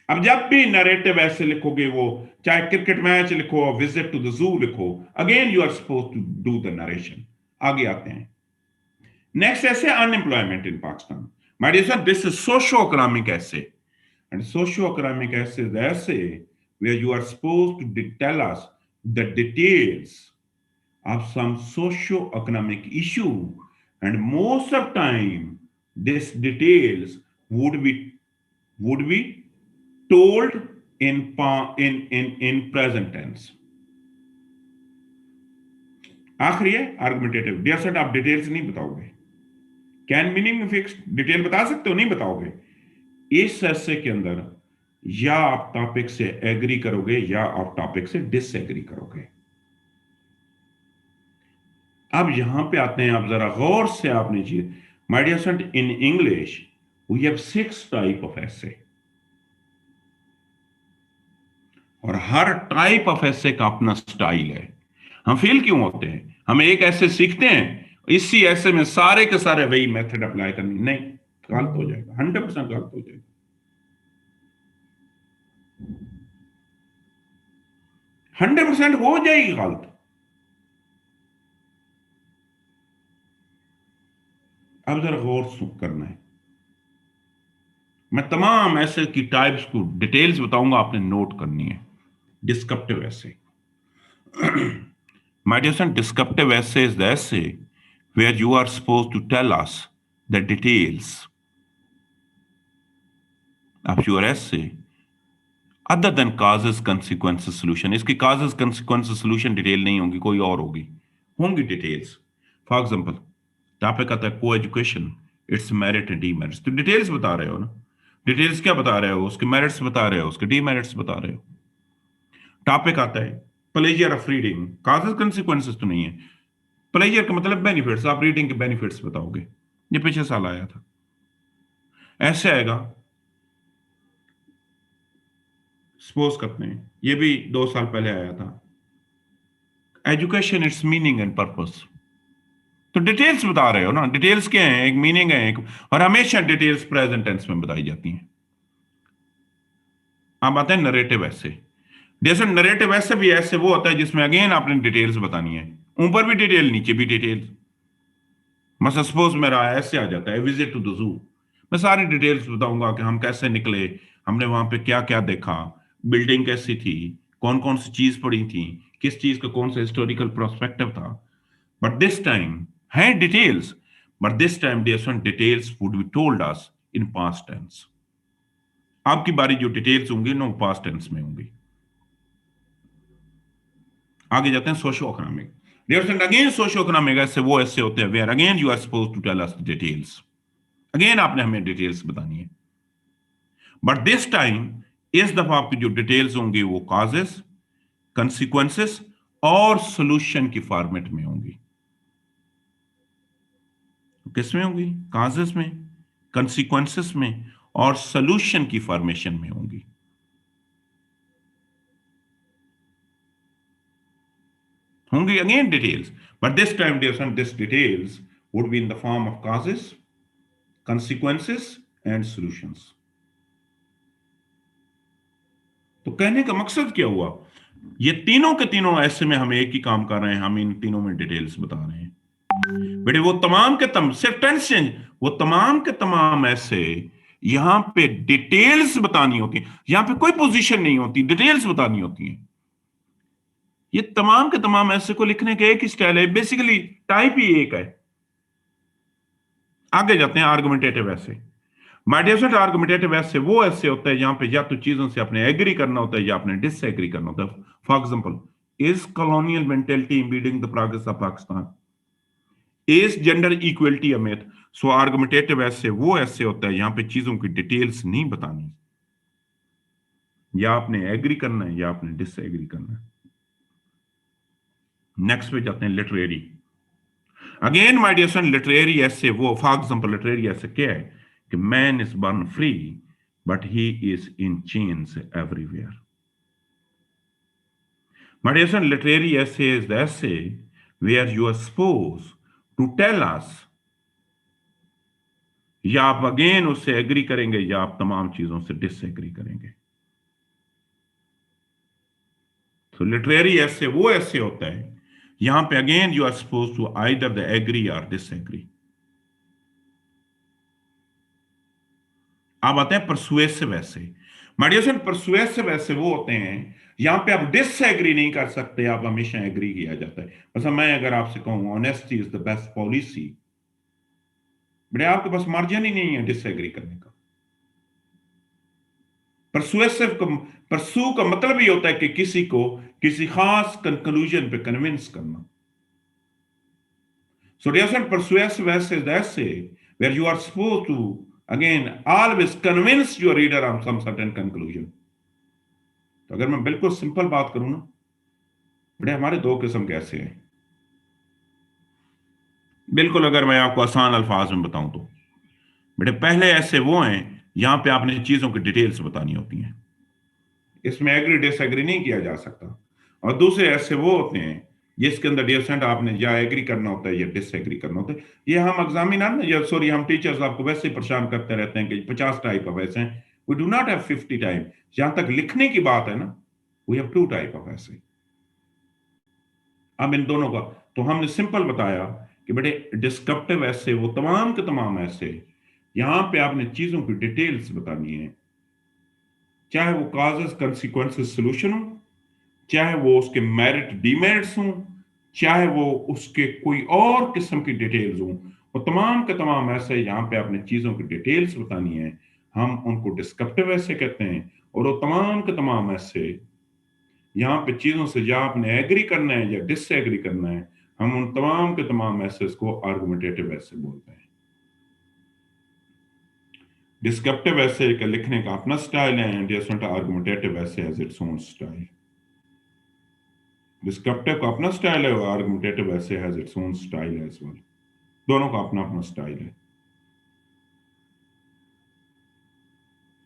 अब जब भी narrative ऐसे लिखोगे, वो चाहे क्रिकेट मैच लिखो, विजिट टू द जू लिखो, again you are suppose to do the narration. आगे आते हैं, next essay unemployment in Pakistan. My dear sir, this is socio economic essay, and socio economic essay is essay where you are supposed to tell us the details of some socio-economic issue, and most of time this details would be told in present tense. आखिरी है argumentative. Dear sir, आप details नहीं बताओगे, can meaning में fix detail बता सकते हो, नहीं बताओगे। इस ऐसे के अंदर या आप टॉपिक से एग्री करोगे या आप टॉपिक से डिसएग्री करोगे। अब यहां पे आते हैं, आप जरा गौर से आपने चीज, my dear student, in English we have 6 type of essay, और हर टाइप ऑफ ऐसे का अपना स्टाइल है। हम फेल क्यों होते हैं? हम एक ऐसे सीखते हैं, इसी ऐसे में सारे के सारे वही मेथड अप्लाई करनी, नहीं, गलत हो जाएगा, 100% गलत हो जाएगा। 100% हो जाएगी गलत। अब जरा गौर करना है, मैं तमाम ऐसे की टाइप्स को डिटेल्स बताऊंगा, आपने नोट करनी है। डिस्क्रिप्टिव ऐसे, my dear son, descriptive essay is the essay where you are supposed to tell us the details of your essay other than causes, consequences, solution. इसकी causes, consequences, solution डिटेल नहीं होंगी, कोई और होंगी details. For example topic आता है को education, it's merit and demerits, तो डिटेल्स बता रहे हो ना, डिटेल्स क्या बता रहे हो, उसके मेरिट्स बता रहे हो, उसके डीमेरिट्स बता रहे हो। टॉपिक आता है pleasure of reading, causes consequences तो नहीं है, प्लेजर का मतलब बेनिफिट्स, आप रीडिंग के बेनिफिट्स बताओगे, ये पिछले साल आया था। ऐसे आएगा, सपोज करते हैं, ये भी 2 साल पहले आया था, education it's meaning and purpose, तो डिटेल्स बता रहे हो ना, डिटेल्स क्या है, एक मीनिंग है एक, और हमेशा डिटेल्स प्रेजेंट टेंस में बताई जाती हैं। अब आते हैं नरेटिव ऐसे। जैसे नरेटिव ऐसे भी ऐसे वो होता है जिसमें अगेन आपने डिटेल्स बतानी है, ऊपर भी डिटेल नीचे भी डिटेल। मतलब सपोज मेरा ऐसे आ जाता है विजिट टू द जू, मैं सारी डिटेल्स बताऊंगा कि हम कैसे निकले, हमने वहां पे क्या क्या देखा, बिल्डिंग कैसी थी, कौन कौन सी चीज पड़ी थी, किस चीज का कौन सा हिस्टोरिकल प्रोस्पेक्टिव था। बट दिस टाइम है details, but this time details would be told us in past tense. आपकी बारी जो डिटेल्स होंगी ना, वो पास्ट टेंस में होंगी। आगे जाते हैं socio economic. Dear friend, again socio economic essay वो ऐसे होते हैं where again you are supposed to tell us details, again आपने हमें डिटेल्स बतानी है। बट दिस टाइम इस दफा आपकी जो डिटेल्स होंगी वो कॉजेस, कंसीक्वेंसेस और सॉल्यूशन की फॉर्मेट में होंगी। किस में होंगी? कॉजेस में, कंसीक्वेंसेस में और सॉल्यूशन की फॉर्मेशन में होंगी। होंगी again details, but this time dear son this details would be in the form of causes, consequences and solutions. तो कहने का मकसद क्या हुआ? ये तीनों के तीनों ऐसे में हम एक ही काम कर रहे हैं, हम इन तीनों में डिटेल्स बता रहे हैं। बेटे वो तमाम के सिर्फ टेंस चेंज, वो तमाम के तमाम ऐसे यहां पे डिटेल्स बतानी होती है, यहां पे कोई पोजीशन नहीं होती, डिटेल्स बतानी होती है। ये तमाम के तमाम ऐसे को लिखने का एक ही स्टाइल है, बेसिकली टाइप ही एक है। आगे जाते हैं आर्गुमेंटेटिव ऐसे। My dear friend, argumentative essay वो ऐसे होता है जहां पे या तो चीजों से आपने एग्री करना होता है या आपने डिसएग्री करना होता है। For example, is colonial mentality impeding the progress of Pakistan? Is gender equality a myth? So argumentative essay वो ऐसे होता है यहां पे चीजों की डिटेल्स नहीं बतानी, या आपने एग्री करना है या आपने डिसएग्री करना है। नेक्स्ट पे जाते हैं literary. Again my dear friend, literary essay वो, फॉर एग्जांपल लिटरेरी ऐसे क्या है कि man is born free but he is in chains everywhere. My dear friend, literary essay is the essay where you are suppose to tell us, या आप again उससे agree करेंगे या आप तमाम चीजों से डिसएग्री करेंगे। तो लिटरेरी ऐसे वो ऐसे होता है, यहां पे again you are suppose to either the agree और डिसएग्री। आप आते हैं परसुएसिव ऐसे। माय डियर फ्रेंड, परसुएसिव ऐसे वो होते हैं यहां पे आप डिसएग्री नहीं कर सकते, आप हमेशा एग्री किया जाता है। मतलब मैं अगर आपसे कहूं honesty is the best policy, बड़े आपके पास मार्जिन ही नहीं है डिसएग्री करने का। परसुएसिव का परसू का मतलब ही होता है कि किसी को किसी खास कंक्लूजन पे कन्विंस करना। So dear friend, persuasive essay is essay where you are suppose to again always convince your reader on some certain conclusion। तो अगर मैं बिल्कुल सिंपल बात करूं ना, बड़े हमारे दो किस्म के ऐसे हैं। बिल्कुल अगर मैं आपको आसान अल्फाज में बताऊं तो बेटे पहले ऐसे वो हैं यहां पे आपने चीजों की डिटेल्स बतानी होती हैं, इसमें एग्री डिसएग्री नहीं किया जा सकता। और दूसरे ऐसे वो होते हैं जिसके अंदर डियर स्टूडेंट आपने या एग्री करना होता है या डिसएग्री करना होता है। ये हम एग्जामिनर या सॉरी हम टीचर्स आपको वैसे ही परेशान करते रहते हैं कि 50 टाइप ऑफ ऐसे हैं। We do not have 50 type. जहां तक लिखने की बात है ना, वी हैव 2 टाइप ऑफ ऐसे। अब इन दोनों का तो हमने सिंपल बताया कि बेटे डिस्क्रिप्टिव ऐसे वो तमाम के तमाम ऐसे यहां पे आपने चीजों की डिटेल्स बतानी है, चाहे वो काजेस कंसिक्वेंसेस सोल्यूशन हो, चाहे वो उसके मेरिट डीमेरिट्स हों, चाहे वो उसके कोई और किस्म की डिटेल्स हों, वो तमाम के तमाम ऐसे यहां पे आपने चीजों की डिटेल्स बतानी है, हम उनको डिस्क्रिप्टिव ऐसे कहते हैं। और वो तमाम के तमाम ऐसे यहां पे चीजों से या आपने एग्री करना है या डिसएग्री करना है, हम उन तमाम के तमाम ऐसे को आर्गुमेंटेटिव ऐसे बोलते हैं। डिस्क्रिप्टिव ऐसे का लिखने का अपना स्टाइल है and argumentative essay has its own style. Descriptive का अपना स्टाइल है और argumentative essay has its own style as well. दोनों का अपना अपना स्टाइल है।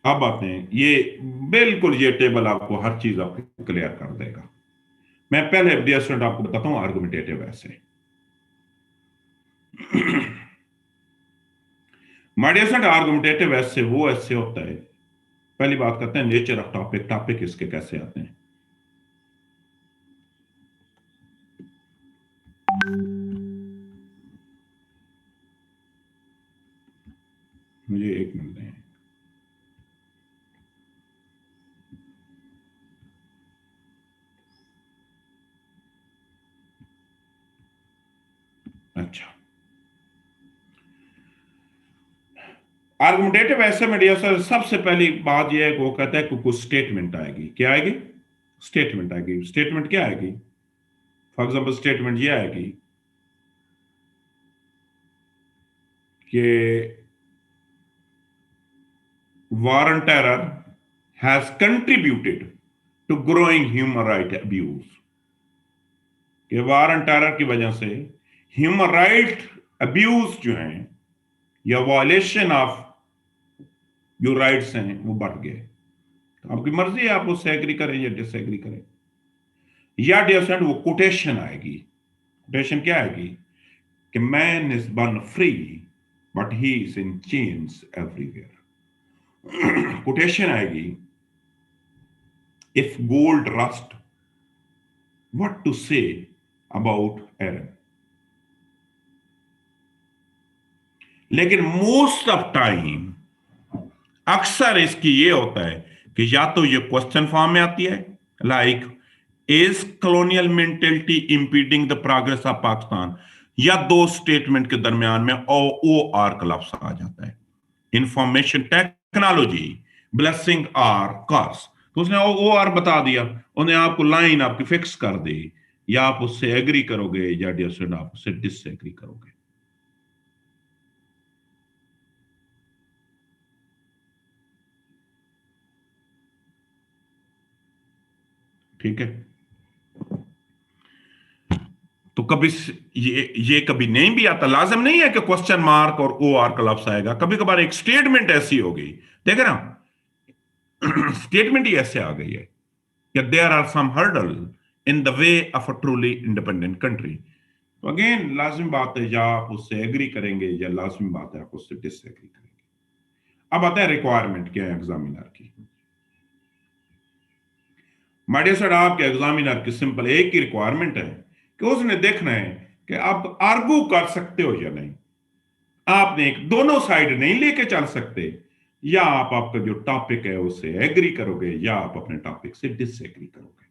अब आते हैं ये बिल्कुल ये टेबल आपको हर चीज आपको क्लियर कर देगा। मैं पहले डियर स्टूडेंट आपको बताता हूं आर्गुमेंटेटिव ऐसे। My dear student, argumentative essay वो ऐसे होता है, पहली बात करते हैं नेचर ऑफ टॉपिक। टॉपिक इसके कैसे आते हैं। मुझे 1 मिनट दें। अच्छा, आर्गुमेंटेटिव ऐसे में डियर सर सबसे पहली बात यह है कि वो कहता है कि कुछ स्टेटमेंट आएगी। क्या आएगी? स्टेटमेंट आएगी। स्टेटमेंट क्या आएगी? फॉर एग्जांपल स्टेटमेंट ये आएगी कि war on terror has contributed to growing human right abuse। कि war on terror की वजह से ह्यूमन राइट अब्यूज जो हैं या वायलेशन ऑफ जो राइट्स हैं वो बढ़ गए। तो आपकी मर्जी है, आप उससे एग्री करें या डिसएग्री करें। या डियर फ्रेंड वो कोटेशन आएगी। कोटेशन क्या आएगी कि man is born free but he is in chains everywhere. Quotation आएगी if gold rust what to say about iron. लेकिन मोस्ट ऑफ टाइम अक्सर इसकी ये होता है कि या तो ये क्वेश्चन फॉर्म में आती है like is colonial mentality impeding the progress of Pakistan, या दो स्टेटमेंट के दरमियान में ओ आर का लफ्ज आ जाता है। इंफॉर्मेशन टेक्नोलॉजी ब्लेसिंग आर कर्स, तो उसने ओ आर बता दिया, उन्हें आपको लाइन आपकी फिक्स कर दी, या आप उससे एग्री करोगे या डियर आप उससे डिसएग्री करोगे। ठीक है, तो कभी ये कभी नहीं भी आता, लाजम नहीं है कि क्वेश्चन मार्क और ओ आर का लफ्ज आएगा। कभी कभार एक स्टेटमेंट ऐसी हो गई, देखे ना, स्टेटमेंट ही ऐसे आ गई है कि there are some hurdle in the way of a truly independent country. तो अगेन लाजमी बात है या आप उससे एग्री करेंगे या लाजमी बात है आप उससे डिसएग्री करेंगे। अब आता है रिक्वायरमेंट क्या है एग्जामिनर की। माय सर, आपके एग्जामिनर की सिंपल एक ही रिक्वायरमेंट है कि उसने देखना है कि आप आर्गू कर सकते हो या नहीं। आपने एक दोनों साइड नहीं लेके चल सकते, या आप आपका जो टॉपिक है उससे एग्री करोगे या आप अपने टॉपिक से डिसएग्री करोगे।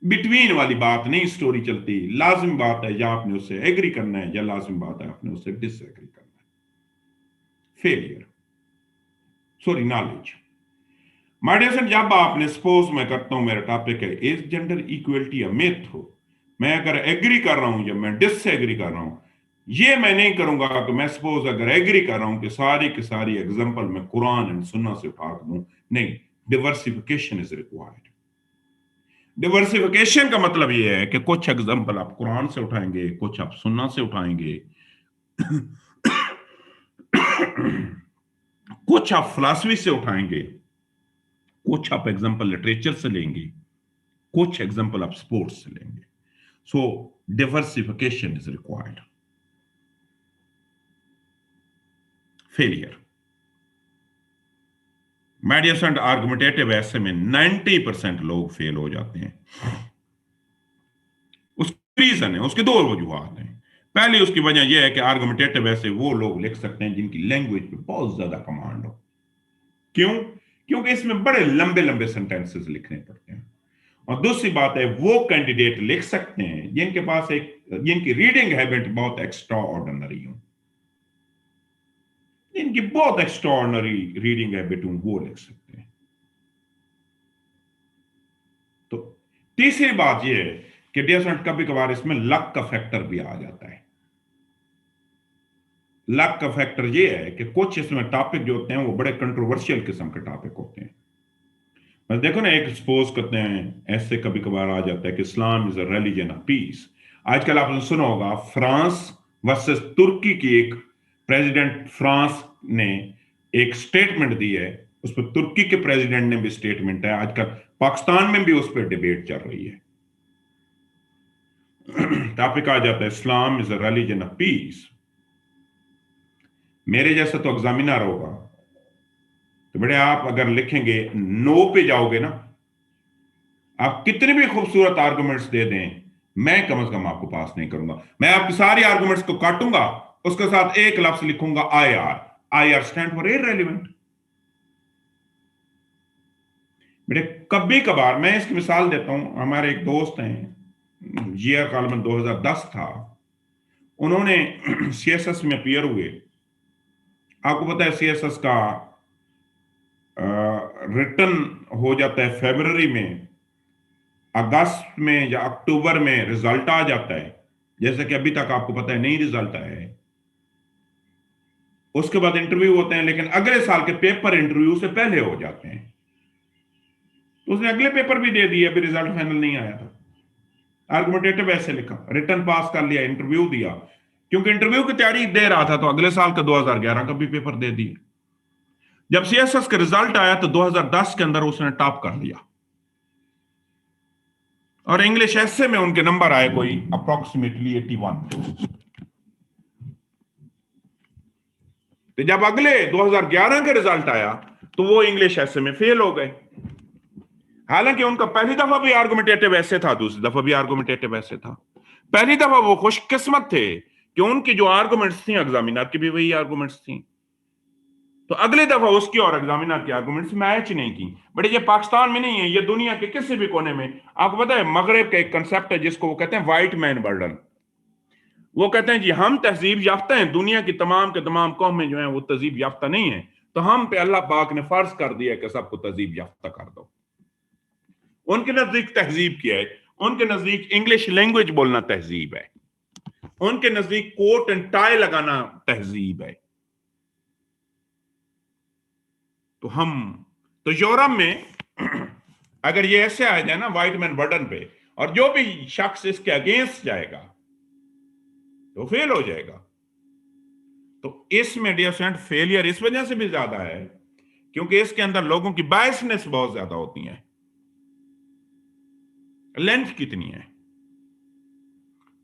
बिटवीन वाली बात नहीं स्टोरी चलती। लाजिम बात है या आपने उससे एग्री करना है, या लाजिम बात है आपने उससे डिसएग्री करना है। Failure, sorry, knowledge. My dear friend, जब आपने, सपोज मैं करता हूं, मेरा टॉपिक है is gender equality a myth हो, मैं अगर एग्री कर रहा हूं या मैं डिसएग्री कर रहा हूं, ये मैं नहीं करूंगा कि मैं सपोज अगर एग्री कर रहा हूं कि सारी की सारी एग्जांपल मैं कुरान एंड सुन्ना से उठा दूं। नहीं, डिवर्सिफिकेशन इज रिक्वायर्ड। डिवर्सिफिकेशन का मतलब ये है कि कुछ एग्जांपल आप कुरान से उठाएंगे, कुछ आप सुन्ना से उठाएंगे, कुछ आप फिलॉसफी से उठाएंगे, कुछ आप एग्जांपल लिटरेचर से लेंगे, कुछ एग्जांपल आप स्पोर्ट्स से लेंगे। So diversification is required. Failure, my dear friend, argumentative essay में 90% लोग फेल हो जाते हैं। उसकी रीजन है, उसके दो वजूहात हैं। पहली उसकी वजह यह है कि आर्गुमेंटेटिव ऐसे वो लोग लिख सकते हैं जिनकी लैंग्वेज पे बहुत ज्यादा कमांड हो। क्यों? क्योंकि इसमें बड़े लंबे लंबे सेंटेंसेस लिखने पड़ते हैं। और दूसरी बात है, वो कैंडिडेट लिख सकते हैं जिनके पास जिनकी रीडिंग हैबिट बहुत एक्स्ट्रा ऑर्डिनरी हो, जिनकी बहुत एक्स्ट्रा ऑर्डिनरी रीडिंग हैबिट हो, वो लिख सकते हैं। तो तीसरी बात यह है कि डियर फ्रेंड, कभी कभार इसमें लक का फैक्टर भी आ जाता है। लक का फैक्टर ये है कि कुछ इसमें टॉपिक जो होते हैं वो बड़े कंट्रोवर्शियल किस्म के टॉपिक होते हैं। बस देखो ना, एक सपोज करते हैं, ऐसे कभी कभार आ जाता है कि Islam is a religion of peace. आजकल आपने सुना होगा फ्रांस वर्सेस तुर्की की, एक प्रेसिडेंट फ्रांस ने एक स्टेटमेंट दी है, उस पर तुर्की के प्रेसिडेंट ने भी स्टेटमेंट है। आजकल पाकिस्तान में भी उस पर डिबेट चल रही है। टॉपिक आ जाता है Islam is a religion of peace. मेरे जैसा तो एग्जामिनर होगा, तो बेटे आप अगर लिखेंगे नो पे जाओगे ना, आप कितने भी खूबसूरत आर्गुमेंट्स दे दें, मैं कम से कम आपको पास नहीं करूंगा। मैं आपकी सारी आर्गुमेंट्स को काटूंगा, उसके साथ एक लफ्ज लिखूंगा IR। IR stand for irrelevant. बेटे कभी कभार, मैं इसकी मिसाल देता हूं, हमारे एक दोस्त हैं, GR कॉलम 2010 था, उन्होंने CSS में अपीयर हुए। आपको पता है CSS का रिटर्न हो जाता है फरवरी में, अगस्त में या अक्टूबर में रिजल्ट आ जाता है। जैसे कि अभी तक आपको पता है नहीं रिजल्ट आया है। उसके बाद इंटरव्यू होते हैं, लेकिन अगले साल के पेपर इंटरव्यू से पहले हो जाते हैं। तो उसने अगले पेपर भी दे दिए, अभी रिजल्ट फाइनल नहीं आया था। आर्गुमेंटेटिव ऐसे लिखा, रिटर्न पास कर लिया, इंटरव्यू दिया, क्योंकि इंटरव्यू की तैयारी दे रहा था तो अगले साल का 2011 का भी पेपर दे दिया। जब CSS का रिजल्ट आया तो 2010 के अंदर उसने टॉप कर लिया, और इंग्लिश एसे में उनके नंबर आए कोई अप्रोक्सीमेटली 81। तो जब अगले 2011 का रिजल्ट आया तो वो इंग्लिश एसे में फेल हो गए। हालांकि उनका पहली दफा भी आर्गुमेंटेटिव ऐसे था, दूसरी दफा भी आर्गुमेंटेटिव ऐसे था। पहली दफा वो खुशकिस्मत थे कि उनकी जो आर्गुमेंट्स थी एग्जामिनर की भी वही आर्गुमेंट्स थी, तो अगले दफा उसकी और एग्जामिनर की आर्गुमेंट्स मैच नहीं की। बट ये पाकिस्तान में नहीं है, ये दुनिया के किसी भी कोने में। आपको पता है मगरब का एक कंसेप्ट है जिसको वो कहते हैं व्हाइट मैन बर्डन। वो कहते हैं जी हम तहजीब याफ्ता हैं, दुनिया की तमाम के तमाम कौमें जो हैं वो तहजीब याफ्ता नहीं है, तो हम पे अल्लाह पाक ने फर्ज कर दिया कि सबको तहजीब याफ्ता कर दो। उनके नजदीक तहजीब क्या है? उनके नजदीक इंग्लिश लैंग्वेज बोलना तहजीब है, उनके नजदीक कोट एंड टाई लगाना तहजीब है। तो यूरोप में अगर ये ऐसे आ जाए ना व्हाइट मैन बर्डन पे, और जो भी शख्स इसके अगेंस्ट जाएगा तो फेल हो जाएगा। तो इसमें डियर फ्रेंड फेलियर इस वजह से भी ज्यादा है क्योंकि इसके अंदर लोगों की बायसनेस बहुत ज्यादा होती है। लेंथ कितनी है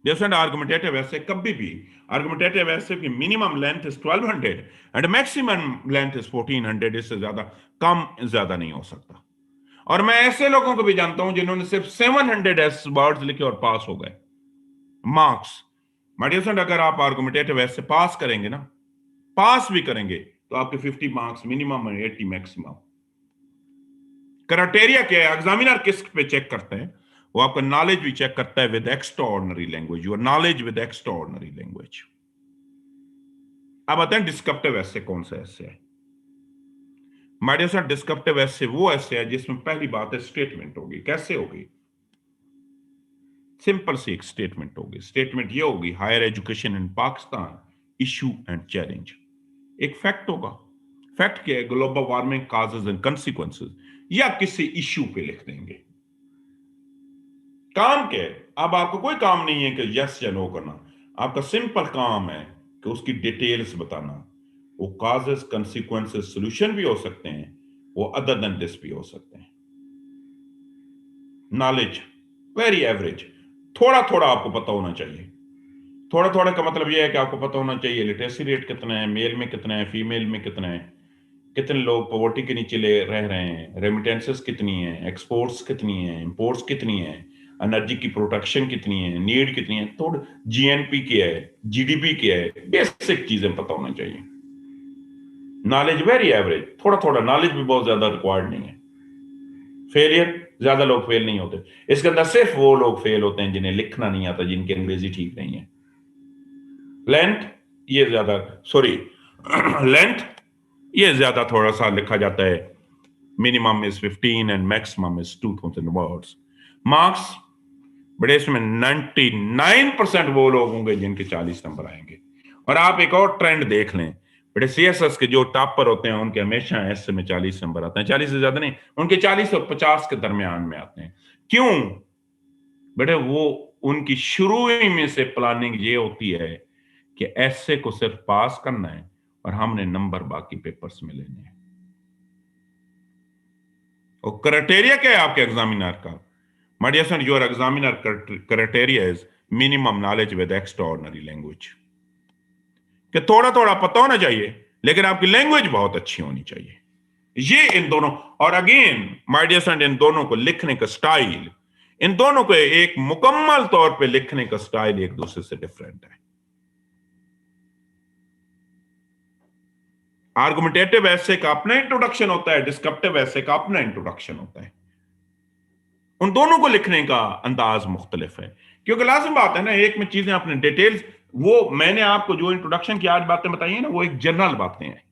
डियर फ्रेंड? आर्गुमेंटेटिव ऐसे कभी भी, आर्गुमेंटेटिव ऐसे की minimum length is 1200 and maximum length is 1400। इससे ज्यादा कम ज्यादा नहीं हो सकता। और मैं ऐसे लोगों को भी जानता हूं जिन्होंने सिर्फ 700 एस वर्ड्स लिखे और पास हो गए। मार्क्स माय डियर फ्रेंड, अगर आप आर्गुमेंटेटिव एसे पास करेंगे ना, पास भी करेंगे, तो आपके 50 मार्क्स मिनिमम और 80 मैक्सिमम। क्राइटेरिया क्या है? एग्जामिनर किस पे चेक करते हैं? वो आपका नॉलेज भी चेक करता है with extraordinary language, your knowledge with extraordinary language. अब आते हैं डिस्क्रिप्टिव एसे कौन सा एसे है। माय डियर फ्रेंड, डिस्क्रिप्टिव एसे वो एसे है जिसमें पहली बात है स्टेटमेंट होगी। कैसे होगी? सिंपल सी एक स्टेटमेंट होगी। स्टेटमेंट ये होगी, higher education in Pakistan issue and challenge. एक फैक्ट होगा। फैक्ट क्या है? Global warming causes and consequences, या किसी इशू पे लिख देंगे। काम क्या है? अब आपको कोई काम नहीं है कि यस या नो करना, आपका सिंपल काम है कि उसकी डिटेल्स बताना। वो काजेस, कंसिक्वेंसेस, सॉल्यूशन भी हो सकते हैं, वो अदर देन दिस भी हो सकते हैं। नॉलेज वेरी एवरेज, थोड़ा थोड़ा आपको पता होना चाहिए। थोड़ा थोड़ा का मतलब यह है कि आपको पता होना चाहिए लिटरेसी रेट कितना है, मेल में कितना है, फीमेल में कितना है, कितने लोग पॉवर्टी के नीचे रह रहे हैं, रेमिटेंसेस कितनी है, एक्सपोर्ट्स कितनी है, इंपोर्ट्स कितनी है, एनर्जी की प्रोडक्शन कितनी है, नीड कितनी है, थोड़ा जीएनपी क्या है, जीडीपी क्या है, बेसिक चीजें पता होना चाहिए। नॉलेज वेरी एवरेज, थोड़ा थोड़ा नॉलेज भी बहुत ज्यादा रिक्वायर्ड नहीं है। फेलियर, ज्यादा लोग फेल नहीं होते। इसके अंदर सिर्फ वो लोग फेल होते हैं जिन्हें लिखना नहीं आता, जिनकी अंग्रेजी ठीक नहीं है। लेंथ ये ज्यादा, सॉरी लेंथ ये ज्यादा थोड़ा सा लिखा जाता है। Minimum is 15 and maximum is 2000 words. Marks बड़े इसमें 99% वो लोग होंगे जिनके 40 नंबर आएंगे। और आप एक और ट्रेंड देख लें, बड़े सीएसएस के जो टॉपर होते हैं उनके हमेशा एस में 40 नंबर आते हैं। 40 से ज्यादा नहीं, उनके 40 और 50 के दरमियान में आते हैं। क्यों? बेटे वो उनकी शुरू ही में से प्लानिंग ये होती है कि ऐसे को सिर्फ पास करना है और हमने नंबर बाकी पेपर्स में लेने हैं। और क्राइटेरिया क्या है आपके एग्जामिनर का? My dear friend, your examiner criteria is minimum knowledge with extraordinary language. कि थोड़ा थोड़ा पता होना चाहिए लेकिन आपकी लैंग्वेज बहुत अच्छी होनी चाहिए। ये इन दोनों, और अगेन माय डियर फ्रेंड, इन दोनों को लिखने का स्टाइल, इन दोनों को एक मुकम्मल तौर पे लिखने का स्टाइल एक दूसरे से डिफरेंट है। आर्गुमेंटेटिव एसे का अपना इंट्रोडक्शन होता है, डिस्क्रिप्टिव एसे का अपना इंट्रोडक्शन होता है। उन दोनों को लिखने का अंदाज मुख्तलिफ है, क्योंकि लाजिम बात है ना, एक में चीजें अपने डिटेल्स, वो मैंने आपको जो इंट्रोडक्शन की आज बातें बताई है ना, वो एक जनरल बातें हैं।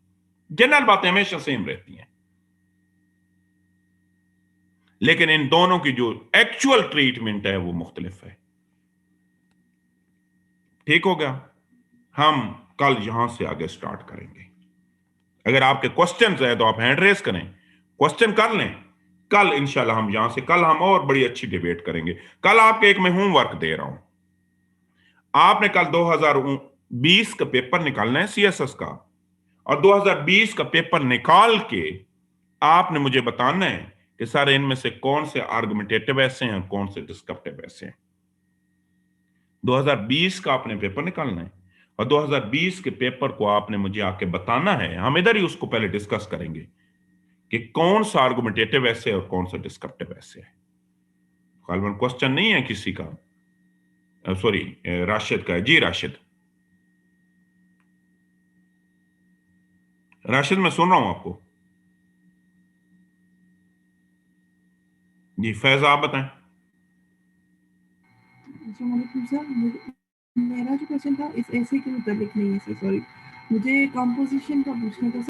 जनरल बातें हमेशा सेम रहती हैं, लेकिन इन दोनों की जो एक्चुअल ट्रीटमेंट है वो मुख्तलिफ है। ठीक हो गया? हम कल यहां से आगे स्टार्ट करेंगे। अगर आपके क्वेश्चंस है तो आप हैंड रेस करें, क्वेश्चन कर लें। कल इंशाल्लाह हम यहां से, कल हम और बड़ी अच्छी डिबेट करेंगे। कल आपके एक मैं होमवर्क दे रहा हूं, आपने कल 2020 का पेपर निकालना है सीएसएस का, और 2020 का पेपर निकाल के आपने मुझे बताना है कि सर इनमें से कौन से आर्गुमेंटेटिव ऐसे हैं, कौन से डिस्क्रिप्टिव ऐसे हैं। 2020 का आपने पेपर निकालना है और 2020 के पेपर को आपने मुझे आके बताना है। हम इधर ही उसको पहले डिस्कस करेंगे कि कौन सा आर्गुमेंटेटिव ऐसे और कौन सा डिस्क्रिप्टिव ऐसे है। गालिबन क्वेश्चन नहीं है किसी का, सॉरी राशिद का है। जी राशिद, राशिद मैं सुन रहा हूं आपको। जी फैज आप बताएं। सर मेरा जो क्वेश्चन था इस ऐसे के मुताबिक नहीं है सर, सॉरी, मुझे कंपोजिशन का पूछना था।